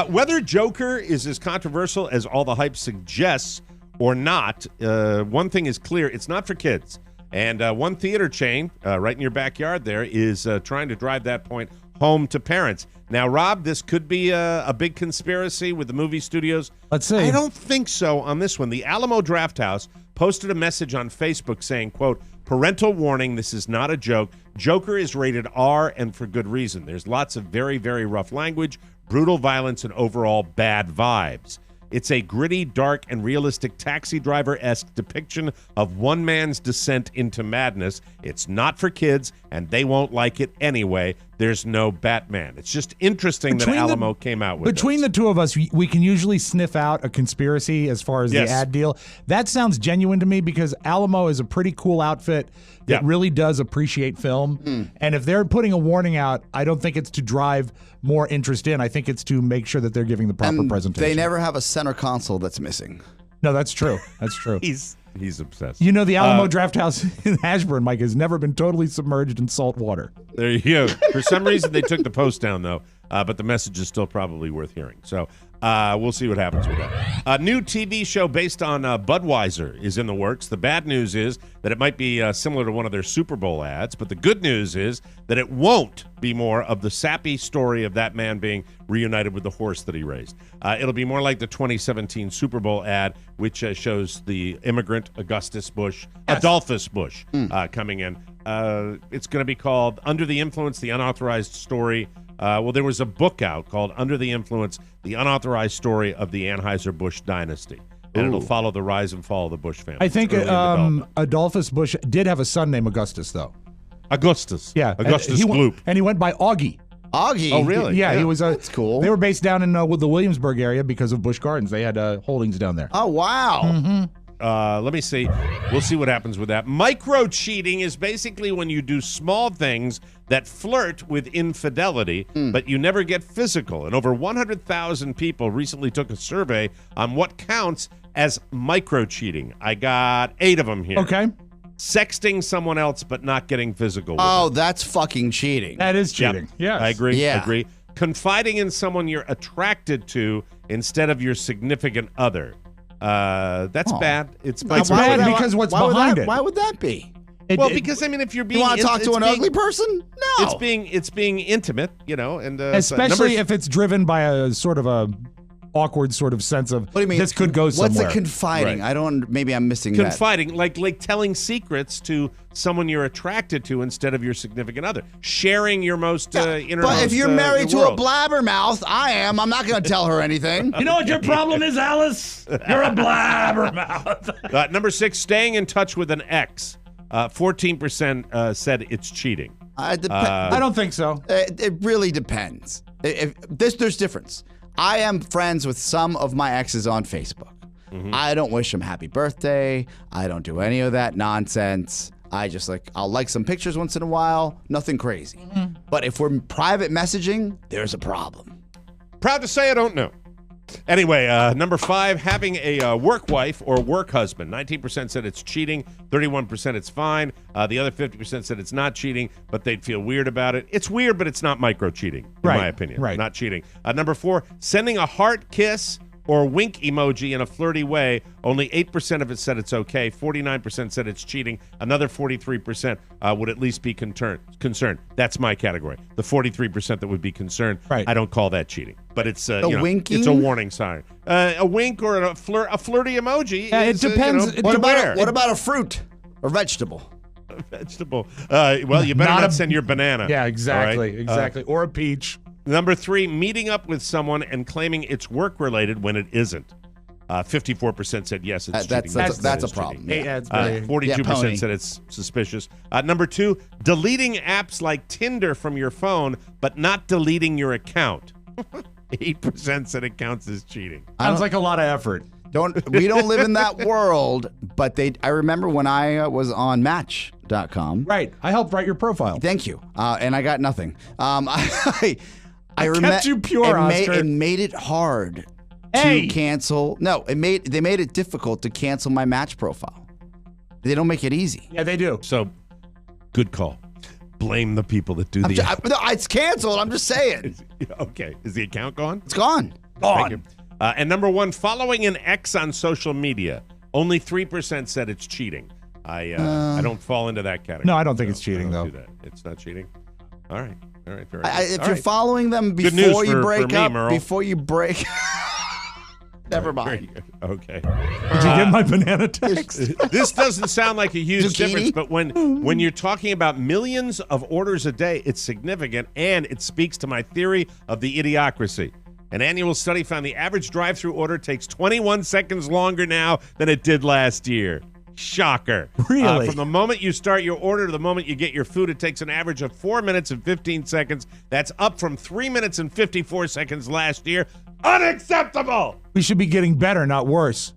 [SPEAKER 2] Whether Joker is as controversial as all the hype suggests or not, one thing is clear. It's not for kids. And one theater chain right in your backyard there is trying to drive that point home to parents. Now, Rob, this could be a big conspiracy with the movie studios.
[SPEAKER 3] Let's see.
[SPEAKER 2] I don't think so on this one. The Alamo Drafthouse posted a message on Facebook saying, quote, "Parental warning, this is not a joke. Joker is rated R, and for good reason. There's lots of very, very rough language, brutal violence, and overall bad vibes. It's a gritty, dark, and realistic Taxi Driver-esque depiction of one man's descent into madness. It's not for kids, and they won't like it anyway. There's no Batman." It's just interesting that Alamo came out with
[SPEAKER 3] Between the two of us, we can usually sniff out a conspiracy as far as the ad deal. That sounds genuine to me because Alamo is a pretty cool outfit that really does appreciate film. And if they're putting a warning out, I don't think it's to drive more interest in. I think it's to make sure that they're giving the proper presentation.
[SPEAKER 4] They never have a center console that's missing.
[SPEAKER 3] No, that's true. That's true.
[SPEAKER 2] He's obsessed.
[SPEAKER 3] The Alamo Drafthouse in Ashburn, Mike, has never been totally submerged in salt water.
[SPEAKER 2] There you go. For some reason, they took the post down, though, but the message is still probably worth hearing. So we'll see what happens with that. A new TV show based on Budweiser is in the works. The bad news is that it might be similar to one of their Super Bowl ads, but the good news is that it won't be more of the sappy story of that man being reunited with the horse that he raised. It'll be more like the 2017 Super Bowl ad, which shows the immigrant Adolphus Bush coming in. It's going to be called Under the Influence, the Unauthorized Story. There was a book out called Under the Influence, the Unauthorized Story of the Anheuser-Busch Dynasty. And it'll follow the rise and fall of the Bush family.
[SPEAKER 3] I think Adolphus Bush did have a son named Augustus, though.
[SPEAKER 2] Augustus.
[SPEAKER 3] Yeah.
[SPEAKER 2] Augustus Gloop.
[SPEAKER 3] And he went by Augie.
[SPEAKER 4] Augie?
[SPEAKER 2] Oh, really?
[SPEAKER 3] Yeah, he was.
[SPEAKER 4] That's cool.
[SPEAKER 3] They were based down in the Williamsburg area because of Busch Gardens. They had holdings down there.
[SPEAKER 4] Oh, wow.
[SPEAKER 3] Mm-hmm.
[SPEAKER 2] Let me see. We'll see what happens with that. Micro-cheating is basically when you do small things that flirt with infidelity, but you never get physical. And over 100,000 people recently took a survey on what counts as micro-cheating. I got 8 of them here.
[SPEAKER 3] Okay.
[SPEAKER 2] Sexting someone else but not getting physical with them.
[SPEAKER 4] That's fucking cheating.
[SPEAKER 3] That is cheating.
[SPEAKER 2] Yep.
[SPEAKER 3] Yes.
[SPEAKER 2] I agree.
[SPEAKER 4] Yeah.
[SPEAKER 2] I agree. Confiding in someone you're attracted to instead of your significant other. That's bad. It's
[SPEAKER 3] bad because what's behind it?
[SPEAKER 4] Why would that be?
[SPEAKER 2] Because if you're being,
[SPEAKER 4] you want to talk to an ugly person? No.
[SPEAKER 2] It's being intimate, and
[SPEAKER 3] especially if it's driven by a sort of a awkward sort of sense of
[SPEAKER 4] what do you mean?
[SPEAKER 3] This could go somewhere.
[SPEAKER 4] What's a confiding? Right. I don't. Maybe I'm missing
[SPEAKER 2] confiding, like telling secrets to someone you're attracted to instead of your significant other. Sharing your most innermost.
[SPEAKER 4] But if you're married to a blabbermouth, I'm not going to tell her anything.
[SPEAKER 3] You know what your problem is, Alice? You're a blabbermouth.
[SPEAKER 2] Number 6, staying in touch with an ex. 14% said it's cheating.
[SPEAKER 3] I don't think so.
[SPEAKER 4] It really depends. There's difference. I am friends with some of my exes on Facebook. I don't wish them happy birthday. I don't do any of that nonsense. I just I'll like some pictures once in a while. Nothing crazy. But if we're private messaging, there's a problem.
[SPEAKER 2] Proud to say I don't know. Anyway, number 5, having a work wife or work husband. 19% said it's cheating. 31% it's fine. The other 50% said it's not cheating, but they'd feel weird about it. It's weird, but it's not micro-cheating, in my opinion.
[SPEAKER 3] Right.
[SPEAKER 2] Not cheating. Number 4, sending a heart kiss or wink emoji in a flirty way. Only 8% of it said it's okay. 49% said it's cheating. Another 43% would at least be concerned. That's my category. The 43% that would be concerned.
[SPEAKER 3] Right.
[SPEAKER 2] I don't call that cheating, but it's
[SPEAKER 4] winking?
[SPEAKER 2] It's a warning sign. A wink or a flirty emoji.
[SPEAKER 3] Yeah, it depends.
[SPEAKER 4] What about a fruit or vegetable?
[SPEAKER 2] A vegetable. Well, you better not send your banana.
[SPEAKER 3] Yeah, exactly.
[SPEAKER 2] All right?
[SPEAKER 3] Exactly. Or a peach.
[SPEAKER 2] Number 3, meeting up with someone and claiming it's work-related when it isn't. 54% said yes, it's cheating.
[SPEAKER 4] That's a problem.
[SPEAKER 3] Yeah.
[SPEAKER 2] 42% said it's suspicious. Number 2, deleting apps like Tinder from your phone, but not deleting your account. 8% said it counts as cheating.
[SPEAKER 3] Sounds like a lot of effort.
[SPEAKER 4] We don't live in that world, but I remember when I was on Match.com.
[SPEAKER 3] Right. I helped write your profile.
[SPEAKER 4] Thank you. And I got nothing. I
[SPEAKER 3] kept you pure, Oscar.
[SPEAKER 4] It made it hard to cancel. No, they made it difficult to cancel my Match profile. They don't make it easy.
[SPEAKER 3] Yeah, they do.
[SPEAKER 2] So, good call. Blame the people that do the
[SPEAKER 4] it's canceled. I'm just saying.
[SPEAKER 2] Okay. Is the account gone?
[SPEAKER 4] It's gone.
[SPEAKER 2] Thank you. And number 1, following an ex on social media. Only 3% said it's cheating. I don't fall into that category.
[SPEAKER 3] No, I don't think it's cheating, though.
[SPEAKER 2] Do that. It's not cheating? All right. Very
[SPEAKER 4] if you're following them before you break up, before you break... Never mind.
[SPEAKER 2] Okay.
[SPEAKER 3] Did you get my banana text?
[SPEAKER 2] This doesn't sound like a huge difference, but when you're talking about millions of orders a day, it's significant, and it speaks to my theory of the idiocracy. An annual study found the average drive-thru order takes 21 seconds longer now than it did last year. Shocker.
[SPEAKER 3] Really?
[SPEAKER 2] From the moment you start your order to the moment you get your food, it takes an average of 4 minutes and 15 seconds. That's up from 3 minutes and 54 seconds last year. Unacceptable!
[SPEAKER 3] We should be getting better, not worse.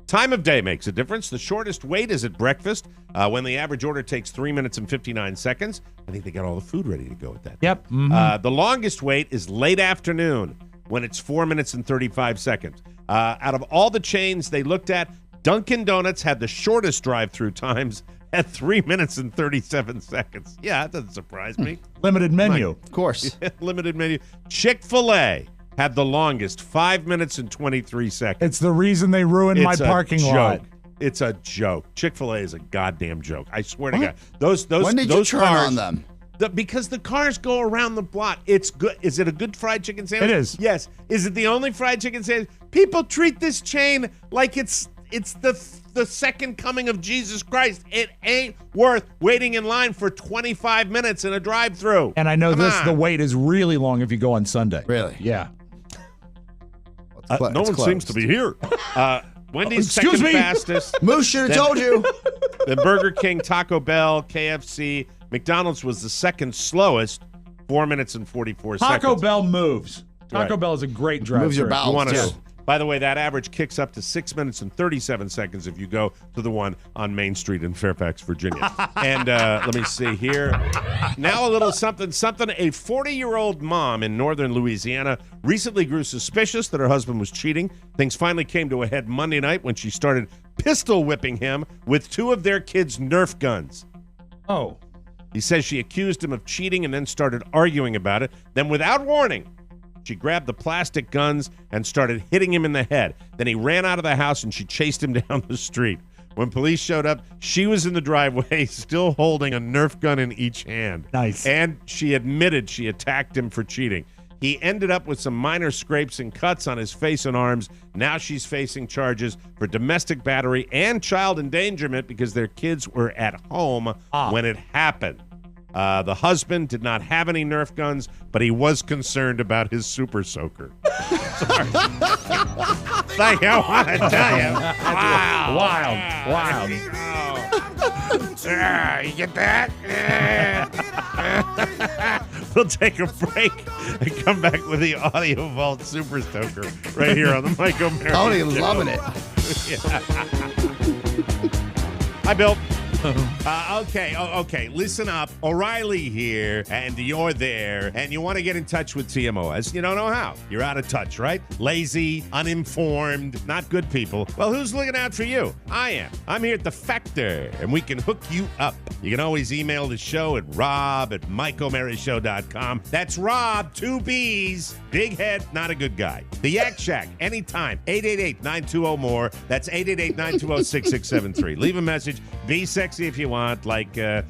[SPEAKER 2] Time of day makes a difference. The shortest wait is at breakfast, when the average order takes 3 minutes and 59 seconds. I think they got all the food ready to go with that.
[SPEAKER 3] Yep. Mm-hmm.
[SPEAKER 2] The longest wait is late afternoon, when it's 4 minutes and 35 seconds. Out of all the chains they looked at, Dunkin' Donuts had the shortest drive-through times at 3 minutes and 37 seconds. Yeah, that doesn't surprise me.
[SPEAKER 3] Limited menu.
[SPEAKER 4] Of course.
[SPEAKER 2] Limited menu. Chick-fil-A had the longest, 5 minutes and 23 seconds.
[SPEAKER 3] It's the reason they ruined my parking lot.
[SPEAKER 2] It's a joke. Chick-fil-A is a goddamn joke. I swear to God.
[SPEAKER 4] When did you turn on them?
[SPEAKER 2] Because the cars go around the block. It's good. Is it a good fried chicken sandwich?
[SPEAKER 3] It is.
[SPEAKER 2] Yes. Is it the only fried chicken sandwich? People treat this chain like it's the second coming of Jesus Christ. It ain't worth waiting in line for 25 minutes in a drive-thru.
[SPEAKER 3] And I know the wait is really long if you go on Sunday.
[SPEAKER 4] Really?
[SPEAKER 3] Yeah.
[SPEAKER 2] No one seems to be here. Wendy's
[SPEAKER 3] Excuse
[SPEAKER 2] second
[SPEAKER 3] me.
[SPEAKER 2] fastest.
[SPEAKER 4] Moose should have told you.
[SPEAKER 2] Then Burger King, Taco Bell, KFC, McDonald's was the second slowest, 4 minutes and 44 seconds.
[SPEAKER 3] Taco Bell moves. Taco Bell is a great drive-thru.
[SPEAKER 4] Moves your bowels.
[SPEAKER 2] By the way, that average kicks up to 6 minutes and 37 seconds if you go to the one on Main Street in Fairfax, Virginia. And let me see here. Now a little something. A 40-year-old mom in northern Louisiana recently grew suspicious that her husband was cheating. Things finally came to a head Monday night when she started pistol whipping him with 2 of their kids' Nerf guns.
[SPEAKER 3] Oh.
[SPEAKER 2] He says she accused him of cheating and then started arguing about it. Then without warning, she grabbed the plastic guns and started hitting him in the head. Then he ran out of the house and she chased him down the street. When police showed up, she was in the driveway still holding a Nerf gun in each hand.
[SPEAKER 3] Nice.
[SPEAKER 2] And she admitted she attacked him for cheating. He ended up with some minor scrapes and cuts on his face and arms. Now she's facing charges for domestic battery and child endangerment because their kids were at home when it happened. The husband did not have any Nerf guns, but he was concerned about his super soaker. Sorry. Like I want to tell you.
[SPEAKER 3] Wild.
[SPEAKER 2] You get that? We'll take a break and come back with the Audio Vault Super Soaker right here on the Mike O'Mara.
[SPEAKER 4] Tony loving it.
[SPEAKER 2] Hi, Bill. Okay. Listen up. O'Reilly here, and you're there, and you want to get in touch with TMOS. You don't know how. You're out of touch, right? Lazy, uninformed, not good people. Well, who's looking out for you? I am. I'm here at The Factor, and we can hook you up. You can always email the show at rob@MikeO'MaryShow.com. That's Rob, 2 B's. Big head, not a good guy. The Yak Shack, anytime. 888-920-MORE. That's 888-920-6673. Leave a message. Be sexy if you want. Like, I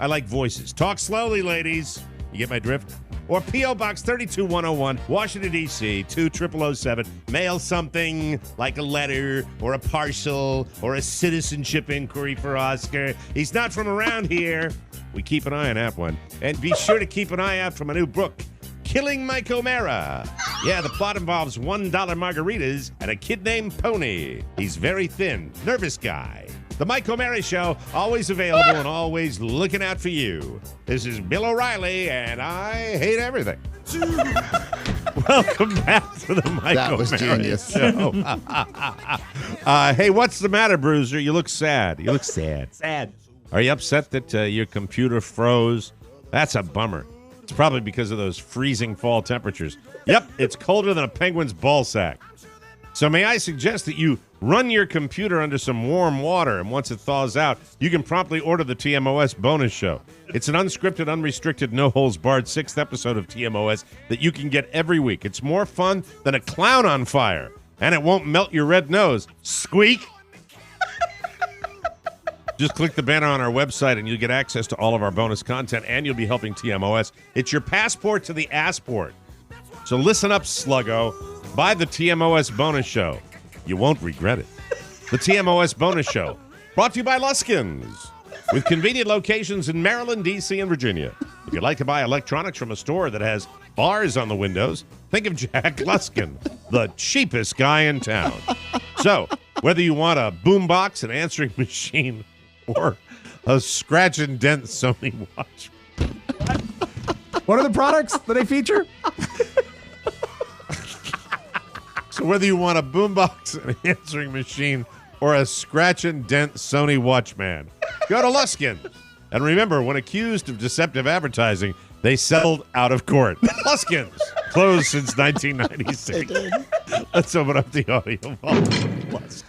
[SPEAKER 2] like voices. Talk slowly, ladies. You get my drift? Or P.O. Box 32101, Washington, D.C., 20007. Mail something like a letter or a parcel or a citizenship inquiry for Oscar. He's not from around here. We keep an eye on that one. And be sure to keep an eye out for my new book, Killing Mike O'Mara. Yeah, the plot involves $1 margaritas and a kid named Pony. He's very thin, nervous guy. The Mike O'Mara Show, always available and always looking out for you. This is Bill O'Reilly, and I hate everything. Welcome back to the Mike O'Mara Show. Hey, what's the matter, Bruiser? You look sad. You look sad.
[SPEAKER 3] Sad.
[SPEAKER 2] Are you upset that your computer froze? That's a bummer. It's probably because of those freezing fall temperatures. Yep, it's colder than a penguin's ball sack. So may I suggest that you run your computer under some warm water, and once it thaws out, you can promptly order the TMOS bonus show. It's an unscripted, unrestricted, no-holds-barred 6th episode of TMOS that you can get every week. It's more fun than a clown on fire, and it won't melt your red nose. Squeak! Just click the banner on our website, and you'll get access to all of our bonus content, and you'll be helping TMOS. It's your passport to the assport. So listen up, sluggo. Buy the TMOS bonus show. You won't regret it. The TMOS bonus show, brought to you by Luskins, with convenient locations in Maryland, D.C., and Virginia. If you'd like to buy electronics from a store that has bars on the windows, think of Jack Luskin, the cheapest guy in town. So, whether you want a boombox, an answering machine, or a scratch and dent Sony watch.
[SPEAKER 3] What are the products that they feature?
[SPEAKER 2] So whether you want a boombox, an answering machine, or a scratch and dent Sony Watchman, go to Luskin. And remember, when accused of deceptive advertising, they settled out of court. Luskins, closed since 1996. Let's open up the audio vault. Luskins.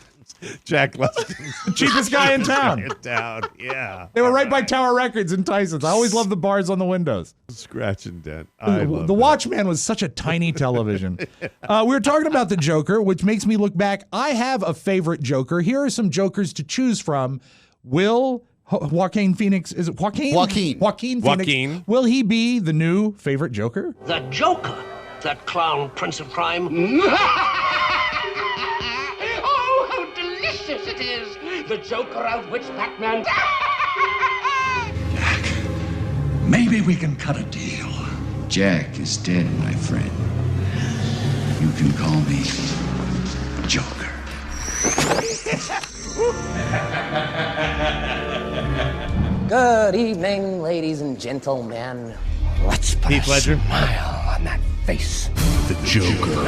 [SPEAKER 2] Jack Luskins.
[SPEAKER 3] The cheapest guy in town.
[SPEAKER 2] Yeah.
[SPEAKER 3] They were right by Tower Records in Tyson's. I always love the bars on the windows.
[SPEAKER 2] Scratch and dent.
[SPEAKER 3] The Watchman was such a tiny television. We were talking about the Joker, which makes me look back. I have a favorite Joker. Here are some Jokers to choose from. Will Joaquin Phoenix, is it Joaquin? Joaquin Phoenix. Will he be the new favorite Joker?
[SPEAKER 19] The Joker, that clown prince of crime.
[SPEAKER 20] Oh, how delicious it is! The Joker outwits Batman.
[SPEAKER 21] Maybe we can cut a deal. Jack is dead, my friend. You can call me Joker.
[SPEAKER 22] Good evening, ladies and gentlemen. Let's put
[SPEAKER 2] Heath Ledger.
[SPEAKER 22] Smile on that face.
[SPEAKER 21] The Joker.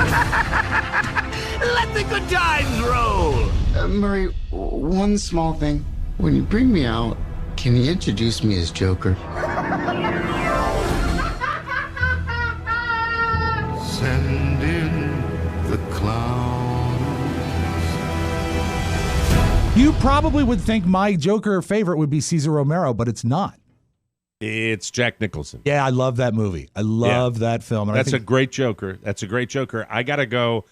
[SPEAKER 18] Let the good times roll.
[SPEAKER 23] Murray, one small thing. When you bring me out, can you introduce me as Joker?
[SPEAKER 21] Send in the clown.
[SPEAKER 3] You probably would think my Joker favorite would be Cesar Romero, but it's not.
[SPEAKER 2] It's Jack Nicholson.
[SPEAKER 3] Yeah, I love that movie. I love that film. And
[SPEAKER 2] That's a great Joker. That's a great Joker. I got to go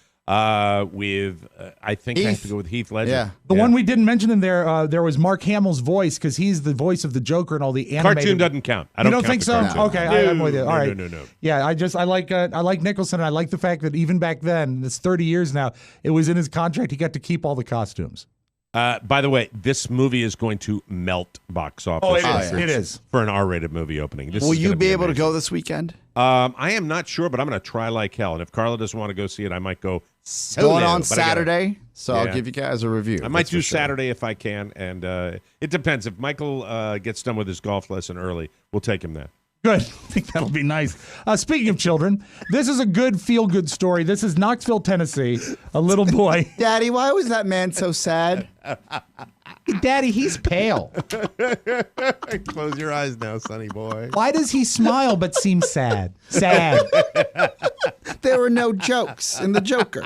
[SPEAKER 2] with, I think I have to go with Heath Ledger.
[SPEAKER 3] Yeah. The one we didn't mention in there, there was Mark Hamill's voice, because he's the voice of the Joker and all the animated.
[SPEAKER 2] Cartoon doesn't count. I
[SPEAKER 3] You
[SPEAKER 2] don't
[SPEAKER 3] don't think so?
[SPEAKER 2] count the cartoon.
[SPEAKER 3] Okay, I'm with you. All right.
[SPEAKER 2] No.
[SPEAKER 3] Yeah, I like Nicholson, and I like the fact that even back then, it's 30 years now, it was in his contract, he got to keep all the costumes.
[SPEAKER 2] By the way, this movie is going to melt box office.
[SPEAKER 3] Oh, it is.
[SPEAKER 2] records
[SPEAKER 3] It is.
[SPEAKER 2] For an R-rated movie opening. This
[SPEAKER 4] Will
[SPEAKER 2] is
[SPEAKER 4] you
[SPEAKER 2] gonna
[SPEAKER 4] be able to
[SPEAKER 2] amazing.
[SPEAKER 4] go this weekend?
[SPEAKER 2] I am not sure, but I'm going to try like hell. And if Carla doesn't want to go see it, I might go solo.
[SPEAKER 4] Going on
[SPEAKER 2] But I gotta-
[SPEAKER 4] Saturday, so
[SPEAKER 2] Yeah.
[SPEAKER 4] I'll give you guys a review.
[SPEAKER 2] I might
[SPEAKER 4] that's
[SPEAKER 2] do
[SPEAKER 4] for sure.
[SPEAKER 2] Saturday if I can, and it depends. If Michael gets done with his golf lesson early, we'll take him there.
[SPEAKER 3] Good. I think that'll be nice. Speaking of children, this is a good feel-good story. This is Knoxville, Tennessee. A little boy.
[SPEAKER 4] Daddy, why was that man so sad?
[SPEAKER 3] Daddy, he's pale.
[SPEAKER 2] Close your eyes now, sonny boy.
[SPEAKER 3] Why does he smile but seem sad? Sad.
[SPEAKER 4] There were no jokes in the Joker.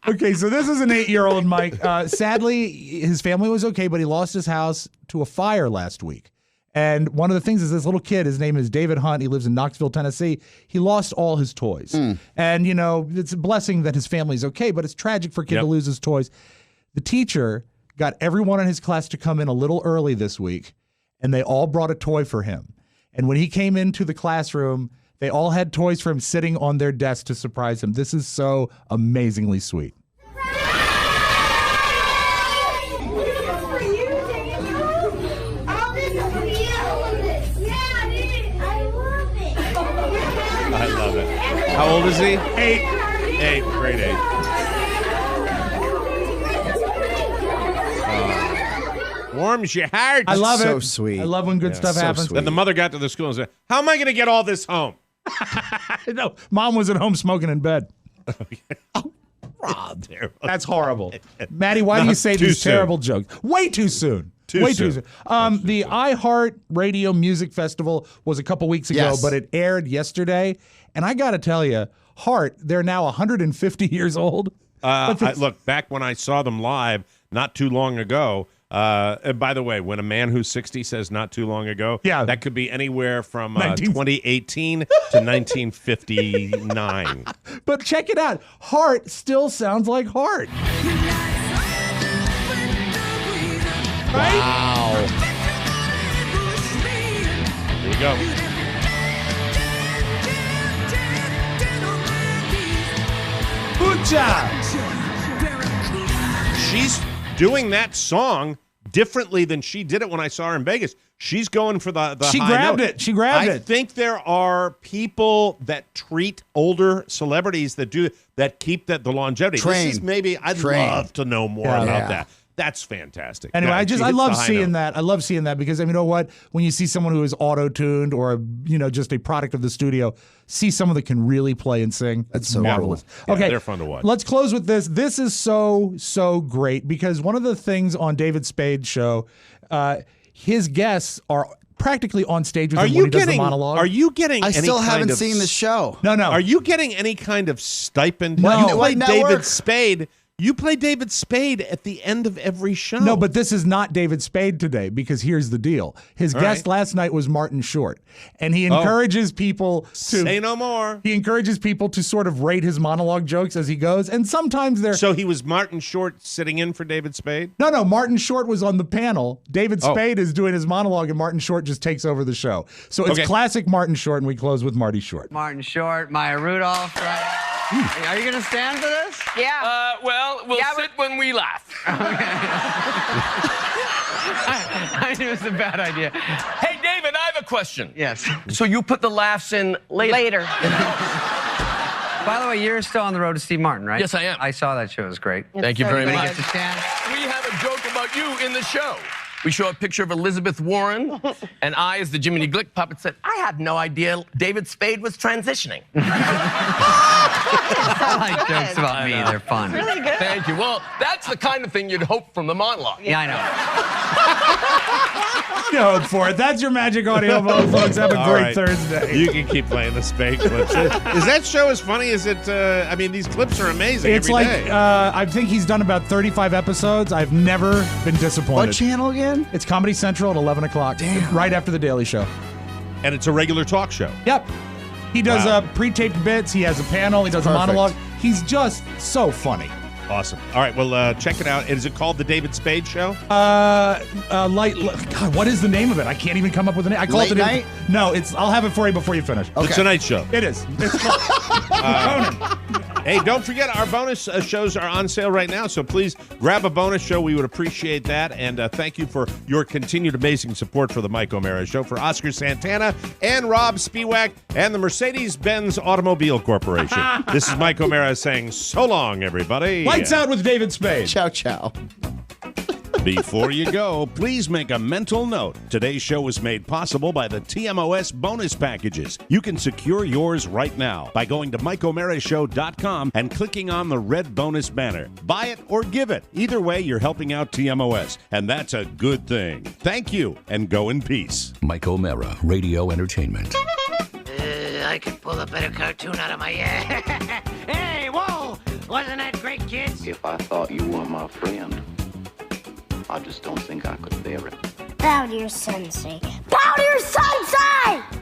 [SPEAKER 3] Okay, so this is an 8-year-old Mike. Sadly, his family was okay, but he lost his house to a fire last week. And one of the things is this little kid, his name is David Hunt. He lives in Knoxville, Tennessee. He lost all his toys. And, it's a blessing that his family's okay, but it's tragic for a kid to lose his toys. The teacher got everyone in his class to come in a little early this week, and they all brought a toy for him. And when he came into the classroom, they all had toys for him sitting on their desk to surprise him. This is so amazingly sweet.
[SPEAKER 2] I love it. How old is he?
[SPEAKER 3] 8.
[SPEAKER 2] Grade 8. Warms your heart.
[SPEAKER 3] I love it.
[SPEAKER 4] So sweet.
[SPEAKER 3] I love when good stuff happens.
[SPEAKER 2] Then the mother got to the school and said, how am I going to get all this home?
[SPEAKER 3] No, Mom was at home smoking in bed.
[SPEAKER 2] Rob,
[SPEAKER 3] that's horrible. Maddie, why do you say these terrible jokes? Way too soon. Way too soon. The iHeart Radio Music Festival was a couple weeks ago, but it aired yesterday. And I got to tell you, Heart, they're now 150 years old.
[SPEAKER 2] Look, back when I saw them live not too long ago, and by the way, when a man who's 60 says not too long ago, that could be anywhere from 2018 to 1959.
[SPEAKER 3] But check it out. Heart still sounds like Heart. Right?
[SPEAKER 2] Wow. Here we go.
[SPEAKER 3] Butcha!
[SPEAKER 2] She's doing that song differently than she did it when I saw her in Vegas. She's going for the
[SPEAKER 3] She
[SPEAKER 2] high
[SPEAKER 3] grabbed
[SPEAKER 2] note.
[SPEAKER 3] it. She grabbed
[SPEAKER 2] I
[SPEAKER 3] it.
[SPEAKER 2] think there are people that treat older celebrities that keep the longevity.
[SPEAKER 4] Train.
[SPEAKER 2] This is maybe I'd
[SPEAKER 4] Train.
[SPEAKER 2] love to know more about that. That's fantastic.
[SPEAKER 3] Anyway,
[SPEAKER 2] Yeah,
[SPEAKER 3] I love
[SPEAKER 2] the high
[SPEAKER 3] seeing
[SPEAKER 2] note.
[SPEAKER 3] that. I love seeing that because you know what? When you see someone who is auto-tuned or just a product of the studio, see someone that can really play and sing. That's
[SPEAKER 4] so
[SPEAKER 3] marvelous.
[SPEAKER 2] cool. Yeah,
[SPEAKER 3] Okay,
[SPEAKER 2] they're fun to watch.
[SPEAKER 3] Let's close with this. This is so great because one of the things on David Spade's show, his guests are practically on stage with him when he does the monologue.
[SPEAKER 2] Are you getting?
[SPEAKER 4] I
[SPEAKER 2] any
[SPEAKER 4] still
[SPEAKER 2] kind
[SPEAKER 4] haven't
[SPEAKER 2] of
[SPEAKER 4] seen the show.
[SPEAKER 3] No.
[SPEAKER 2] Are you getting any kind of stipend?
[SPEAKER 3] No.
[SPEAKER 2] You play
[SPEAKER 4] What network?
[SPEAKER 2] David Spade. You play David Spade at the end of every show.
[SPEAKER 3] No, but this is not David Spade today because here's the deal. His guest last night was Martin Short, and he encourages people to
[SPEAKER 2] say no more.
[SPEAKER 3] He encourages people to sort of rate his monologue jokes as he goes, and sometimes they're
[SPEAKER 2] So he was Martin Short sitting in for David Spade?
[SPEAKER 3] No, Martin Short was on the panel. David Spade is doing his monologue, and Martin Short just takes over the show. So it's classic Martin Short, and we close with Marty Short.
[SPEAKER 7] Martin Short, Maya Rudolph. Right? Are you going to stand for this?
[SPEAKER 18] Yeah. Well, we'll sit when we laugh.
[SPEAKER 7] I knew it was a bad idea.
[SPEAKER 18] Hey, David, I have a question.
[SPEAKER 7] Yes.
[SPEAKER 18] So you put the laughs in later?
[SPEAKER 7] By the way, you're still on the road to Steve Martin, right?
[SPEAKER 18] Yes, I am.
[SPEAKER 7] I saw that show. It was great.
[SPEAKER 18] Thank you very
[SPEAKER 7] Everybody
[SPEAKER 18] much.
[SPEAKER 7] gets to stand.
[SPEAKER 18] We have a joke about you in the show. We show a picture of Elizabeth Warren, and I, as the Jiminy Glick puppet, said, I had no idea David Spade was transitioning.
[SPEAKER 7] I like jokes about me. They're fun.
[SPEAKER 18] Really good. Thank you. Well, that's the kind of thing you'd hope from the monologue.
[SPEAKER 7] Yeah, I know.
[SPEAKER 3] You hope for it. That's your magic audio vote, folks. Have a
[SPEAKER 2] All
[SPEAKER 3] great
[SPEAKER 2] right.
[SPEAKER 3] Thursday.
[SPEAKER 2] You can keep playing the Spade clips. Is that show as funny as it? I mean, these clips are amazing.
[SPEAKER 3] It's
[SPEAKER 2] every
[SPEAKER 3] like
[SPEAKER 2] day.
[SPEAKER 3] I think he's done about 35 episodes. I've never been disappointed.
[SPEAKER 4] What channel again?
[SPEAKER 3] It's Comedy Central at 11 o'clock.
[SPEAKER 4] Damn.
[SPEAKER 3] Right after The Daily Show.
[SPEAKER 2] And it's a regular talk show.
[SPEAKER 3] Yep. He does
[SPEAKER 2] Wow.
[SPEAKER 3] pre-taped bits. He has a panel. He does a
[SPEAKER 4] Perfect.
[SPEAKER 3] monologue. He's just so funny.
[SPEAKER 2] Awesome. All right, well, check it out. Is it called The David Spade Show?
[SPEAKER 3] God, what is the name of it? I can't even come up with a name. I call
[SPEAKER 4] Late
[SPEAKER 3] it
[SPEAKER 4] Night?
[SPEAKER 3] No, I'll have it for you before you finish.
[SPEAKER 2] The Tonight Show.
[SPEAKER 3] It is. It's Conan.
[SPEAKER 2] Hey, don't forget our bonus shows are on sale right now, so please grab a bonus show. We would appreciate that, and thank you for your continued amazing support for the Mike O'Mara Show. For Oscar Santana and Rob Spiewak and the Mercedes-Benz Automobile Corporation, this is Mike O'Mara saying so long, everybody.
[SPEAKER 3] Lights out with David Spade.
[SPEAKER 4] Ciao, ciao.
[SPEAKER 2] Before you go, please make a mental note. Today's show was made possible by the TMOS bonus packages. You can secure yours right now by going to MikeO'MaraShow.com and clicking on the red bonus banner. Buy it or give it. Either way, you're helping out TMOS, and that's a good thing. Thank you, and go in peace.
[SPEAKER 1] Mike O'Mara, Radio Entertainment.
[SPEAKER 22] I could pull a better cartoon out of my ass. Hey, whoa! Wasn't that great, kids?
[SPEAKER 21] If I thought you were my friend, I just don't think I could bear it.
[SPEAKER 8] Bow to your sensei. Bow to your sensei!